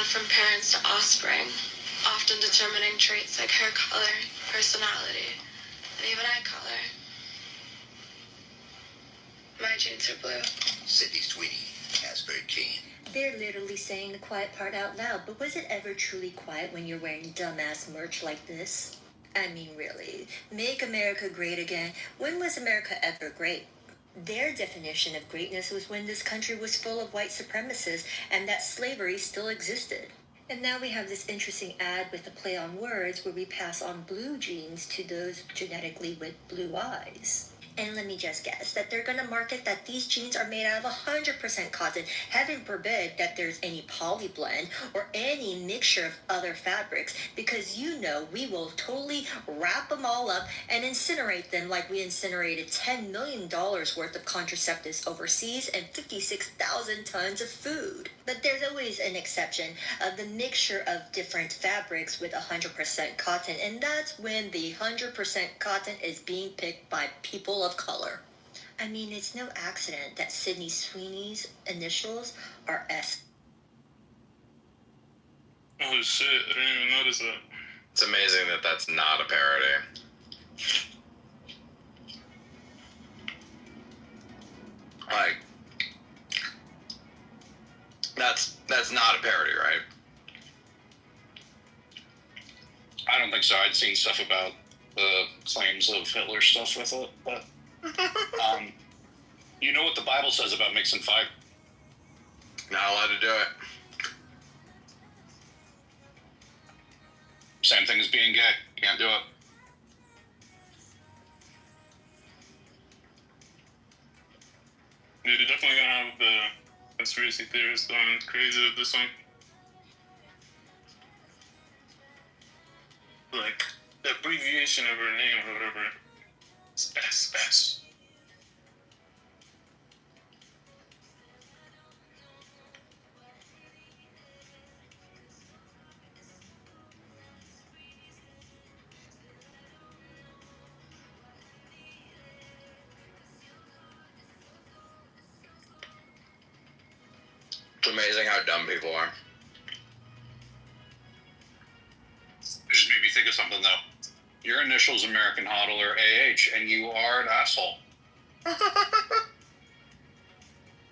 From parents to offspring, often determining traits like hair color, personality, and even eye color. My jeans are blue. Sydney Sweeney, Casper Keen. They're literally saying the quiet part out loud, but was it ever truly quiet when you're wearing dumbass merch like this? I mean, really, make America great again. When was America ever great? Their definition of greatness was when this country was full of white supremacists and that slavery still existed. And now we have this interesting ad with a play on words where we pass on blue genes to those genetically with blue eyes. And let me just guess that they're going to market that these jeans are made out of 100% cotton. Heaven forbid that there's any poly blend or any mixture of other fabrics, because you know we will totally wrap them all up and incinerate them like we incinerated $10 million worth of contraceptives overseas and 56,000 tons of food. But there's always an exception of the mixture of different fabrics with 100% cotton, and that's when the 100% cotton is being picked by people of color. I mean, it's no accident that Sydney Sweeney's initials are S. Oh shit! I didn't even notice that. It's amazing that that's not a parody. Like, that's not a parody, right? I don't think so. I'd seen stuff about the claims of Hitler stuff with it, but you know what the Bible says about mixing fire? Not allowed to do it. Same thing as being gay. You can't do it. Dude, you're definitely gonna have the conspiracy theorists going crazy with this one. Like, the abbreviation of her name or whatever. It's SS. It's amazing how dumb people are. It just made me think of something, though. Your initials, American Hodl, are AH, and you are an asshole. Uh-oh.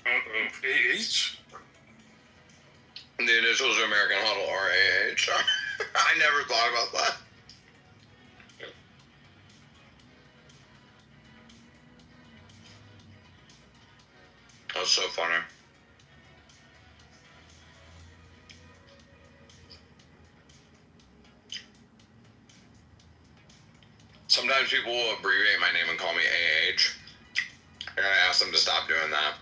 AH? The initials of American Huddle are AH. I never thought about that. That's so funny. Sometimes people will abbreviate my name and call me AH. And I ask them to stop doing that.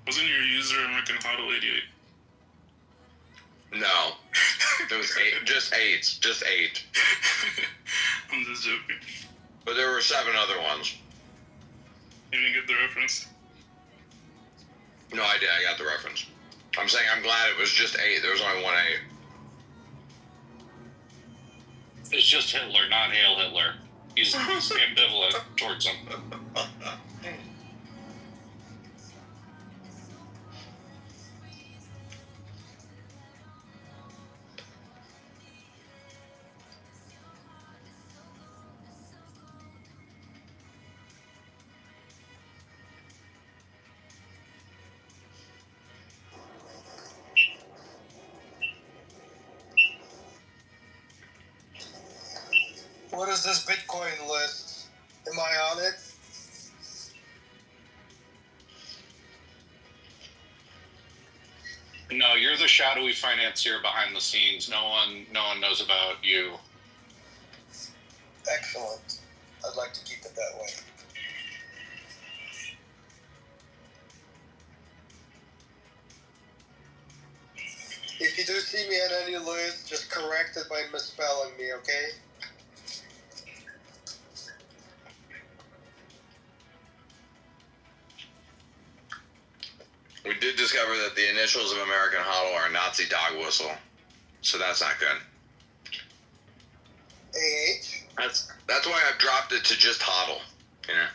Wasn't your user American Hodl 88? No. It was 8. Just 8. Just 8. I'm just joking. But there were 7 other ones. You didn't get the reference? No, I did. I got the reference. I'm saying I'm glad it was just 8. There was only one 8. It's just Hitler, not Hail Hitler. He's ambivalent towards him. What is this Bitcoin list? Am I on it? No, you're the shadowy financier behind the scenes. No one knows about you. Excellent. I'd like to keep it that way. If you do see me on any list, just correct it by misspelling me, okay? We did discover that the initials of American Hollow are Nazi dog whistle. So that's not good. AH? That's why I've dropped it to just Hodl, you know?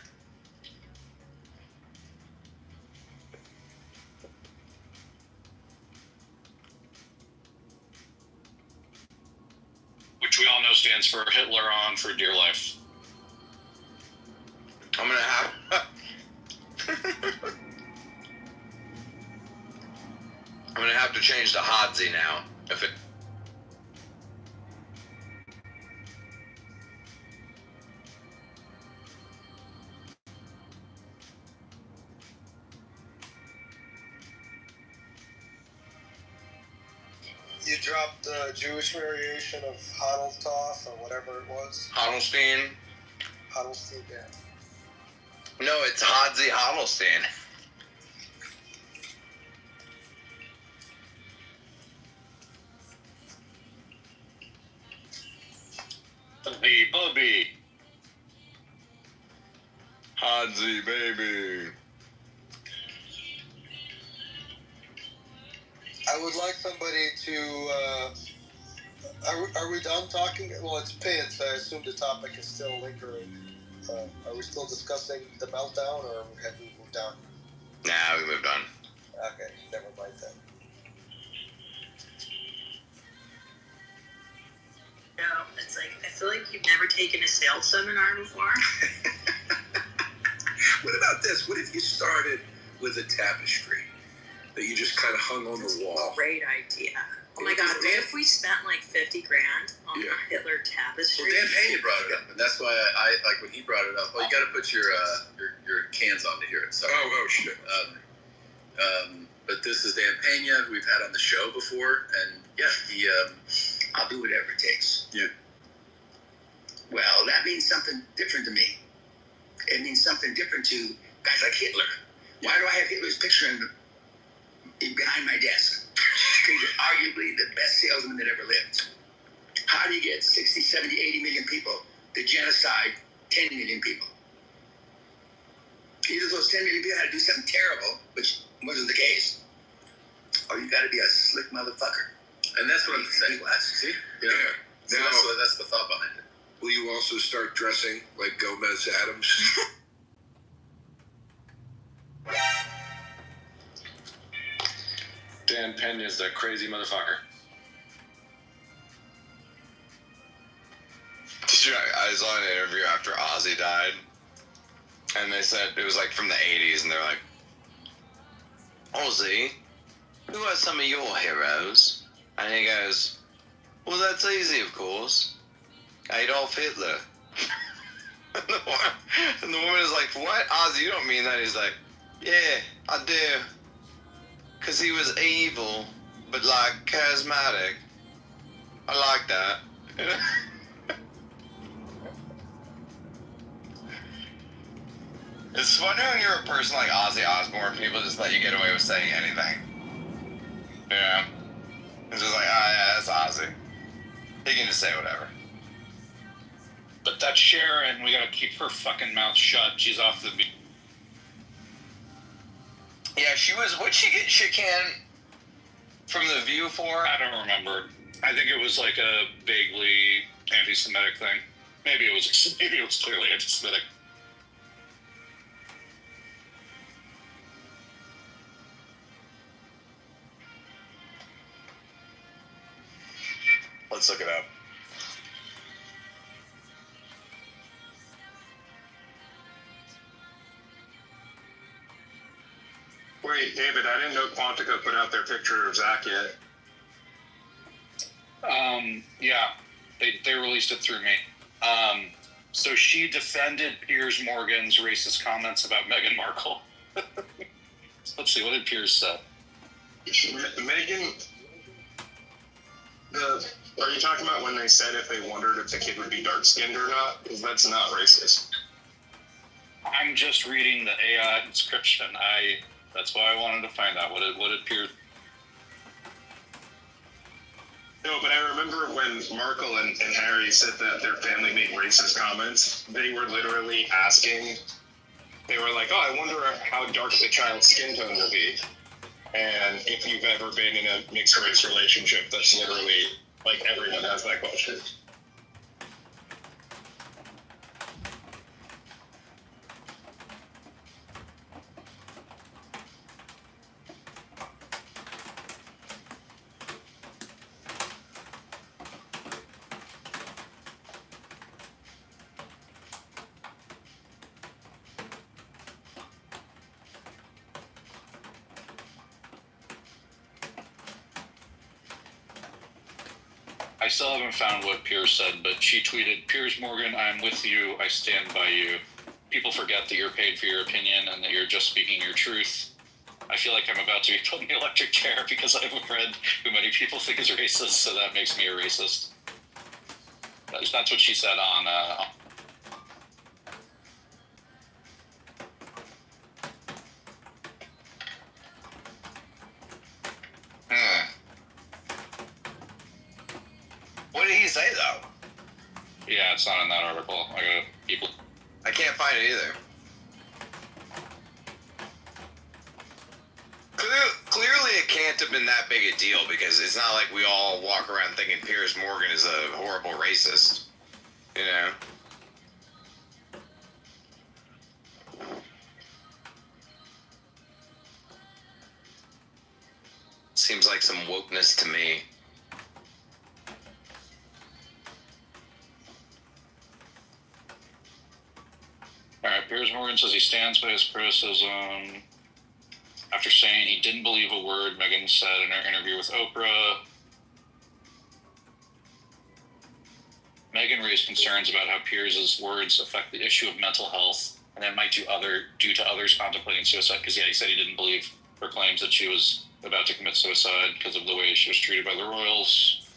Which we all know stands for Hitler on for dear life. I'm gonna have... I'm gonna have to change to Hodzi now. If it... You dropped the Jewish variation of Hodeltoff or whatever it was. Hodelstein? Hodelstein, yeah. No, it's Hodzi Hodelstein. The Bubby. Hodzi, baby. would like somebody to. Are we done talking? Well, it's pinned, so I assume the topic is still lingering. Are we still discussing the meltdown, or have we moved on? Nah, we moved on. Okay, never mind then. No, it's like, I feel like you've never taken a sales seminar before. What about this? What if you started with a tapestry that you just kind of hung on the wall? Great idea. Oh my God, what if we spent like 50 grand on the Hitler tapestry? Well, Dan Pena brought it up, and that's why I like when he brought it up. Well, you got to put your cans on to hear it. Sorry. Oh, shit. But this is Dan Pena, who we've had on the show before, and he. I'll do whatever it takes. Yeah. Well, that means something different to me. It means something different to guys like Hitler. Why do I have Hitler's picture behind my desk? Because you're arguably the best salesman that ever lived. How do you get 60, 70, 80 million people to genocide 10 million people? Either those 10 million people had to do something terrible, which wasn't the case, or you got to be a slick motherfucker. And that's what I'm saying. See? Yeah. So Now, that's the thought behind it. Will you also start dressing like Gomez Adams? Dan Pena's a crazy motherfucker. I saw an interview after Ozzy died, and they said it was like from the 80s, and they're like, Ozzy, who are some of your heroes? And he goes, well, that's easy, of course. Adolf Hitler. And the woman is like, what? Ozzy, you don't mean that? He's like, yeah, I do. Because he was evil, but like charismatic. I like that. It's funny when you're a person like Ozzy Osbourne, people just let you get away with saying anything. Yeah. It's just like, yeah, that's Ozzy. He can just say whatever. But that Sharon, we gotta keep her fucking mouth shut. She's off the beat. Yeah, she was. What'd she get shit canned from The View for? I don't remember. I think it was like a vaguely anti-Semitic thing. Maybe it was clearly anti-Semitic. Let's look it up. Wait, David, I didn't know Quantica put out their picture of Zach yet. Yeah, they released it through me. So she defended Piers Morgan's racist comments about Meghan Markle. Let's see, what did Piers say? Meghan, are you talking about when they said if they wondered if the kid would be dark-skinned or not? Because that's not racist. I'm just reading the AI description. That's why I wanted to find out. What did Piers... No, but I remember when Markle and Harry said that their family made racist comments, they were literally asking, they were like, oh, I wonder how dark the child's skin tone will be. And if you've ever been in a mixed race relationship, that's literally, like, everyone has that question. I still haven't found what Piers said, but she tweeted, Piers Morgan, I'm with you, I stand by you. People forget that you're paid for your opinion and that you're just speaking your truth. I feel like I'm about to be put in the electric chair because I have a friend who many people think is racist, so that makes me a racist. That's what she said on... What did he say, though? Yeah, it's not in that article. I can't find it either. clearly it can't have been that big a deal because it's not like we all walk around thinking Piers Morgan is a horrible racist. You know? Seems like some wokeness to me. Alright, Piers Morgan says he stands by his criticism after saying he didn't believe a word Meghan said in her interview with Oprah. Meghan raised concerns about how Piers' words affect the issue of mental health, and that might due to others contemplating suicide, because he said he didn't believe her claims that she was about to commit suicide because of the way she was treated by the royals.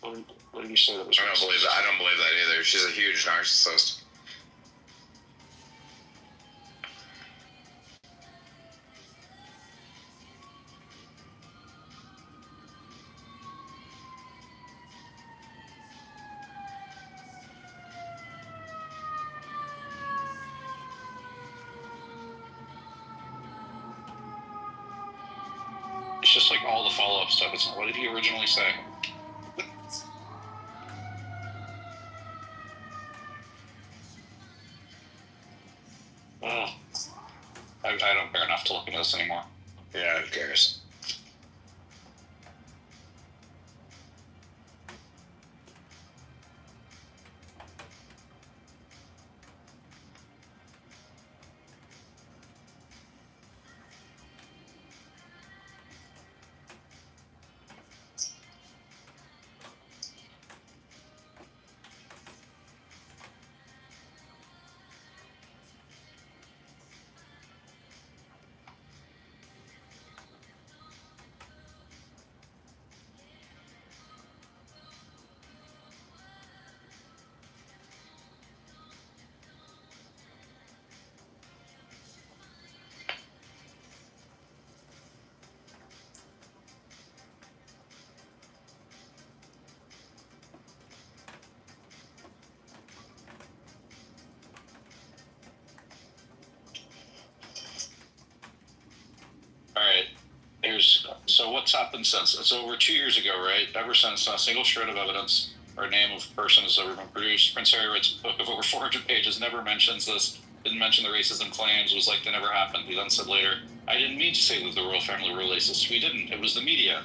What did you say that was? I don't believe that. I don't believe that either. She's a huge narcissist. It's just like all the follow-up stuff. It's not, what did he originally say? I don't care enough to look into this anymore. Yeah, who cares? Alright, so what's happened since? It's over 2 years ago, right? Ever since not a single shred of evidence or name of person has ever been produced. Prince Harry writes a book of over 400 pages, never mentions this, didn't mention the racism claims, was like they never happened. He then said later, I didn't mean to say that the royal family were racist. We didn't. It was the media.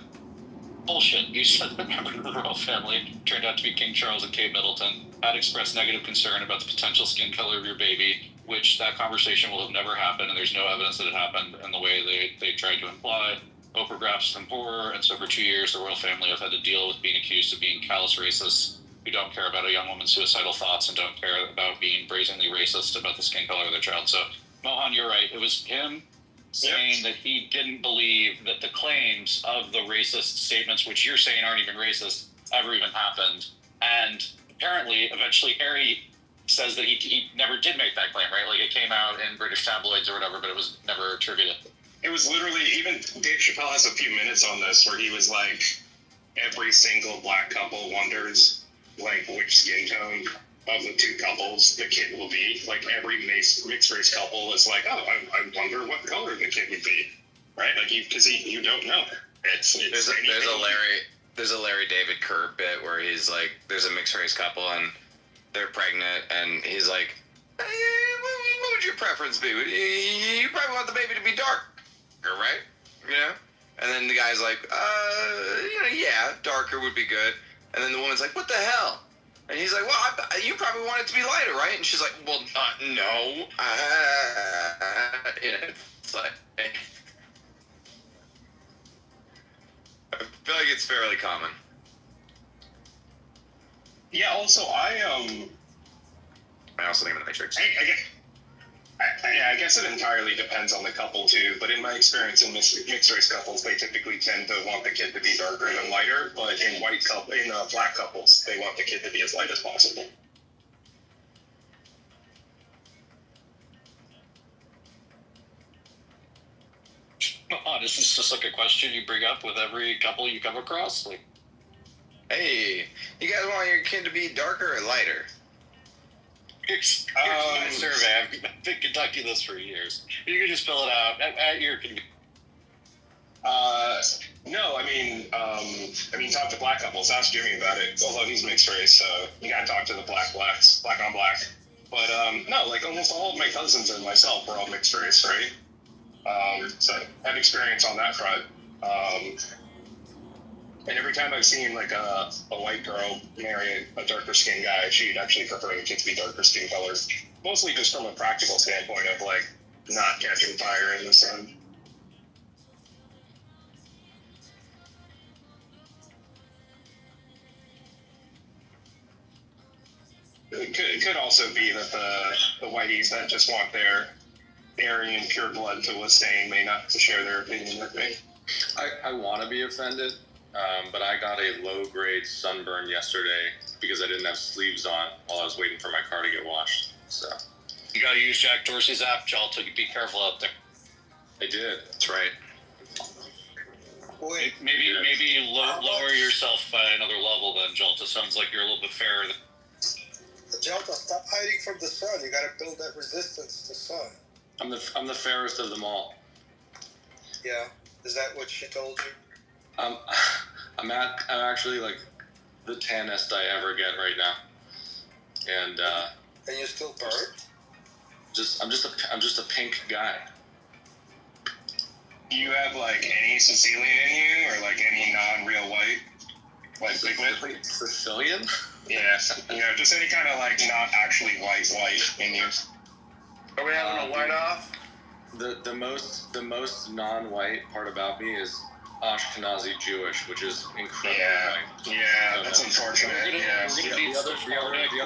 Bullshit. You said that members of the royal family turned out to be King Charles and Kate Middleton, had expressed negative concern about the potential skin color of your baby, which that conversation will have never happened, and there's no evidence that it happened in the way they tried to imply. Oprah graphs them horror, and so for 2 years, the royal family have had to deal with being accused of being callous racists who don't care about a young woman's suicidal thoughts and don't care about being brazenly racist about the skin color of their child. So, Mohan, you're right. It was him saying that he didn't believe that the claims of the racist statements, which you're saying aren't even racist, ever even happened. And apparently, eventually, Harry says that he never did make that claim, right? Like, it came out in British tabloids or whatever, but it was never attributed. It was literally, even Dave Chappelle has a few minutes on this where he was like, every single black couple wonders, like, which skin tone of the two couples the kid will be. Like, every mixed race couple is like, oh, I wonder what color the kid would be, right? Like, because you don't know. There's a Larry David Kerr bit where he's like, there's a mixed race couple and they're pregnant, and he's like, hey, what would your preference be? You probably want the baby to be darker, right? You know? And then the guy's like, yeah, darker would be good. And then the woman's like, what the hell? And he's like, well, you probably want it to be lighter, right? And she's like, well, no. It's like, I feel like it's fairly common. Yeah, also, I also think of the Matrix. I guess it entirely depends on the couple too, but in my experience in mixed race couples, they typically tend to want the kid to be darker than lighter, but in black couples, they want the kid to be as light as possible. This is just like a question you bring up with every couple you come across. Like, hey, you guys want your kid to be darker or lighter? Here's my survey. I've been conducting this for years. You can just fill it out at your convenience. No, talk to black couples. Ask Jimmy about it. Although he's mixed race, so you gotta talk to the black on black. But no, like almost all of my cousins and myself were all mixed race, right? So I had experience on that front. And every time I've seen like a white girl marry a darker skinned guy, she'd actually prefer the kid to be darker skin color. Mostly just from a practical standpoint of like not catching fire in the sun. It could also be that the whiteys that just want their Aryan pure blood to withstand may not share their opinion with me. I want to be offended, but I got a low-grade sunburn yesterday because I didn't have sleeves on while I was waiting for my car to get washed. So you got to use Jack Dorsey's app, Joel, to be careful out there. I did. That's right. Wait, maybe lower yourself by another level then, Jolta. Sounds like you're a little bit fairer. Jolta, stop hiding from the sun. You gotta build that resistance to sun. I'm the fairest of them all. Yeah, is that what she told you? I'm actually like the tannest I ever get right now, and you're still burnt. I'm just a pink guy. Do you have like any Sicilian in you, or like any non-real white, like pigment? Sicilian? Yeah, just any kind of like not actually white in you. Are we having a white off? The most non-white part about me is Ashkenazi Jewish, which is incredibly white. Yeah, that's unfortunate. The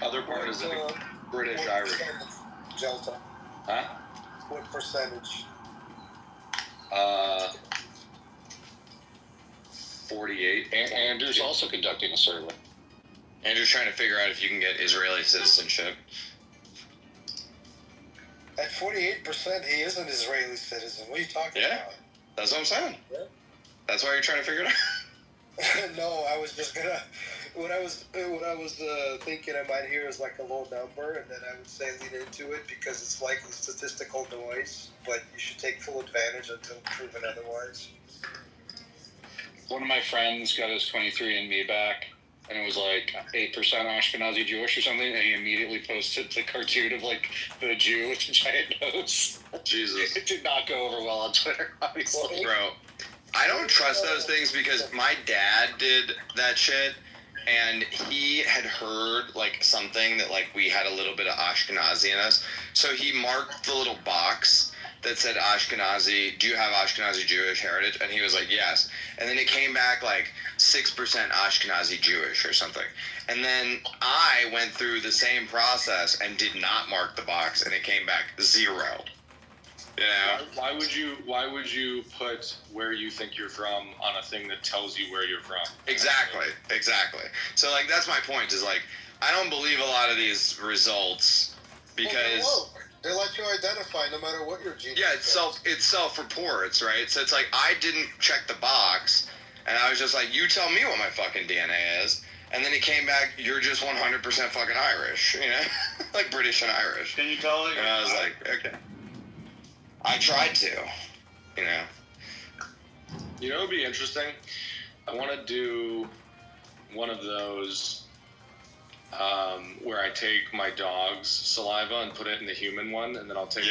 other part is like British Irish. Jolta. Huh? What percentage? 48. Andrew's also conducting a survey. Andrew's trying to figure out if you can get Israeli citizenship. At 48%, he is an Israeli citizen. What are you talking about? That's what I'm saying. Yeah. That's why you're trying to figure it out. No, I was just gonna. What I was thinking I might hear is like a low number, and then I would say lean into it because it's likely statistical noise. But you should take full advantage until proven otherwise. One of my friends got his 23andMe back, and it was like 8% Ashkenazi Jewish or something, and he immediately posted the cartoon of like the Jew with the giant nose. Jesus. It did not go over well on Twitter, obviously. Bro, I don't trust those things because my dad did that shit, and he had heard like something that like we had a little bit of Ashkenazi in us, so he marked the little box that said Ashkenazi, do you have Ashkenazi Jewish heritage? And he was like, yes. And then it came back like 6% Ashkenazi Jewish or something. And then I went through the same process and did not mark the box, and it came back 0. You know? Why would you put where you think you're from on a thing that tells you where you're from? Exactly. So like that's my point, is like I don't believe a lot of these results because they let you identify no matter what your gene. Yeah, it's self-reports, right? So it's like I didn't check the box, and I was just like, you tell me what my fucking DNA is, and then it came back, you're just 100% fucking Irish, you know, like British and Irish. Can you tell it? And I was like, okay. I tried to, you know. You know, it'd be interesting. I want to do one of those where I take my dog's saliva and put it in the human one, and then I'll put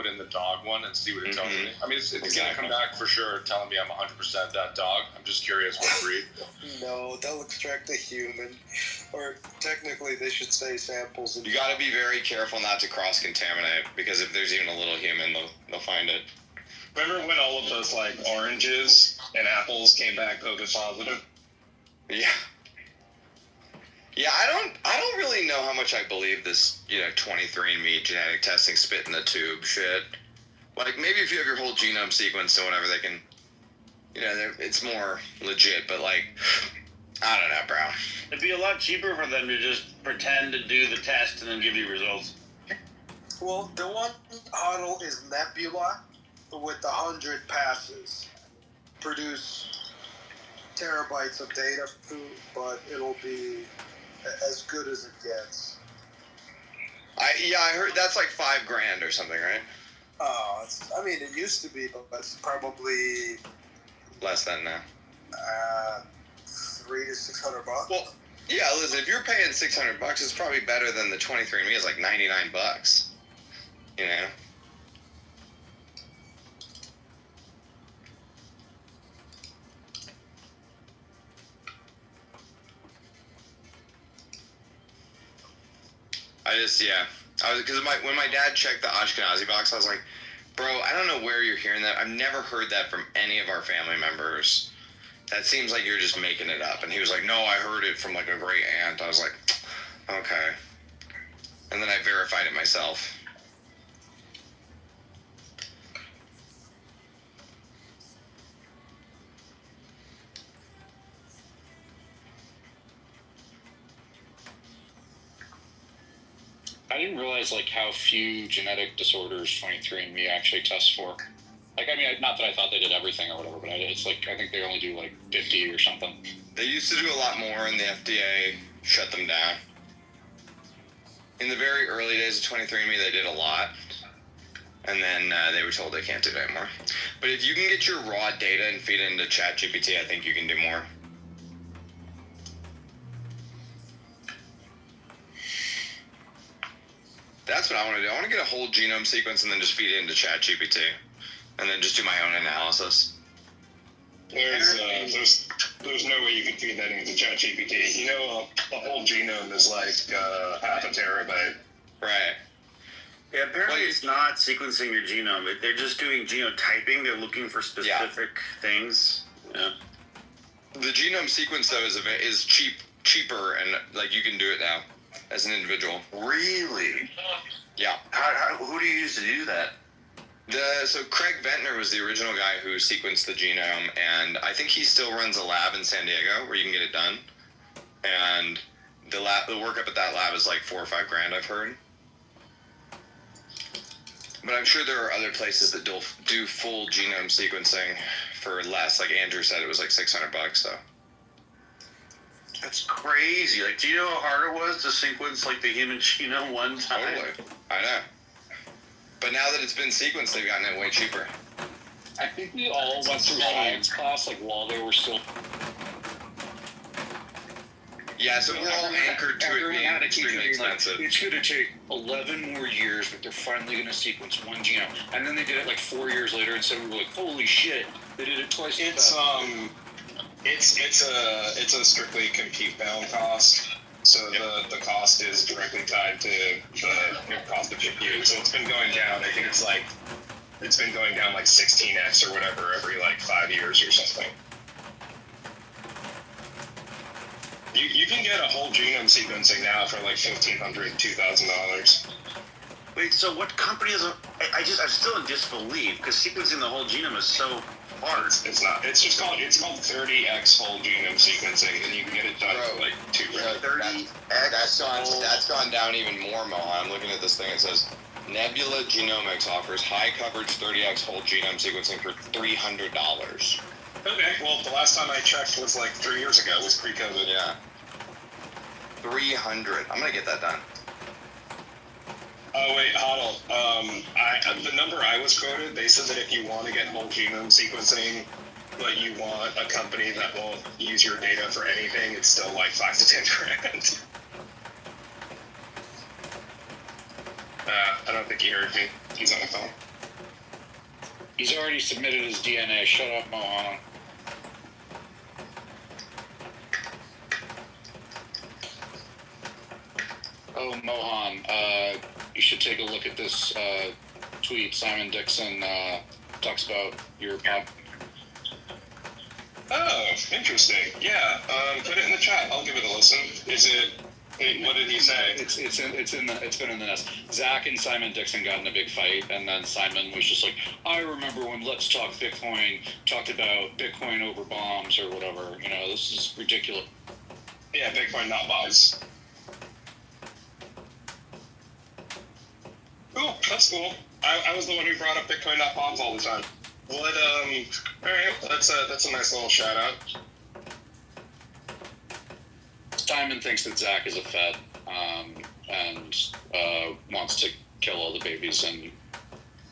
it in the dog one and see what it tells me. I mean, it's going to come back for sure telling me I'm 100% that dog. I'm just curious what breed. No, they'll extract a human. Or technically, they should say samples. You got to be very careful not to cross-contaminate, because if there's even a little human, they'll find it. Remember when all of those like oranges and apples came back COVID positive? Yeah. Yeah, I don't really know how much I believe this, 23andMe genetic testing spit in the tube shit. Like, maybe if you have your whole genome sequenced or whatever, they can, it's more legit, but like, I don't know, bro. It'd be a lot cheaper for them to just pretend to do the test and then give you results. Well, the one huddle is Nebula with 100 passes. Produce terabytes of data, but it'll be as good as it gets. I heard that's like $5,000 or something, right? Oh, I mean, it used to be, but it's probably Less than now. $300 to $600. Well, yeah, listen, if you're paying $600, it's probably better than the 23andMe is like $99. You know? Because when my dad checked the Ashkenazi box, I was like, bro, I don't know where you're hearing that. I've never heard that from any of our family members. That seems like you're just making it up. And he was like, no, I heard it from like a great aunt. I was like, okay. And then I verified it myself. I didn't realize like how few genetic disorders 23andMe actually tests for. Like, I mean, not that I thought they did everything or whatever, but it's like I think they only do like 50 or something. They used to do a lot more, and the FDA shut them down. In the very early days of 23andMe, they did a lot, and then they were told they can't do it anymore. But if you can get your raw data and feed it into ChatGPT, I think you can do more. That's what I want to do. I want to get a whole genome sequence and then just feed it into ChatGPT, and then just do my own analysis. There's no way you can feed that into ChatGPT. You know, a whole genome is like half a terabyte. Right. Yeah, apparently it's not sequencing your genome. They're just doing genotyping. They're looking for specific things. Yeah. The genome sequence, though, is cheaper, and like you can do it now as an individual. Really? Yeah. Who do you use to do that? So Craig Ventnor was the original guy who sequenced the genome, and I think he still runs a lab in San Diego where you can get it done. And the workup at that lab is like $4 or $5 grand, I've heard. But I'm sure there are other places that do full genome sequencing for less. Like Andrew said, it was like $600. So that's crazy. Like, do you know how hard it was to sequence like the human genome one time? Totally. I know. But now that it's been sequenced, they've gotten it way cheaper. I think we all went through science class like while they were still. Yeah, so we're all anchored to it being extremely expensive. Like, it's going to take 11 more years, but they're finally going to sequence one genome. And then they did it like 4 years later, and so we were like, holy shit, they did it twice. It's a strictly compute bound cost. So the cost is directly tied to the cost of compute. So it's been going down. I think it's been going down like 16x or whatever every like 5 years or something. You can get a whole genome sequencing now for like $1,500, $2,000. Wait, so what company is? I'm still in disbelief because sequencing the whole genome is so hard. It's not. It's called 30x whole genome sequencing, and you can get it done for like $2 grand. 30x. That's gone down even more, Mohan. I'm looking at this thing. It says Nebula Genomics offers high coverage 30x whole genome sequencing for $300. Okay. Well, the last time I checked was like 3 years ago. It was pre-COVID. Yeah. 300. I'm gonna get that done. Oh wait, Huddle. The number I was quoted, they said that if you want to get whole genome sequencing, but you want a company that will use your data for anything, it's still like 5 to 10 grand. I don't think he heard me. He's on the phone. He's already submitted his DNA. Shut up, Mohan. Oh, Mohan, you should take a look at this tweet. Simon Dixon talks about your pop. Oh, interesting. Yeah, put it in the chat. I'll give it a listen. Is it? What did he say? It's been in the nest. Zach and Simon Dixon got in a big fight, and then Simon was just like, I remember when Let's Talk Bitcoin talked about Bitcoin over bombs or whatever. You know, this is ridiculous. Yeah, Bitcoin, not bombs. Cool, that's cool. I was the one who brought up Bitcoin, not bombs all the time. What, alright, that's a nice little shout out. Simon thinks that Zach is a Fed, and wants to kill all the babies and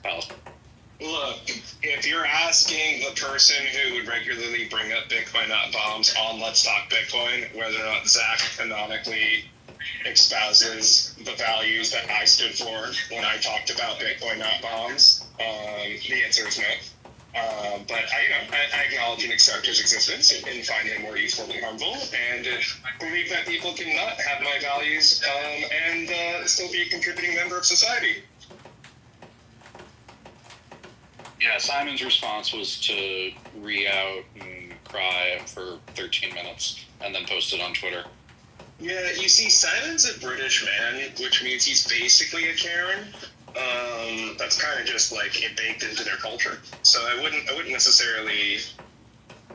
Look, if you're asking the person who would regularly bring up Bitcoin Not Bombs on Let's Talk Bitcoin, whether or not Zach canonically espouses the values that I stood for when I talked about Bitcoin Not Bombs, the answer is no. But I acknowledge and accept his existence and find him more useful than harmful, and believe that people cannot have my values and still be a contributing member of society. Yeah, Simon's response was to re-out and cry for 13 minutes and then post it on Twitter. Yeah, you see, Simon's a British man, which means he's basically a Karen. That's kind of just like it baked into their culture. So I wouldn't necessarily.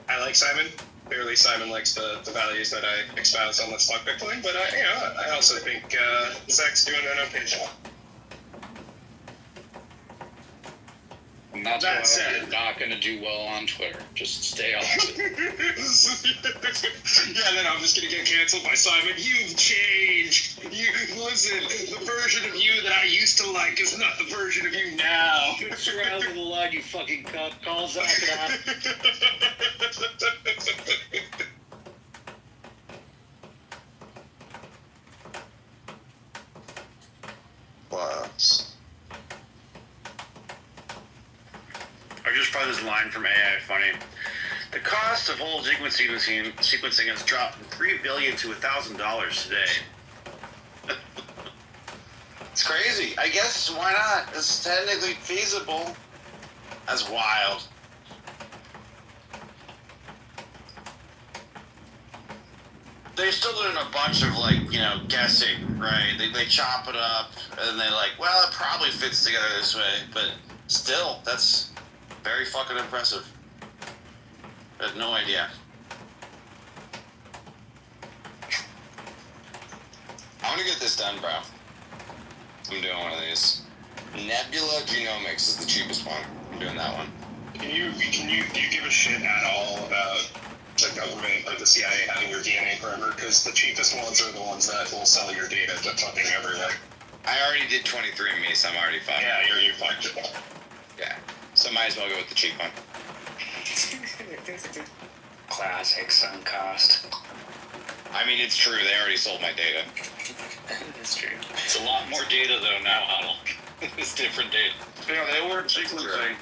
I like Simon. Clearly, Simon likes the values that I espouse on Let's Talk Bitcoin. But I also think Zach's doing an okay job. And that's why you're not going to do well on Twitter. Just stay off it. Yeah, then I'm just going to get canceled by Simon. You've changed. Listen, the version of you that I used to like is not the version of you now. You're out of the line, you fucking cunt. Call Zach that. Wow. I just found this line from AI funny. The cost of whole sequencing has dropped from $3 billion to $1,000 today. It's crazy. I guess why not? It's technically feasible. That's wild. They're still doing a bunch of guessing, right? They chop it up and they're like, well, it probably fits together this way, but still, that's very fucking impressive. I had no idea. I want to get this done, bro. I'm doing one of these. Nebula Genomics is the cheapest one. I'm doing that one. Do you give a shit at all about the government or the CIA having your DNA forever? Because the cheapest ones are the ones that will sell your data to fucking everyone. I already did 23andMe, so I'm already fine. Yeah, you're fucked. Yeah. So might as well go with the cheap one. Classic sunk cost. I mean, it's true. They already sold my data. That's true. It's a lot more data, though, now, Huddle. It's different data. Yeah, they weren't sequencing.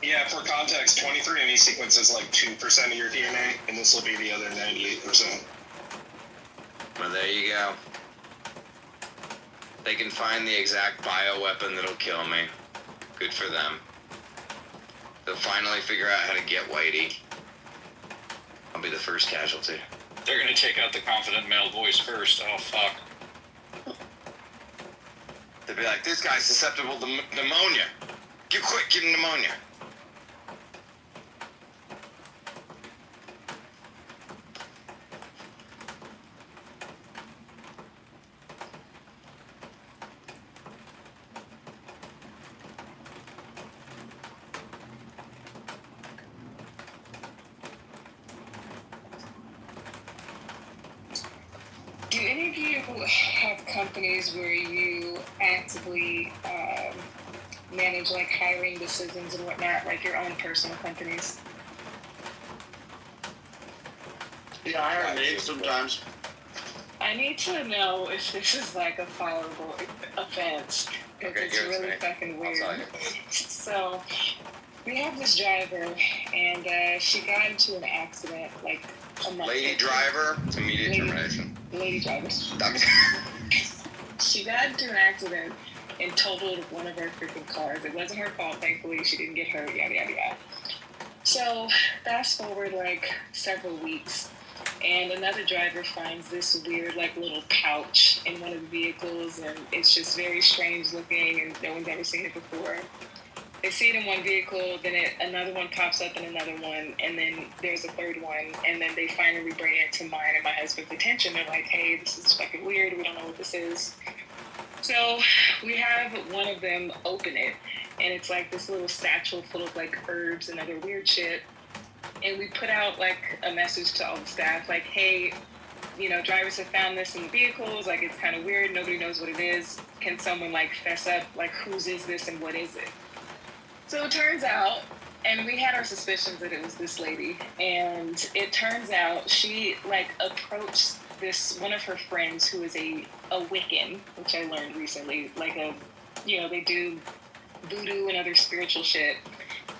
Yeah, for context, 23andMe sequences like 2% of your DNA, and this will be the other 98%. Well, there you go. They can find the exact bioweapon that'll kill me. Good for them. They'll finally figure out how to get Whitey. I'll be the first casualty. They're going to take out the confident male voice first. Oh, fuck. They'll be like, this guy's susceptible to pneumonia. You quit getting pneumonia. Do any of you have companies where you actively manage like hiring decisions and whatnot, like your own personal companies? Yeah, I hire maids sometimes. I need to know if this is like a fileable offense. Because Okay, it's give it to really me. fucking weird. I'll tell you. So, we have this driver, and she got into an accident like a month Lady ago. driver, immediate termination. Lady driver. She got into an accident and totaled one of her freaking cars. It wasn't her fault, thankfully. She didn't get hurt, yada, yada, yada. So, fast forward like several weeks, and another driver finds this weird like little pouch in one of the vehicles, and it's just very strange looking, and no one's ever seen it before. They see it in one vehicle, then another one pops up in another one, and then there's a third one, and then they finally bring it to mine and my husband's attention. They're like, hey, this is fucking weird, we don't know what this is. So we have one of them open it, and it's like this little satchel full of like herbs and other weird shit. And we put out like a message to all the staff, like, hey, drivers have found this in the vehicles. Like, it's kind of weird. Nobody knows what it is. Can someone, like, fess up, like, whose is this and what is it? So it turns out, and we had our suspicions that it was this lady, and it turns out she, like, approached one of her friends who is a Wiccan, which I learned recently, like they do voodoo and other spiritual shit.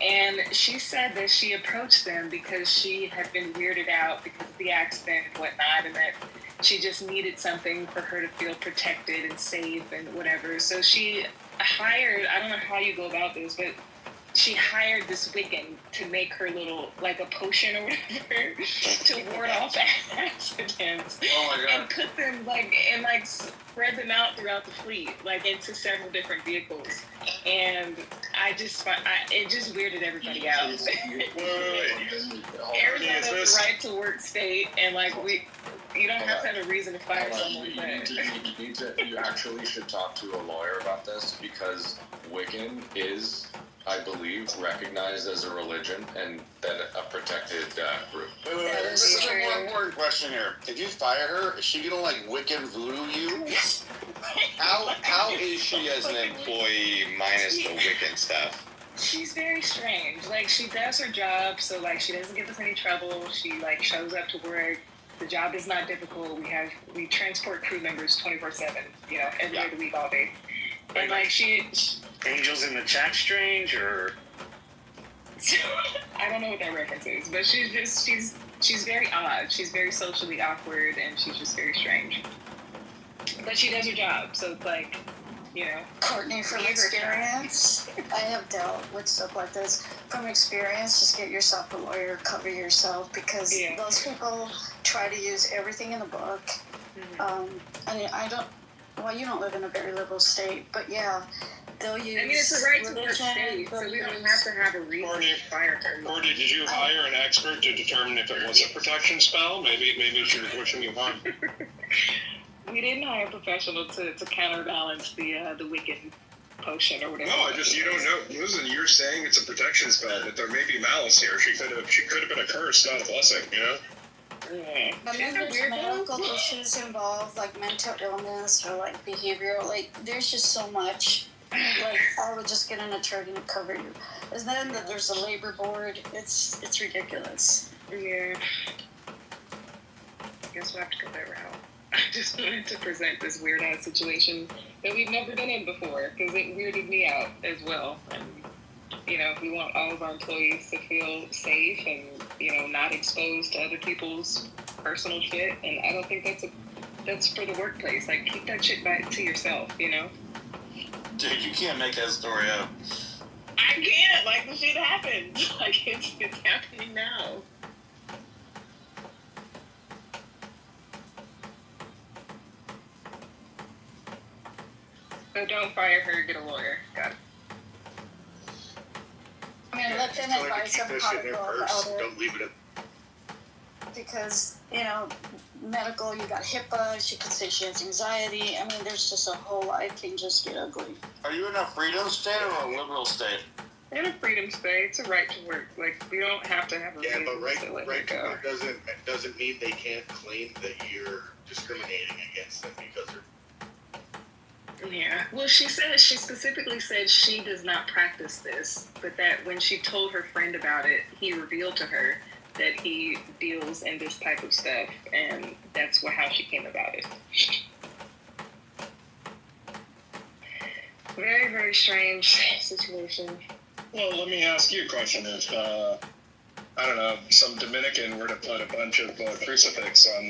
And she said that she approached them because she had been weirded out because of the accident and whatnot, and that she just needed something for her to feel protected and safe and whatever. So she hired, I don't know how you go about this, but she hired this Wiccan to make her little, like, a potion or whatever to ward off accidents. Oh my God. And put them, like, and, like, spread them out throughout the fleet, like, into several different vehicles. And it just weirded everybody out. Arizona is a right to work state, and, like, you don't have to have a reason to fire someone. You actually should talk to a lawyer about this, because Wiccan is, I believe, recognized as a religion and then a protected group. Wait. This is a more important question here. If you fire her, is she gonna, like, Wiccan voodoo you? How is she as an employee minus the Wiccan stuff? She's very strange. Like, she does her job, so, like, she doesn't give us any trouble. She, like, shows up to work. The job is not difficult. We transport crew members 24/7, every day of the week, all day. And, like, she Angels in the Chat strange, or I don't know what that reference is, but she's very odd. She's very socially awkward, and she's just very strange. But she does her job, so it's like, Courtney, from experience, I have dealt with stuff like this. From experience, just get yourself a lawyer, cover yourself, because those people try to use everything in the book. You don't live in a very liberal state, but yeah, they'll use. I mean, it's a right to work religion, state, so we don't have to have a reason to fire her. Courtney, did you hire an expert to determine if it was a protection spell? Maybe she was wishing you harm. We didn't hire a professional to counterbalance the Wiccan potion or whatever. No, you don't know. Listen, you're saying it's a protection spell, but there may be malice here. She could have been a curse, not a blessing. But then there's medical issues involved, like mental illness or like behavioral. Like, there's just so much. Like, I would just get an attorney to cover you. And then there's a labor board. It's ridiculous. Yeah. I guess we'll have to go that route. I just wanted to present this weird ass situation that we've never been in before, because it weirded me out as well. And we want all of our employees to feel safe and not exposed to other people's personal shit. And I don't think that's for the workplace. Like, keep that shit back to yourself. Dude, you can't make that story up. I can't. Like, the shit happened. Like, it's happening now. So don't fire her, get a lawyer. Got it. I mean, let them advise them how to go about it. Don't leave it at. Because, medical, you got HIPAA, she could say she has anxiety. I mean, there's just a whole lot. It can just get ugly. Are you in a freedom state or a liberal state? In a freedom state, it's a right to work. Like, we don't have to have a Yeah, but right to to work doesn't mean they can't claim that you're discriminating against them because they're. Yeah. Well, she specifically said she does not practice this, but that when she told her friend about it, he revealed to her that he deals in this type of stuff, and that's how she came about it. Very, very strange situation. Well, let me ask you a question. If, I don't know, some Dominican were to put a bunch of crucifix on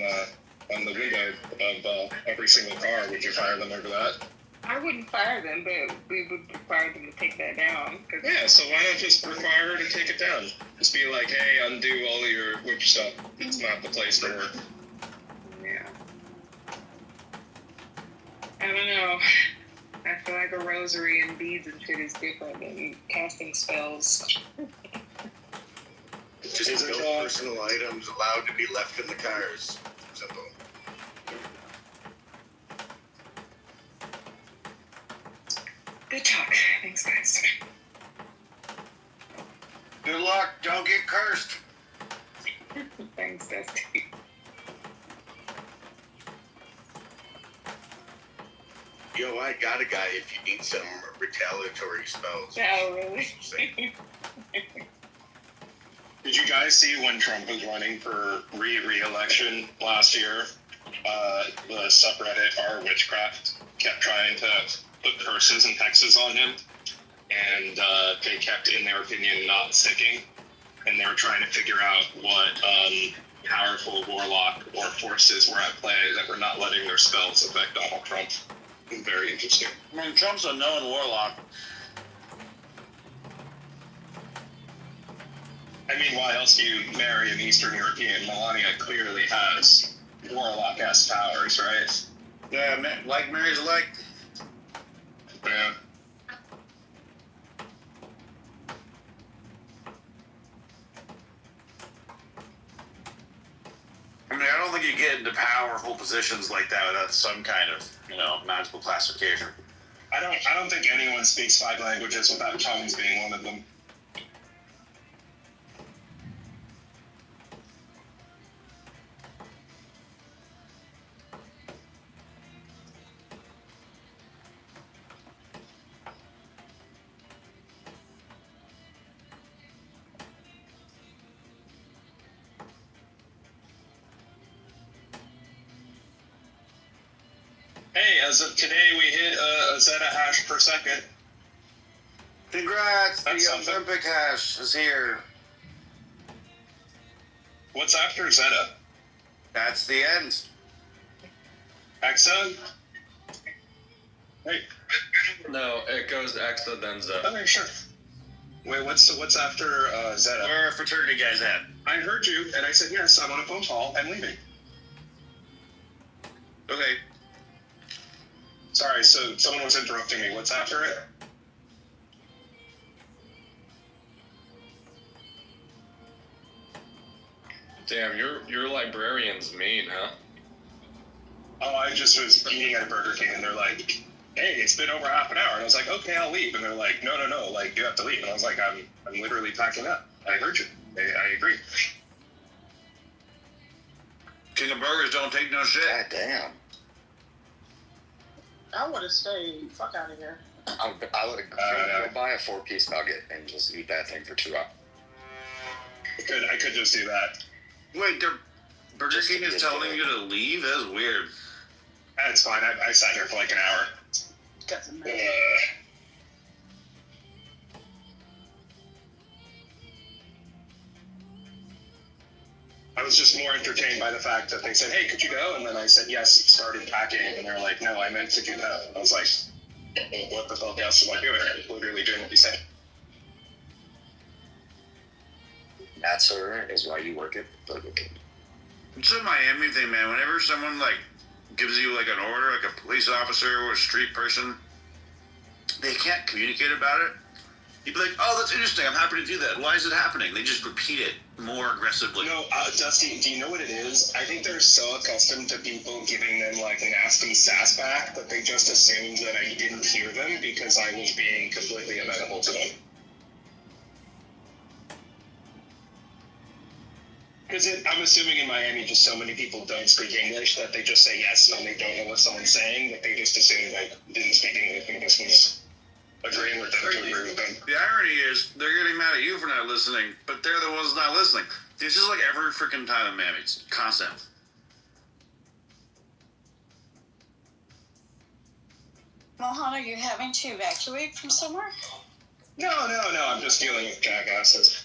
the window of every single car, would you fire them over that? I wouldn't fire them, but we would require them to take that down. Yeah, so why not just require her to take it down? Just be like, hey, undo all of your witch stuff. It's not the place to work. Yeah. I don't know. I feel like a rosary and beads and shit is different than casting spells. Just no personal items allowed to be left in the cars. Simple. Good talk. Thanks, guys. Good luck. Don't get cursed. Thanks, Dusty. Yo, I got a guy if you need some retaliatory spells. Oh, really? Did you guys see when Trump was running for re-election last year? The subreddit R Witchcraft kept trying to put curses and hexes on him, and they kept, in their opinion, not sticking. And they were trying to figure out what powerful warlock or forces were at play that were not letting their spells affect Donald Trump. Very interesting. I mean, Trump's a known warlock. I mean, why else do you marry an Eastern European? Melania clearly has warlock-esque powers, right? Yeah, like Mary's like. Yeah. I mean, I don't think you get into powerful positions like that without some kind of, magical classification. I don't think anyone speaks 5 languages without tongues being one of them. Hey, as of today, we hit a zettahash per second. Congrats, That's the something. Olympic hash is here. What's after Zeta? That's the end. Exa? Wait. No, it goes Exa then Zeta. Okay, sure. Wait, what's after Zeta? Where are fraternity guys at? I heard you, and I said yes. I'm on a phone call. I'm leaving. Okay. Sorry, so someone was interrupting me. What's after it? Damn, your librarian's mean, huh? Oh, I just was eating at a Burger King, and they're like, "Hey, it's been over half an hour," and I was like, "Okay, I'll leave," and they're like, "No, like you have to leave," and I was like, "I'm literally packing up. I heard you. I agree." King of Burgers don't take no shit. God damn. I would have stayed. Fuck out of here. I would go buy a 4-piece nugget and just eat that thing for 2 hours. I could just do that. Wait, Burger King is telling you to leave? That's weird. That's fine. I sat here for like an hour. Doesn't matter. I was just more entertained by the fact that they said, "Hey, could you go?" And then I said yes, started packing, and they're like, "No, I meant to do that." I was like, "What the fuck else am I doing? I'm literally doing what you said." That, sir, is why you work at Burger King. It's a Miami thing, man. Whenever someone, gives you, an order, like a police officer or a street person, they can't communicate about it. You'd be like, "Oh, that's interesting. I'm happy to do that. Why is it happening?" They just repeat it more aggressively. No, Dusty, do you know what it is? I think they're so accustomed to people giving them, nasty sass back that they just assumed that I didn't hear them because I was being completely amenable to them. Because I'm assuming in Miami, just so many people don't speak English that they just say yes when they don't know what someone's saying, that they just assume I didn't speak English and this was agreeing with them to agree with them. The irony is, they're getting mad at you for not listening, but they're the ones not listening. This is like every freaking time in Miami. It's constant. Mohan, are you having to evacuate from somewhere? No, I'm just dealing with jackasses.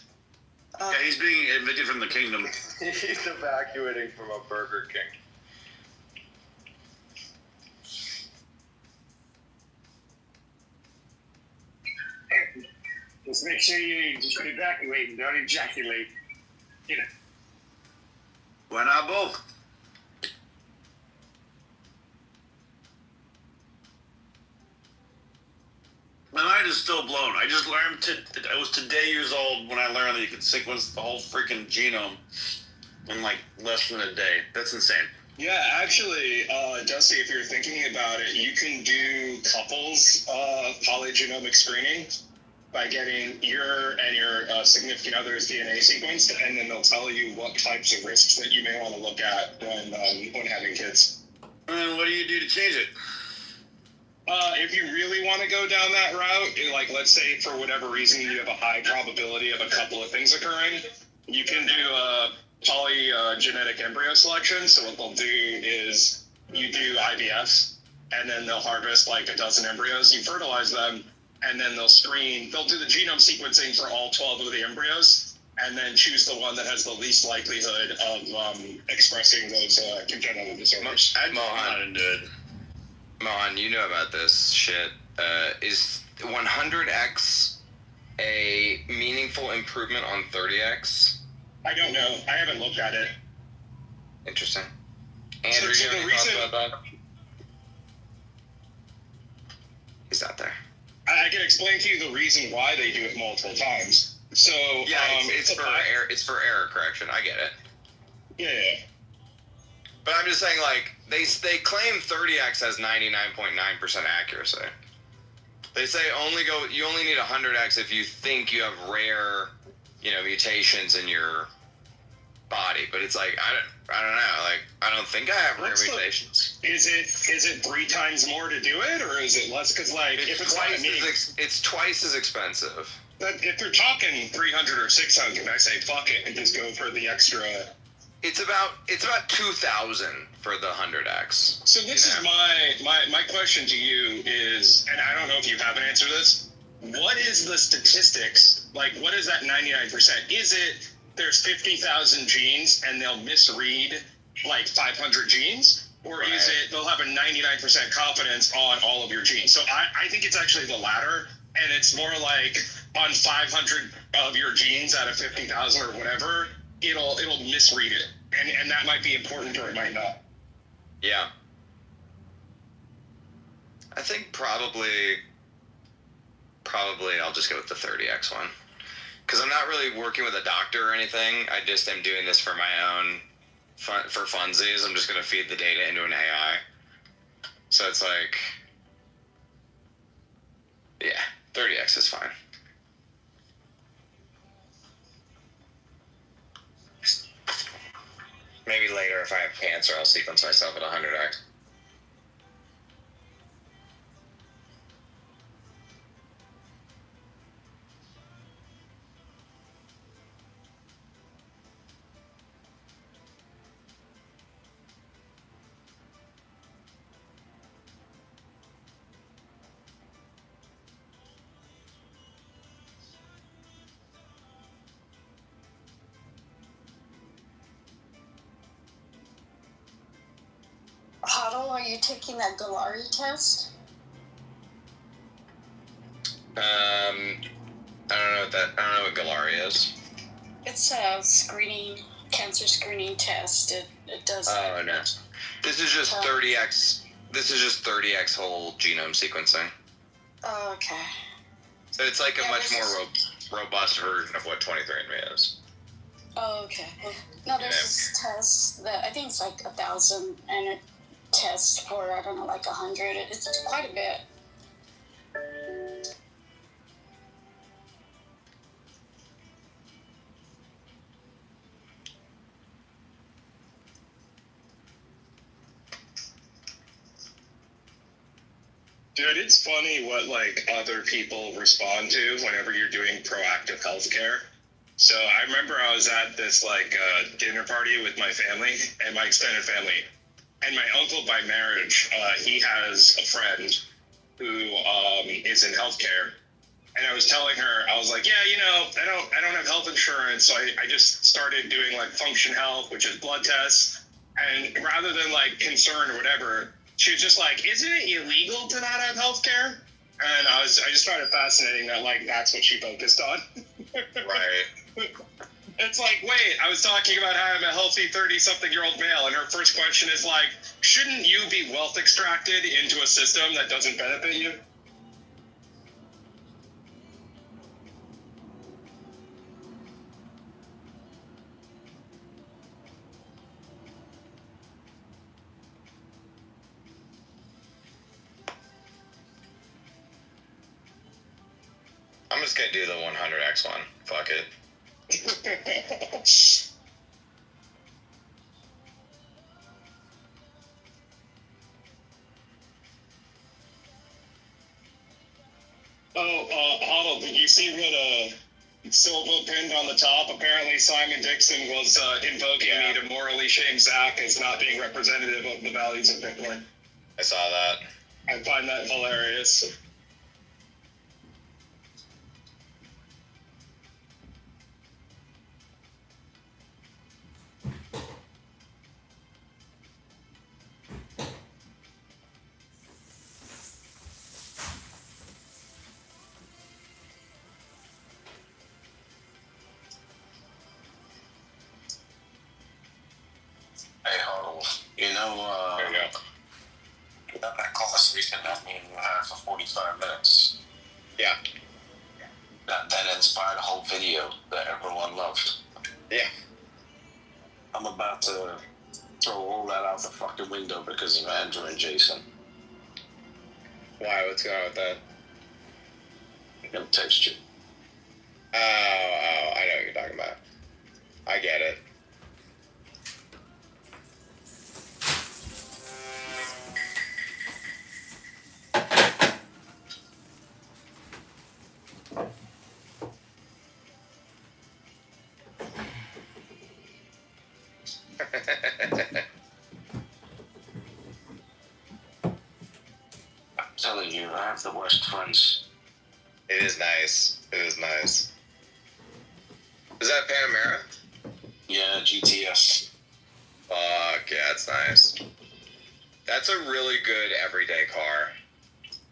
Yeah, he's being evicted from the kingdom. He's evacuating from a Burger King. Just make sure you just evacuate and don't ejaculate. Why not both? My mind is still blown. I just learned I was today years old when I learned that you could sequence the whole freaking genome in less than a day. That's insane. Yeah, actually, Dusty, if you're thinking about it, you can do couples polygenomic screening by getting your and your significant other's DNA sequenced, and then they'll tell you what types of risks that you may want to look at when having kids. And what do you do to change it? If you really want to go down that route, like let's say for whatever reason you have a high probability of a couple of things occurring, you can do a polygenetic embryo selection. So what they'll do is you do IVFs, and then they'll harvest like a dozen embryos. You fertilize them, and then they'll do the genome sequencing for all 12 of the embryos, and then choose the one that has the least likelihood of expressing those congenital disorders. Mohan, you know about this shit. Is 100x a meaningful improvement on 30x? I don't know. I haven't looked at it. Interesting. Andrew, you have any thoughts about that? He's out there. I can explain to you the reason why they do it multiple times. So yeah, it's for error correction. I get it. Yeah. But I'm just saying, like, they claim 30x has 99.9% accuracy. They say you only need 100x if you think you have rare, mutations in your body. But it's like I don't know. Like, I don't think I have rare mutations. Is it 3 times more to do it, or is it less? Because like it's twice as expensive. But if they're talking 300 or 600, I say fuck it and just go for the extra. It's about 2,000 for the 100x. So this is my question to you is, and I don't know if you have an answer to this. What is the statistics? Like, what is that 99%? Is it there's 50,000 genes and they'll misread like 500 genes? Or is it they'll have a 99% confidence on all of your genes? So I think it's actually the latter, and it's more like on 500 of your genes out of 50,000 or whatever, it'll misread it. And that might be important or it might not. Yeah. I think probably I'll just go with the 30x one. Because I'm not really working with a doctor or anything. I just am doing this for my own, for funsies. I'm just going to feed the data into an AI. So it's like, yeah, 30x is fine. Maybe later if I have cancer, I'll sequence myself at 100x. Huddle, are you taking that Galari test? I don't know what Galari is. It's a cancer screening test. It does. Oh no, this is just 30x. This is just 30x whole genome sequencing. Oh, okay. So it's like a much more robust version of what 23andMe is. Oh, okay. No, there's this test that I think it's like 1,000, and it tests for I don't know, like 100. It's quite a bit. Dude, it's funny what like other people respond to whenever you're doing proactive healthcare. So I remember I was at this like dinner party with my family and my extended family, and my uncle by marriage, he has a friend who is in healthcare, and I was telling her, I was like, yeah, I don't have health insurance, so I just started doing like function health, which is blood tests, and rather than like concern or whatever, she was just like, isn't it illegal to not have health care? And I just found it fascinating that like that's what she focused on. Right. It's like, wait, I was talking about how I'm a healthy 30-something-year-old male, and her first question is like, shouldn't you be wealth extracted into a system that doesn't benefit you? I'm just gonna do the 100x one. Fuck it. Huddle, did you see what Silva pinned on the top? Apparently Simon Dixon was invoking me to morally shame Zach as not being representative of the values of Bitcoin. I saw that. I find that hilarious. Hey, Huddle, you know, that conversation that me and you had for 45 minutes. Yeah. That inspired a whole video that everyone loved. Yeah. I'm about to throw all that out the fucking window because of Andrew and Jason. Why? What's going on with that? I'm gonna text you. Oh, I know what you're talking about. I get it. I'm telling you, I have the worst friends. It is nice. It is nice. Is that Panamera? Yeah, GTS. Fuck, yeah, that's nice. That's a really good everyday car.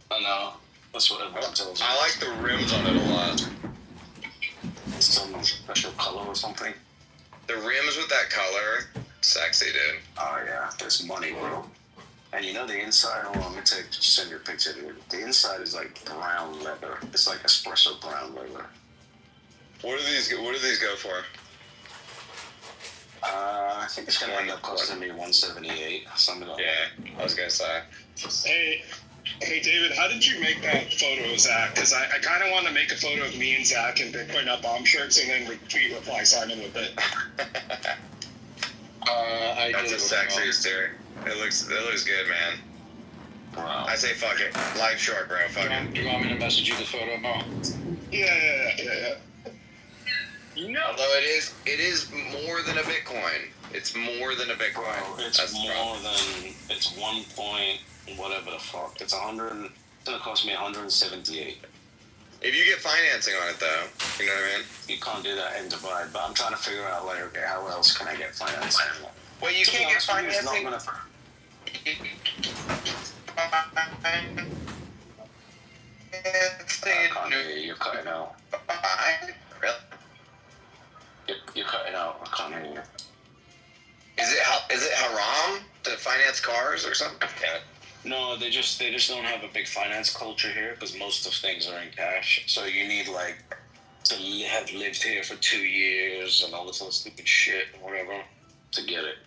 I know. That's what everyone tells me. I like the rims on it a lot. Some special color or something. The rims with that color, sexy, dude. Oh yeah, there's money, bro. And you know the inside. Hold on, let me send you a picture, dude. The inside is like brown leather. It's like espresso brown leather. What do these go for? I think it's gonna end up costing me $178. Something like that. Yeah, I was gonna say. Hey, David, how did you make that photo of Zach? Because I kind of want to make a photo of me and Zach in Bitcoin Up bomb shirts and then reply Simon with it. That's the sexiest, dude. It looks good, man. Wow. I say fuck it. Life short, bro. Fuck it. Do you want me to message you the photo, Mo? Yeah. Although it is more than a Bitcoin. It's more than a Bitcoin. Bro, it's more than, it's 1 point whatever the fuck. It's gonna cost me 178. If you get financing on it though, you know what I mean? You can't do that in Dubai, but I'm trying to figure out like, okay, how else can I get financing? Well, you can't get financing. I can't hear you. You're cutting out. Really? You're cutting out. I can't hear you. Is it haram to finance cars or something? Yeah. No, they just don't have a big finance culture here because most of things are in cash. So you need like to have lived here for 2 years and all this other stupid shit or whatever to get it.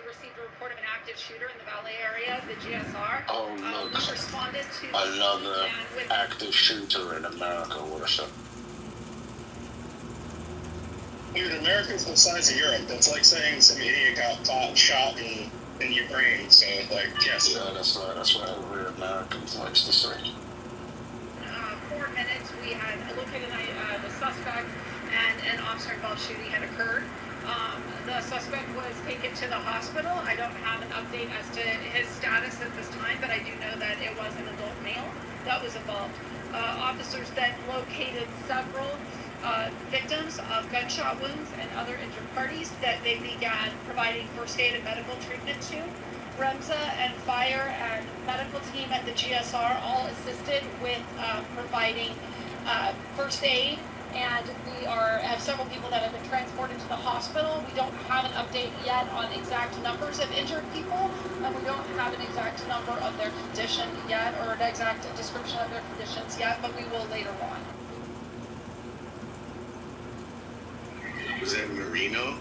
Received a report of an active shooter in the Valet area, the GSR. Oh, look. We responded to Another active shooter in America. What a shot. Dude, America's the size of Europe. That's like saying some idiot got caught and shot in Ukraine. So, like, yes. Yeah, that's what every American likes to say. 4 minutes, we had located the suspect, and an officer-involved shooting had occurred. The suspect was taken to the hospital. I don't have an update as to his status at this time, but I do know that it was an adult male that was involved. Officers then located several victims of gunshot wounds and other injured parties that they began providing first aid and medical treatment to. REMSA and fire and medical team at the GSR all assisted with providing first aid, and we have several people that have been transported to the hospital. We don't have an update yet on exact numbers of injured people, and we don't have an exact number of their condition yet, or an exact description of their conditions yet, but we will later on. Was that Marino?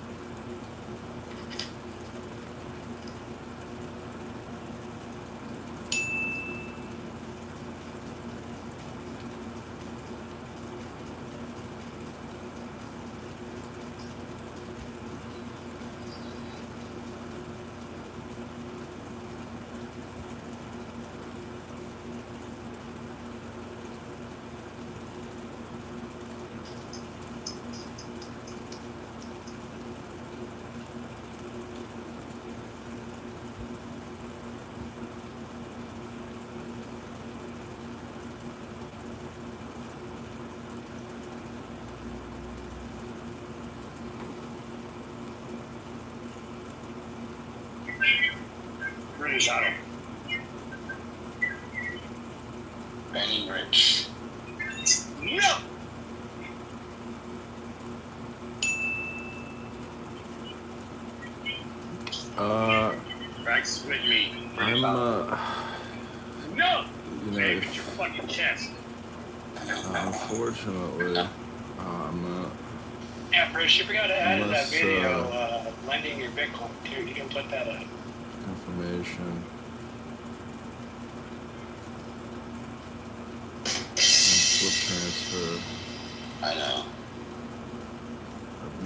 shot him. Benny Rich. No! Rex with me. I'm No! you know, Hey, with your fucking chest. unfortunately, Yeah, Bruce, you forgot to add in that unless, video lending your Bitcoin too. You can put that up. information and slip transfer. I know. I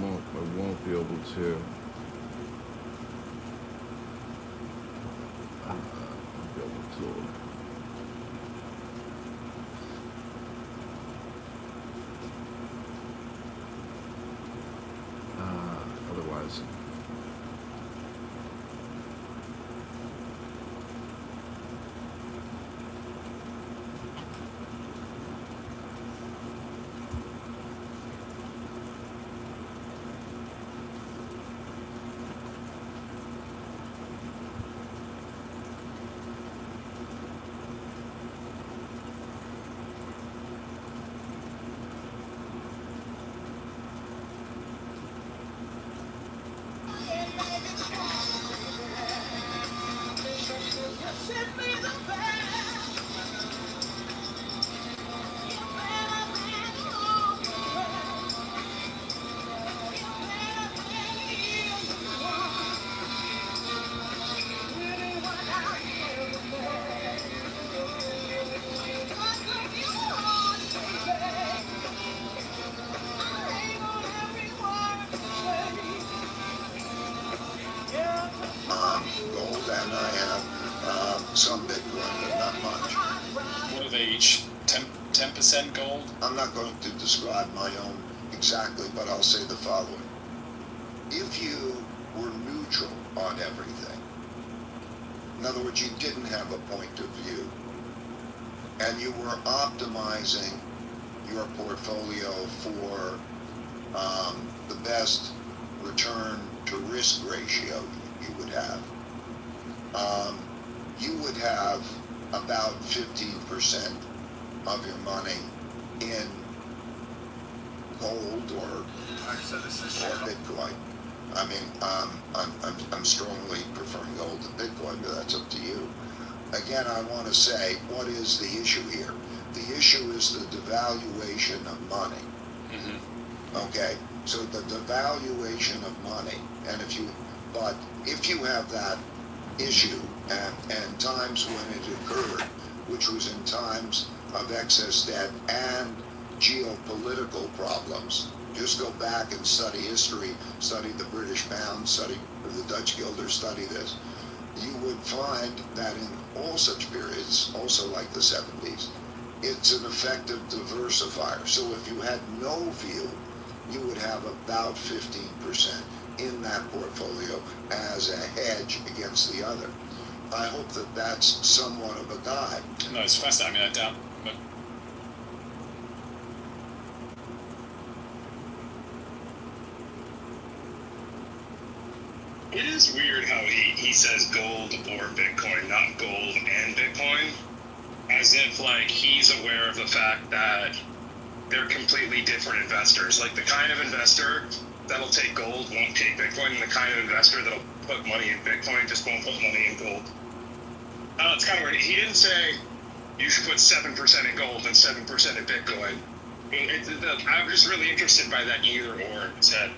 won't be able to. I'll be able to. Otherwise. Gold, and I have some Bitcoin, but not much. What are they each? 10% gold? I'm not going to describe my own exactly, but I'll say the following. If you were neutral on everything, in other words, you didn't have a point of view, and you were optimizing your portfolio for the best return to risk ratio you would have, you would have about 15% of your money in gold or Bitcoin. I mean, I'm strongly preferring gold to Bitcoin, but that's up to you. Again, I want to say, what is the issue here? The issue is the devaluation of money. Okay, so the devaluation of money, and if you have that issue and times when it occurred, which was in times of excess debt and geopolitical problems, just go back and study history, study the British pound, study the Dutch guilder, study this. You would find that in all such periods, also like the 70s, it's an effective diversifier. So if you had no view, you would have about 15% in that portfolio as a hedge against the other. I hope that that's somewhat of a guide. No, it's fascinating. I mean, I doubt. But It is weird how he says gold or Bitcoin, not gold and Bitcoin, as if like he's aware of the fact that they're completely different investors. Like the kind of investor that'll take gold won't take Bitcoin, and the kind of investor that'll put money in Bitcoin just won't put money in gold. It's kind of weird. He didn't say you should put 7% in gold and 7% in Bitcoin. I'm just really interested by that either or in his head.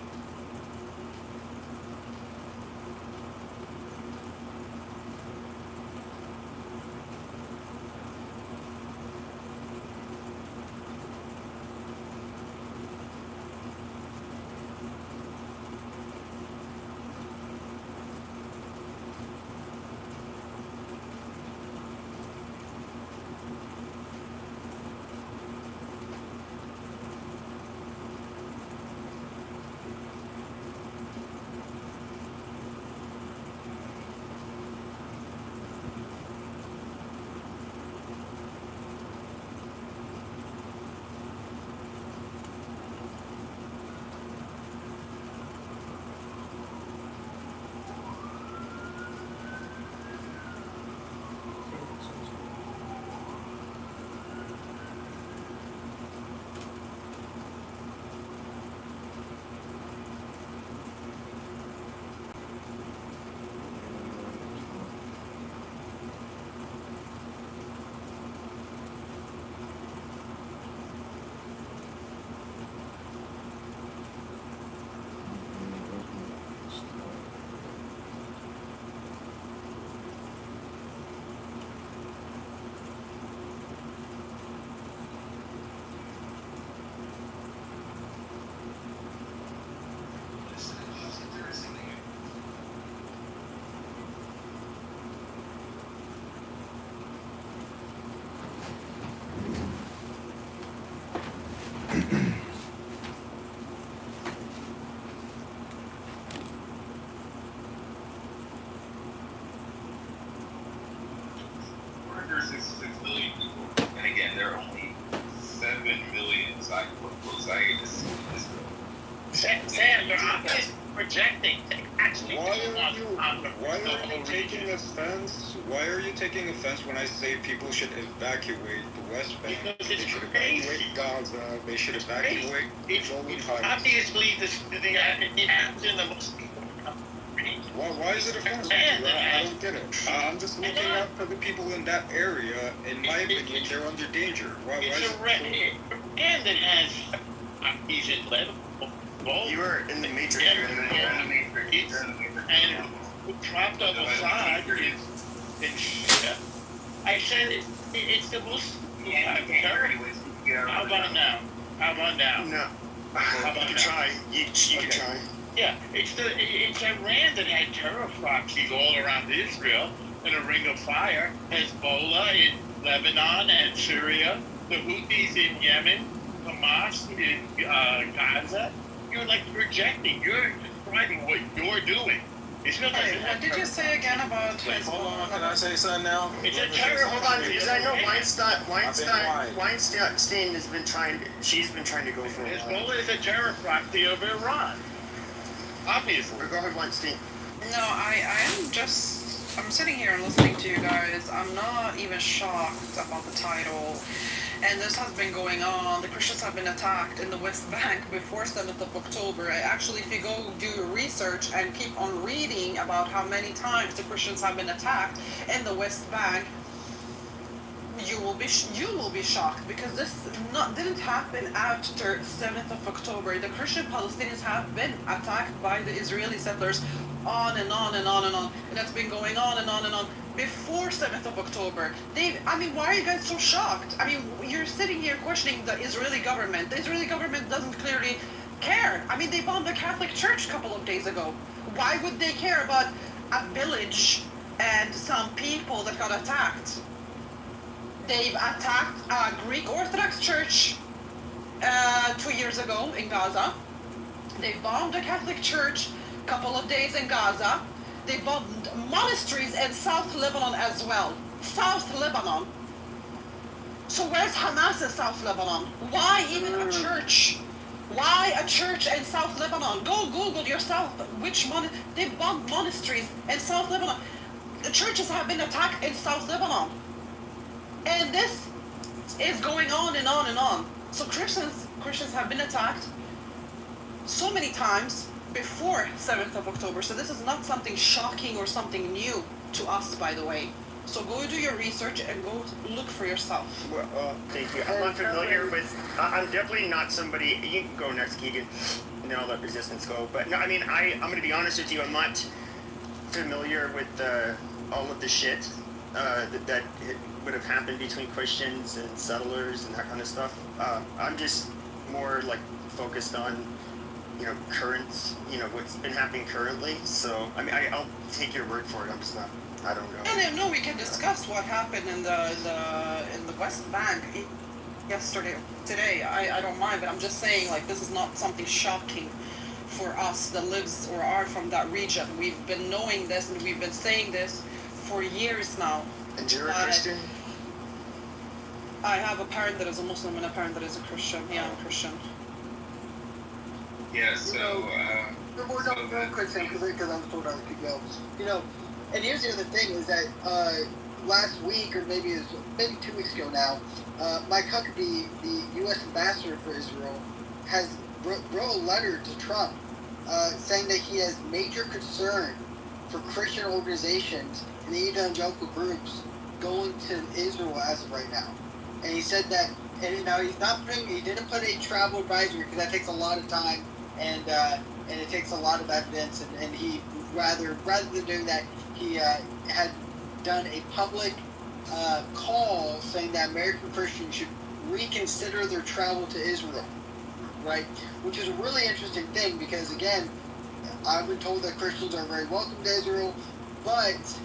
6 billion people, and again, there are only 7 million Zionists in Israel. Sam, they're obviously projecting. Actually, Why are you taking offense? Why are you taking offense when I say people should evacuate the West Bank? They should evacuate Gaza. They should evacuate the Golden Heights. Obviously, the action the most. Why is it offensive? I don't get it. I'm just looking out for the people in that area. In my opinion, they're under danger. Why is it? And it has Asian level. You are in the matrix. And propped up Assad in Syria. I said it's the most. How about now? No. You can try. You can try. Yeah, it's Iran that had terror proxies all around Israel in a ring of fire. Hezbollah in Lebanon and Syria, the Houthis in Yemen, Hamas in Gaza. You're like projecting. You're describing what you're doing. It's not like what did you say again about Wait, hold on. Can I say something now? It's a terror. Hold on, because I know Weinstein has been trying. She's been trying to go for a while. Hezbollah is a terror proxy of Iran. Obviously. Go ahead, Weinstein. No, I'm sitting here and listening to you guys. I'm not even shocked about the title. And this has been going on. The Christians have been attacked in the West Bank before 7th of October. Actually, if you go do your research and keep on reading about how many times the Christians have been attacked in the West Bank, you will be shocked, because this didn't happen after 7th of October. The Christian Palestinians have been attacked by the Israeli settlers on and on and on and on. And that's been going on and on and on before 7th of October. Why are you guys so shocked? You're sitting here questioning the Israeli government. The Israeli government doesn't clearly care. They bombed the Catholic Church a couple of days ago. Why would they care about a village and some people that got attacked? They've attacked a Greek Orthodox church 2 years ago in Gaza. They bombed a Catholic church a couple of days in Gaza. They bombed monasteries in South Lebanon as well. South Lebanon. So where's Hamas in South Lebanon? Why even a church? Why a church in South Lebanon? Go Google yourself they bombed monasteries in South Lebanon. The churches have been attacked in South Lebanon. And this is going on and on and on. So Christians have been attacked so many times before 7th of October. So this is not something shocking or something new to us, by the way. So go do your research and go look for yourself. Well, thank you. I'm not familiar with. I'm definitely not somebody. You can go next, Keegan, and then I'll let Resistance go. But no, I'm going to be honest with you. I'm not familiar with all of the shit that would have happened between Christians and settlers and that kind of stuff. I'm just more like focused on, currents, what's been happening currently. So, I'll take your word for it. I'm just not, I don't know. And no, we can discuss what happened in the West Bank today. I don't mind, but I'm just saying, this is not something shocking for us that lives or are from that region. We've been knowing this and we've been saying this for years now. And you're a Christian? I have a parent that is a Muslim and a parent that is a Christian. Yeah, I'm a Christian. Yeah, so, real quick, Sam, because I'm told I could go. And here's the other thing is that last week, or maybe 2 weeks ago now, Mike Huckabee, the U.S. ambassador for Israel, wrote a letter to Trump saying that he has major concern for Christian organizations and evangelical groups going to Israel as of right now. And he said that, and now he didn't put a travel advisory because that takes a lot of time and it takes a lot of evidence, and he rather than doing that, he had done a public call saying that American Christians should reconsider their travel to Israel, right? Which is a really interesting thing because, again, I've been told that Christians are very welcome to Israel, but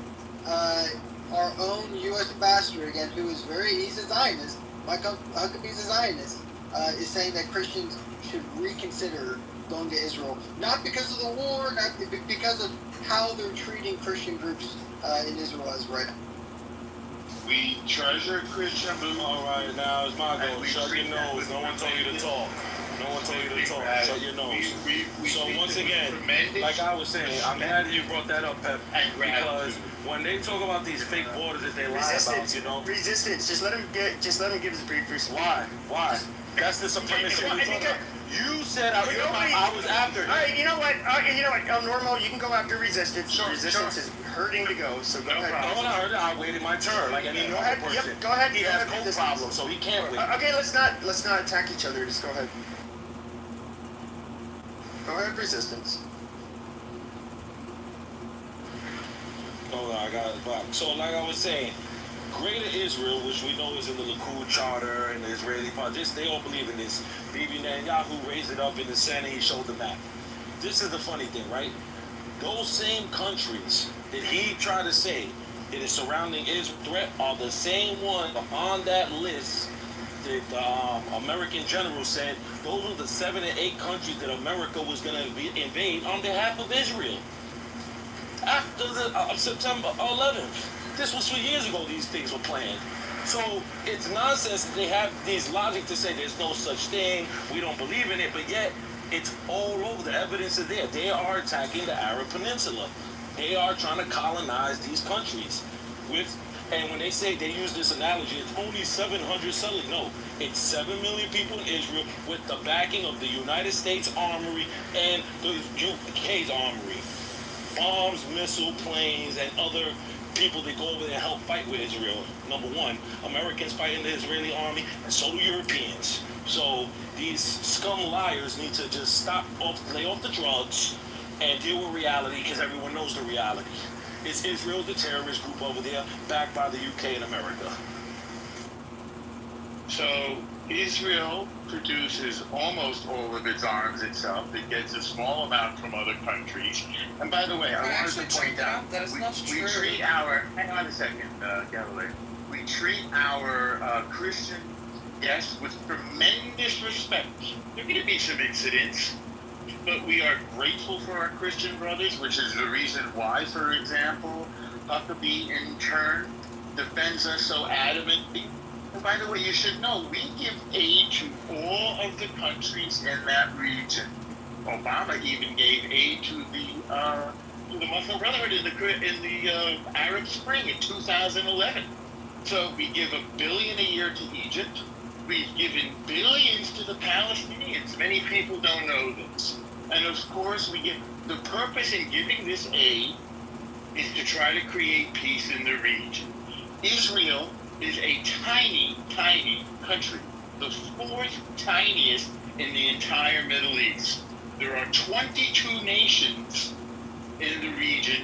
our own U.S. ambassador, again, he's a Zionist, Mike Huckabee's a Zionist, is saying that Christians should reconsider going to Israel, not because of the war, not because of how they're treating Christian groups in Israel as right now. We treasure Christian beliefs. All right, now it's my go. Shut your nose. No one told you to talk. No one told you to talk. Shut your nose. So once again, like I was saying, I'm glad you brought that up, Pep, because when they talk about these fake borders that they lie about, you know. Resistance. Just let him give his brief response. Why? That's the supremacy we're talking about. You said I was after it. All right, you know what? El Normo, you can go after resistance. Resistance is hurting to go, so go ahead. I waited my turn, like any normal person. Yep, go ahead. He has no problem, so he can't wait. Okay, let's not attack each other. Just go ahead. Go ahead, resistance. Hold on, I got it back. So, like I was saying, Greater Israel, which we know is in the Likud Charter and the Israeli Party, they all believe in this. Bibi Netanyahu raised it up in the Senate, he showed the map. This is the funny thing, right? Those same countries that he tried to say that is surrounding Israel threat are the same one on that list that the American general said those were the 7 or 8 countries that America was going to invade on behalf of Israel. After the September 11th. This was 2 years ago these things were planned. So it's nonsense that they have these logic to say there's no such thing, we don't believe in it, but yet it's all over. The evidence is there. They are attacking the Arab Peninsula. They are trying to colonize these countries. And when they say, they use this analogy, it's only 700 settlers. No, it's 7 million people in Israel with the backing of the United States Armory and the UK's Armory. Bombs, missile, planes, and other people that go over there and help fight with Israel. Number one, Americans fight in the Israeli army, and so do Europeans. So these scum liars need to just lay off the drugs and deal with reality, because everyone knows the reality. It's Israel, the terrorist group over there, backed by the UK and America. So Israel produces almost all of its arms itself. It gets a small amount from other countries. And by the way, I wanted to point out that is not true. We treat hang on a second, Galloway. We treat our Christian guests with tremendous respect. There are going to be some incidents, but we are grateful for our Christian brothers, which is the reason why, for example, Huckabee in turn defends us so adamantly. And by the way, you should know, we give aid to all of the countries in that region. Obama even gave aid to the Muslim Brotherhood in the Arab Spring in 2011. So we give $1 billion a year to Egypt. We've given billions to the Palestinians. Many people don't know this. And of course, the purpose in giving this aid is to try to create peace in the region. Israel is a tiny, tiny country, the 4th tiniest in the entire Middle East. There are 22 nations in the region.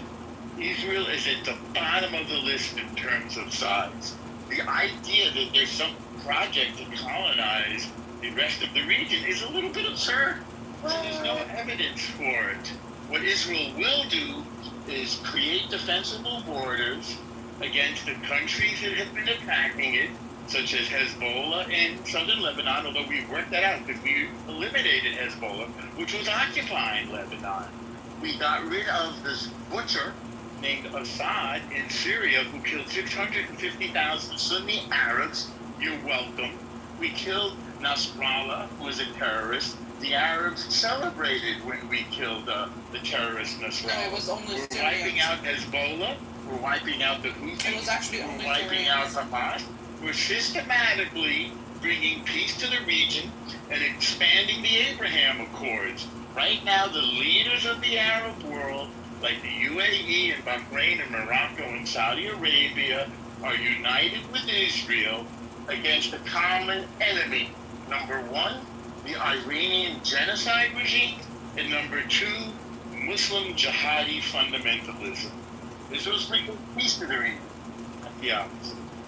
Israel is at the bottom of the list in terms of size. The idea that there's some project to colonize the rest of the region is a little bit absurd. And there's no evidence for it. What Israel will do is create defensible borders against the countries that have been attacking it, such as Hezbollah in southern Lebanon, although we've worked that out because we eliminated Hezbollah, which was occupying Lebanon. We got rid of this butcher named Assad in Syria who killed 650,000 Sunni Arabs. You're welcome. We killed Nasrallah, who was a terrorist. The Arabs celebrated when we killed the terrorist Nasrallah. No, it was only We're wiping out Hezbollah. We're wiping out the Houthis. It was actually only We're wiping out Hamas. We're systematically bringing peace to the region and expanding the Abraham Accords. Right now, the leaders of the Arab world, like the UAE and Bahrain and Morocco and Saudi Arabia, are united with Israel against a common enemy. Number one, the Iranian genocide regime, and number two, Muslim jihadi fundamentalism. Israel's bringing peace to the region. Yeah.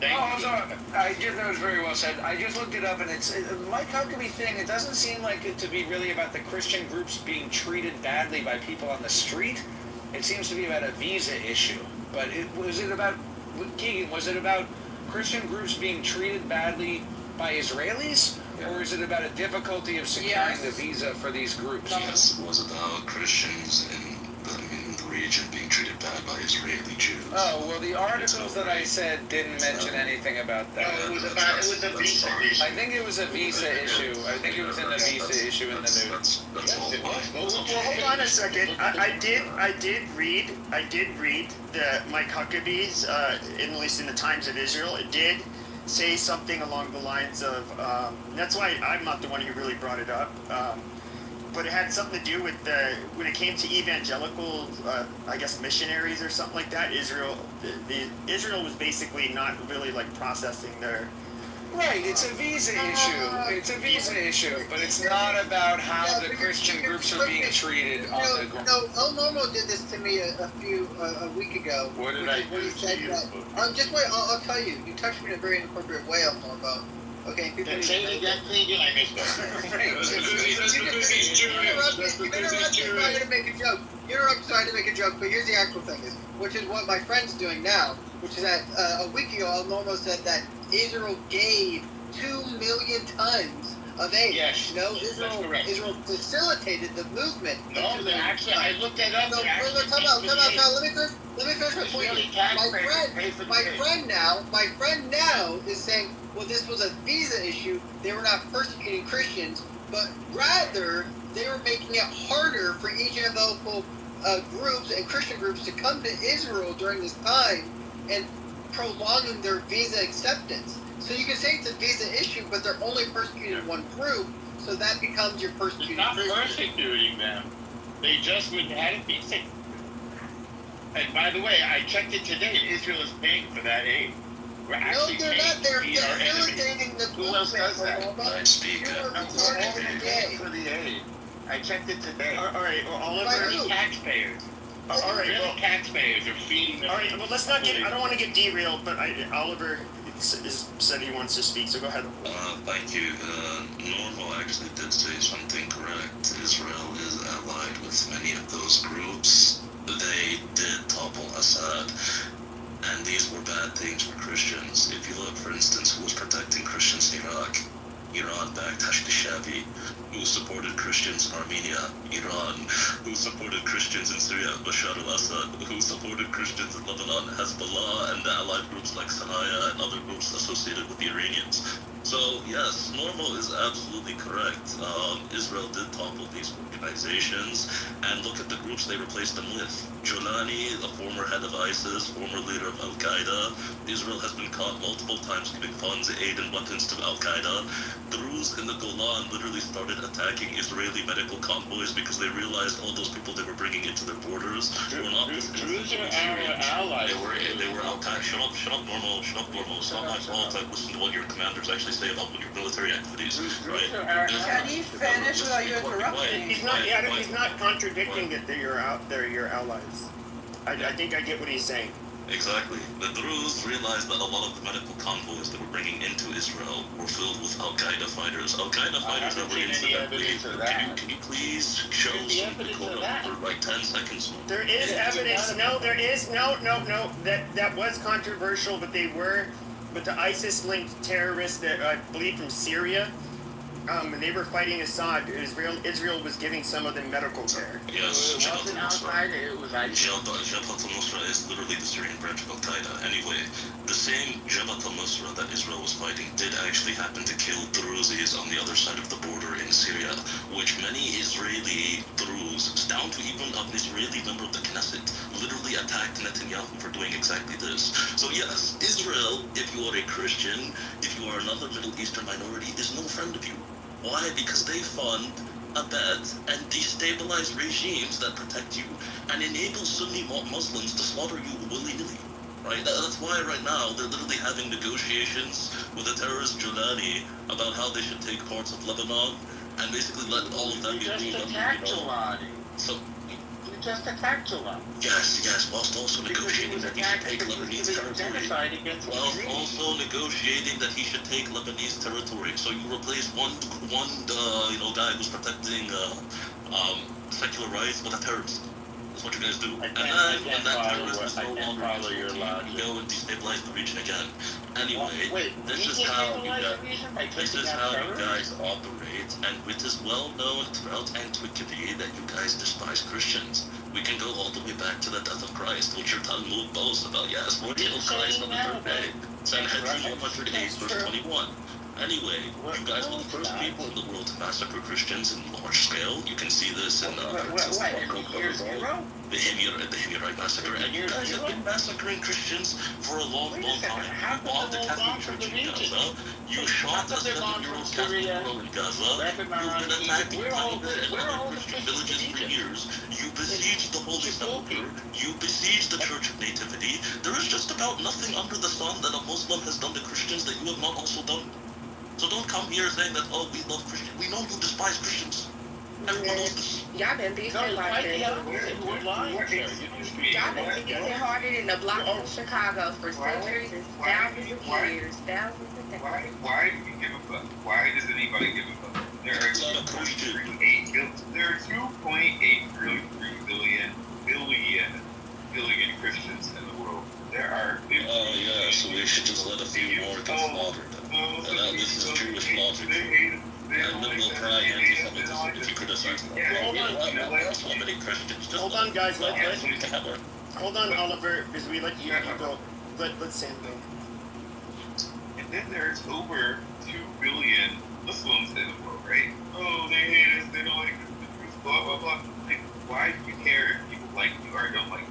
I'm sorry. That was very well said. I just looked it up, and it's Mike Huckabee thing. It doesn't seem like it to be really about the Christian groups being treated badly by people on the street. It seems to be about a visa issue. But was it about Christian groups being treated badly by Israelis? Or is it about a difficulty of securing the visa for these groups? Yes, it was about Christians in the region region being treated bad by Israeli Jews. Oh, well, the articles that I said didn't mention anything about that. No, it was a visa issue. I think it was a visa issue. I think it was in the visa issue in the news. That's all Well, Hold on a second. I did read the Mike Huckabee's, at least in the Times of Israel. It did say something along the lines of, that's why I'm not the one who really brought it up. But it had something to do with when it came to evangelical, I guess missionaries or something like that. Israel was basically not really like processing their. Right, it's a visa issue. It's a visa issue, but it's not about how the Christian groups are being treated on the ground. No, El Normo did this to me a week ago. What did I do to you? Just wait, I'll tell you. You touched me in a very inappropriate way, El Normo. Okay, people. Say it again, please. I missed that. You interrupted me trying to make a joke. You interrupted trying to make a joke, but here's the actual thing: which is what my friend's doing now. Which is that a week ago, El Normo said that Israel gave 2 million tons of aid. Yes, Israel facilitated the movement. No, actually, I looked that up. No, come out. Let me finish my point. My friend now is saying, well, this was a visa issue. They were not persecuting Christians, but rather they were making it harder for evangelical groups and Christian groups to come to Israel during this time and prolonging their visa acceptance. So you can say it's a visa issue, but they're only persecuting one group, so that becomes your persecuting. It's not persecuting them. They just would have it be sick. And by the way, I checked it today. Israel is paying for that aid. We're actually no, they're not. They're facilitating the movement. Who else does that? For the aid. I checked it today. All right, well, Oliver. Taxpayers. All right, well, taxpayers are feeding them. All right, well, let's not get. I don't want to get derailed, but Oliver said he wants to speak, so go ahead. Thank you. Normal actually did say something correct. Israel is allied with many of those groups. They did topple Assad, and these were bad things for Christians. If you look, for instance, who was protecting Christians in Iraq? Iran backed Hashd-e-Shabi. Who supported Christians in Armenia? Iran. Who supported Christians in Syria? Bashar al-Assad. Who supported Christians in Lebanon? Hezbollah and the allied groups like Sanaya and other groups associated with the Iranians. So yes, Normal is absolutely correct. Israel did topple these organizations, and look at the groups they replaced them with. Jolani, the former head of ISIS, former leader of Al-Qaeda. Israel has been caught multiple times giving funds, aid, and weapons to Al-Qaeda. Druze in the Golan literally started attacking Israeli medical convoys because they realized all those people they were bringing into their borders were not. Druze are our allies. They were Al-Qaeda. Shut up, Normal. It's not my fault. I've listened to what your commanders actually say about your military activities, right? Can you finish without you interrupting? He's not contradicting that they're your allies. I think I get what he's saying. Exactly. The Druze realized that a lot of the medical convoys that were bringing into Israel were filled with Al-Qaeda fighters. Al-Qaeda fighters that were incidentally. Can you please show some for like 10 seconds? There is evidence. No, there is no. That was controversial, but they were. But the ISIS-linked terrorists that I believe from Syria, when they were fighting Assad, Israel was giving some of them medical care. Yes, Jabhat al-Nusra is literally the Syrian branch of Al-Qaeda. Anyway, the same Jabhat al-Nusra that Israel was fighting did actually happen to kill Druzes on the other side of the border in Syria, which many Israeli Druze, down to even an Israeli member of the Knesset, literally attacked Netanyahu for doing exactly this. So yes, Israel, if you are a Christian, if you are another Middle Eastern minority, is no friend of you. Why? Because they fund, abet, and destabilize regimes that protect you and enable Sunni Muslims to slaughter you willy-nilly. Right? That's why right now they're literally having negotiations with the terrorist Jolani about how they should take parts of Lebanon and basically let all of them be ruled. So just attacked Jolani. Yes, whilst also negotiating that he should take Lebanese territory. Whilst also negotiating that he should take Lebanese territory. So you replace one guy who's protecting secular rights with a terrorist. That's what you guys do. And then when that terrorist is no longer you go and destabilize the region again. Anyway, this is how you guys operate, and it is well known throughout antiquity that you guys despise Christians. We can go all the way back to the death of Christ, which your Talmud boasts about. Yes, we'll kill Christ on the third day. Sanhedrin 108, verse 21. Anyway, you guys were the first people in the world to massacre Christians in large scale. You can see this in the Himyarite massacre, and you guys have been massacring Christians for a long, long time. You bombed the Catholic Church in Gaza. You shot a 7-year-old Catholic girl in Gaza. You've been attacking Kitover and other Christian villages for years. You besieged the Holy Sepulchre. You besieged the Church of Nativity. There is just about nothing under the sun that a Muslim has done to Christians that you have not also done. So don't come here saying that, oh, we love Christians. We know you despise Christians. Everyone knows this. Y'all been beefing like that. Y'all been beefing harder than the block of Chicago for centuries and thousands of years. Why do you give a fuck? Why does anybody give a fuck? There are 2.8 billion Christians in the world. There are. Oh yeah, so we should just let a few more get slaughtered. This is Jewish logic. And then we'll cry anti-Semitism if you criticize them. So many Christians just hold on, guys. Hold on, Oliver, because we let you go. Let Sam go. And then there's over 2 billion Muslims in the world, right? Oh, they hate us. They don't like us. Blah blah blah. Like, why do you care if people like you or don't like you?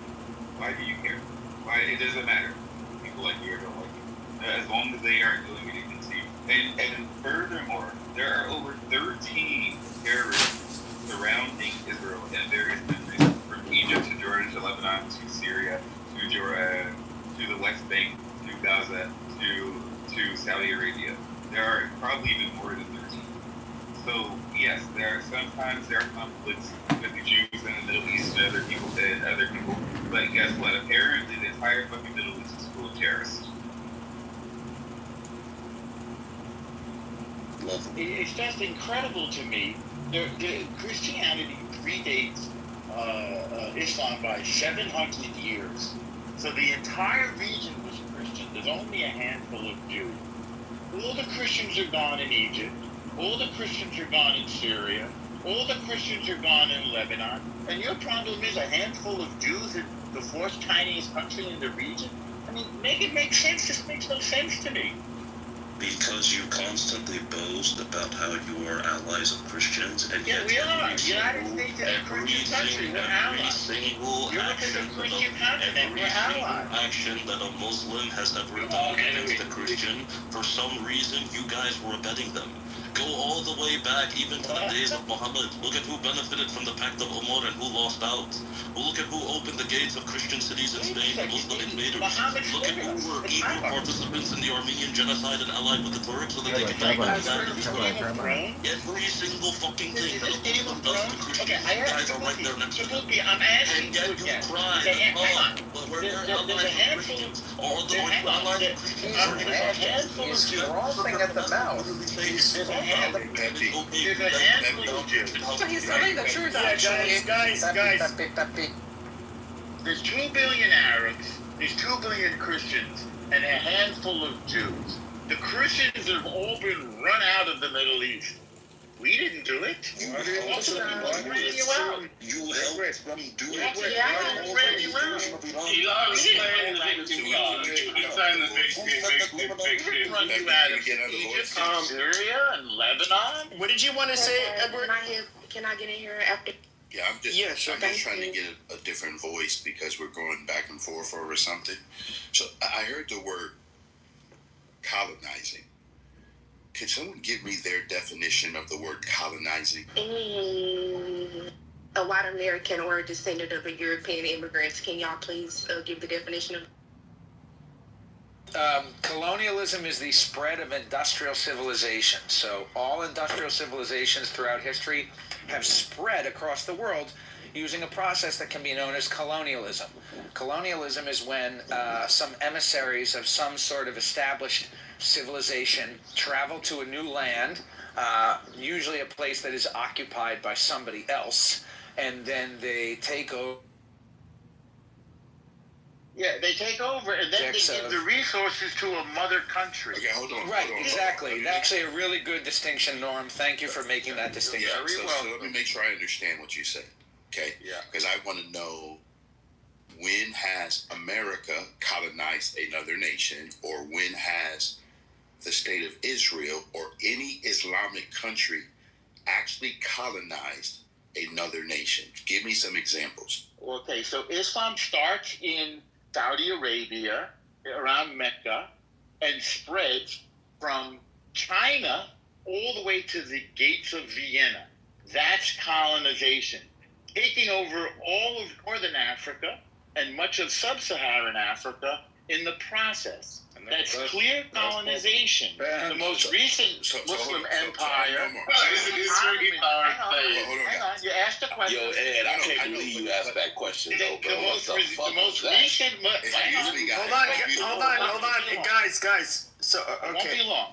Why do you care? Why? It doesn't matter. People like you or don't like you. As long as they aren't doing anything to you. And furthermore, there are over 13 terrorists surrounding Israel in various countries, from Egypt to Jordan to Lebanon to Syria to Jordan to the West Bank to Gaza to Saudi Arabia. There are probably even more than 13. So yes, sometimes there are conflicts with the Jews in the Middle East and other people, but guess what? Apparently the entire fucking Middle East is full of terrorists. It's just incredible to me. Christianity predates Islam by 700 years. So the entire region was Christian. There's only a handful of Jews. All the Christians are gone in Egypt. All the Christians are gone in Syria. All the Christians are gone in Lebanon. And your problem is a handful of Jews in the fourth tiniest country in the region? I mean, make it make sense. This makes no sense to me. Because you constantly boast about how you are allies of Christians, and yeah, yet we are. The United States is a Christian country. We're allies. Europe is a Christian continent. We're allies. Action that a Muslim has ever done against a Christian, for some reason, you guys were abetting them. Go all the way back, even to the days of Muhammad. Look at who benefited from the Pact of Umar and who lost out. Look at who opened the gates of Christian cities in Spain to Muslim invaders. Look at who were eager participants in the Armenian genocide and allied with the Turks so that they could take back every single fucking thing that a Muslim does to Christians. You guys are right there next to them. And yet you cry that, well, we're allies of Christians. Or the allies of Christians are He's frothing at the mouth. So he's telling the truth, actually. Guys. There's 2 billion Arabs, there's 2 billion Christians, and a handful of Jews. The Christians have all been run out of the Middle East. We didn't do it. You helped them do it. Syria and Lebanon. What did you want to say, Edward? Can I get in here after? Yeah, I'm just trying to get a different voice because we're going back and forth over something. So I heard the word colonizing. Could someone give me their definition of the word colonizing? A white American or a descendant of a European immigrants. Can y'all please give the definition of? Colonialism is the spread of industrial civilization. So all industrial civilizations throughout history have spread across the world using a process that can be known as colonialism. Colonialism is when some emissaries of some sort of established civilization travel to a new land, usually a place that is occupied by somebody else, and then they take over. Yeah, they take over, and then they give the resources to a mother country. Okay, hold on. Right, exactly. That's actually a really good distinction, Norm. Thank you for making that distinction. Yeah, so let me make sure I understand what you said. Okay? Yeah. Because I want to know, when has America colonized another nation, or when has the state of Israel or any Islamic country actually colonized another nation? Give me some examples. Okay, so Islam starts in Saudi Arabia, around Mecca, and spreads from China all the way to the gates of Vienna. That's colonization. Taking over all of northern Africa and much of sub-Saharan Africa in the process. That's clear colonization. The most recent Muslim empire. Hang on. You asked a question. Yo, Ed, I can't believe you asked that question, though, bro. The most recent. Hold on, guys. So, okay. It won't be long.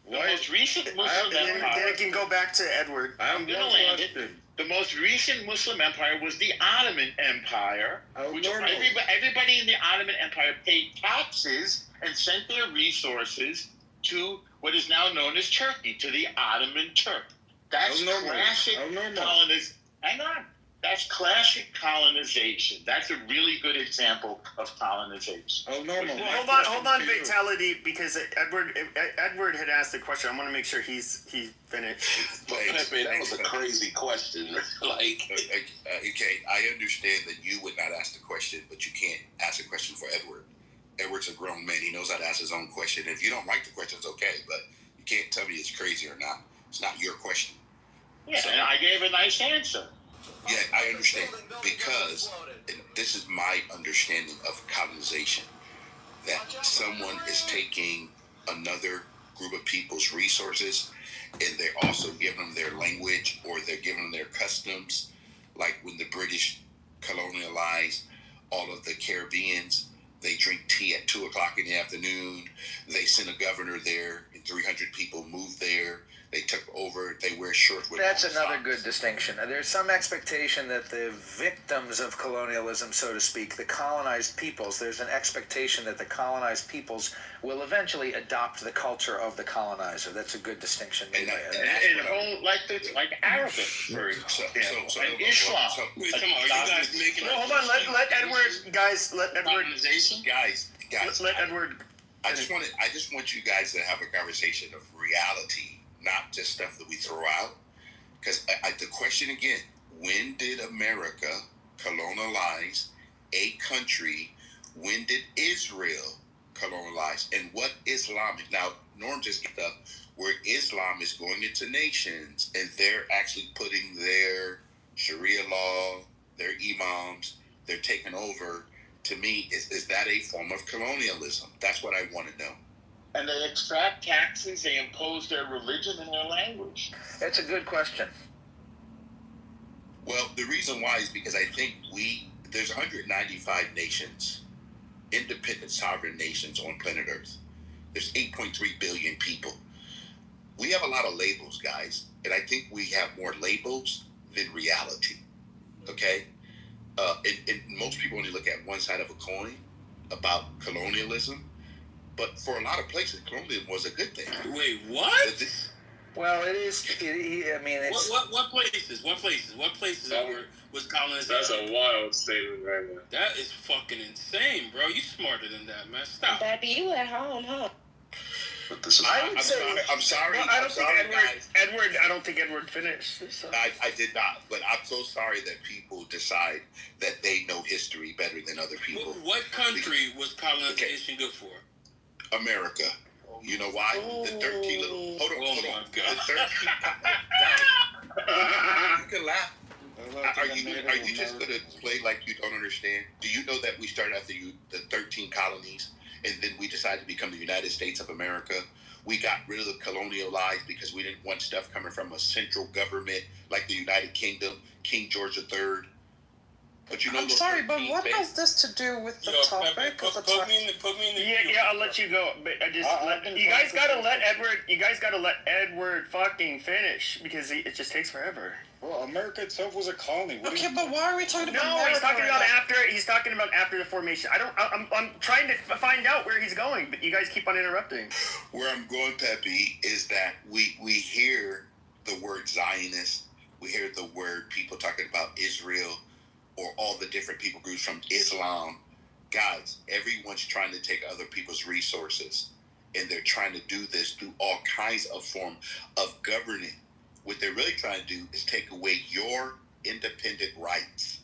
The most recent Muslim empire. Then I can go back to Edward. I'm going to land it. The most recent Muslim empire was the Ottoman Empire, which everybody in the Ottoman Empire paid taxes and sent their resources to what is now known as Turkey, to the Ottoman Turk. That's classic colonization. Hang on. That's classic colonization. That's a really good example of colonization. Hold on, Vitality, because Edward had asked the question. I want to make sure he finished. Pepe, that was a crazy question. Okay, I understand that you would not ask the question, but you can't ask a question for Edward. Edward's a grown man. He knows how to ask his own question. If you don't like the question, it's okay, but you can't tell me it's crazy or not. It's not your question. Yeah, and I gave a nice answer. Yeah, I understand, because this is my understanding of colonization, that someone is taking another group of people's resources and they're also giving them their language, or they're giving them their customs. Like when the British colonialized all of the Caribbeans, they drink tea at 2 o'clock in the afternoon. They sent a governor there, and 300 people moved there. They took over. They wear shorts with. That's another good distinction. There's some expectation that the victims of colonialism, so to speak, the colonized peoples, there's an expectation that the colonized peoples will eventually adopt the culture of the colonizer. That's a good distinction. Like Arabic, for example, and Islam. Wait, come on, are you guys making? Hold on, let Edward, guys, let Edward. Guys. Let Edward. I just want you guys to have a conversation of reality, not just stuff that we throw out. Because the question again, when did America colonize a country? When did Israel colonize? And what Islamic? Now, Norm just got up where Islam is going into nations and they're actually putting their Sharia law, their imams, they're taking over. To me, is that a form of colonialism? That's what I want to know. And they extract taxes, they impose their religion and their language. That's a good question. Well, the reason why is because I think there's 195 nations, independent sovereign nations on planet Earth. There's 8.3 billion people. We have a lot of labels, guys, and I think we have more labels than reality, okay? And most people only look at one side of a coin about colonialism. But for a lot of places, colonialism was a good thing. Wait, what? Well, it is. I mean, it's. What places? What places was colonization? That's a wild statement right now. That is fucking insane, bro. You smarter than that, man. Stop. Baby, you at home, huh? I'm sorry. I don't think Edward finished. So. I did not, but I'm so sorry that people decide that they know history better than other people. What country was colonization good for? America. You know why? The 13 little. Hold on. My God. The 13. You can laugh. Are you just gonna play like you don't understand? Do you know that we started after the 13 colonies, and then we decided to become the United States of America? We got rid of the colonial lies because we didn't want stuff coming from a central government like the United Kingdom, King George III. But you know, I'm sorry, but what has this to do with the topic? Put me in the yeah, I'll let you go. But you guys gotta let Edward fucking finish, because it just takes forever. Well, America itself was a colony. Okay, but why are we talking about America? He's talking about after the formation. I'm trying to find out where he's going, but you guys keep on interrupting. Where I'm going, Pepe, is that we hear the word Zionist. We hear the word people talking about Israel. or all the different people groups from Islam. Guys, everyone's trying to take other people's resources, and they're trying to do this through all kinds of form of governing. What they're really trying to do is take away your independent rights.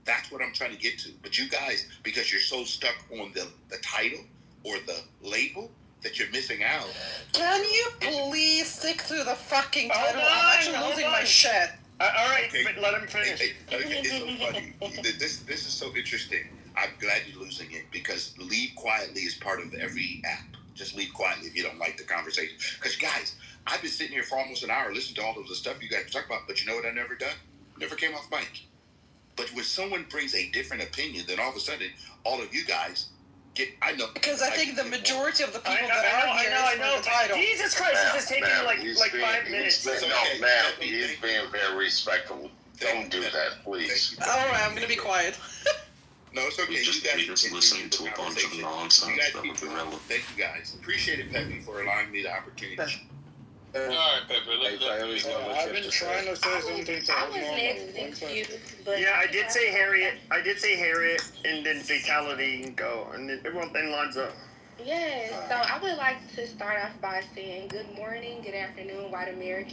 That's what I'm trying to get to. But you guys, because you're so stuck on the title or the label, that you're missing out. Can you please stick to the fucking title? I'm actually losing my shit. All right, okay. But let him finish. Okay, it's so funny. This is so interesting. I'm glad you're losing it, because leave quietly is part of every app. Just leave quietly if you don't like the conversation. Because guys, I've been sitting here for almost an hour listening to all of the stuff you guys talk about, but you know what I never done? Never came off mic. But when someone brings a different opinion, then all of a sudden, all of you guys get. I know, because I think the majority of the people that are here I is know, for the title. Jesus Christ, this is taking like 5 minutes. Okay. No, ma'am, he's being very respectful. Don't do that, please. All right, I'm gonna be quiet. No, it's okay. We just listening to a bunch of nonsense that was irrelevant. Thank you guys. Appreciate it, Pepe, for allowing me the opportunity. All right, Pepe. I've been trying to say something to I was next to you, but Yeah, I did say Harriet, and then fatality and go, and then Lonzo. yes. So I would like to start off by saying good morning, good afternoon, white American.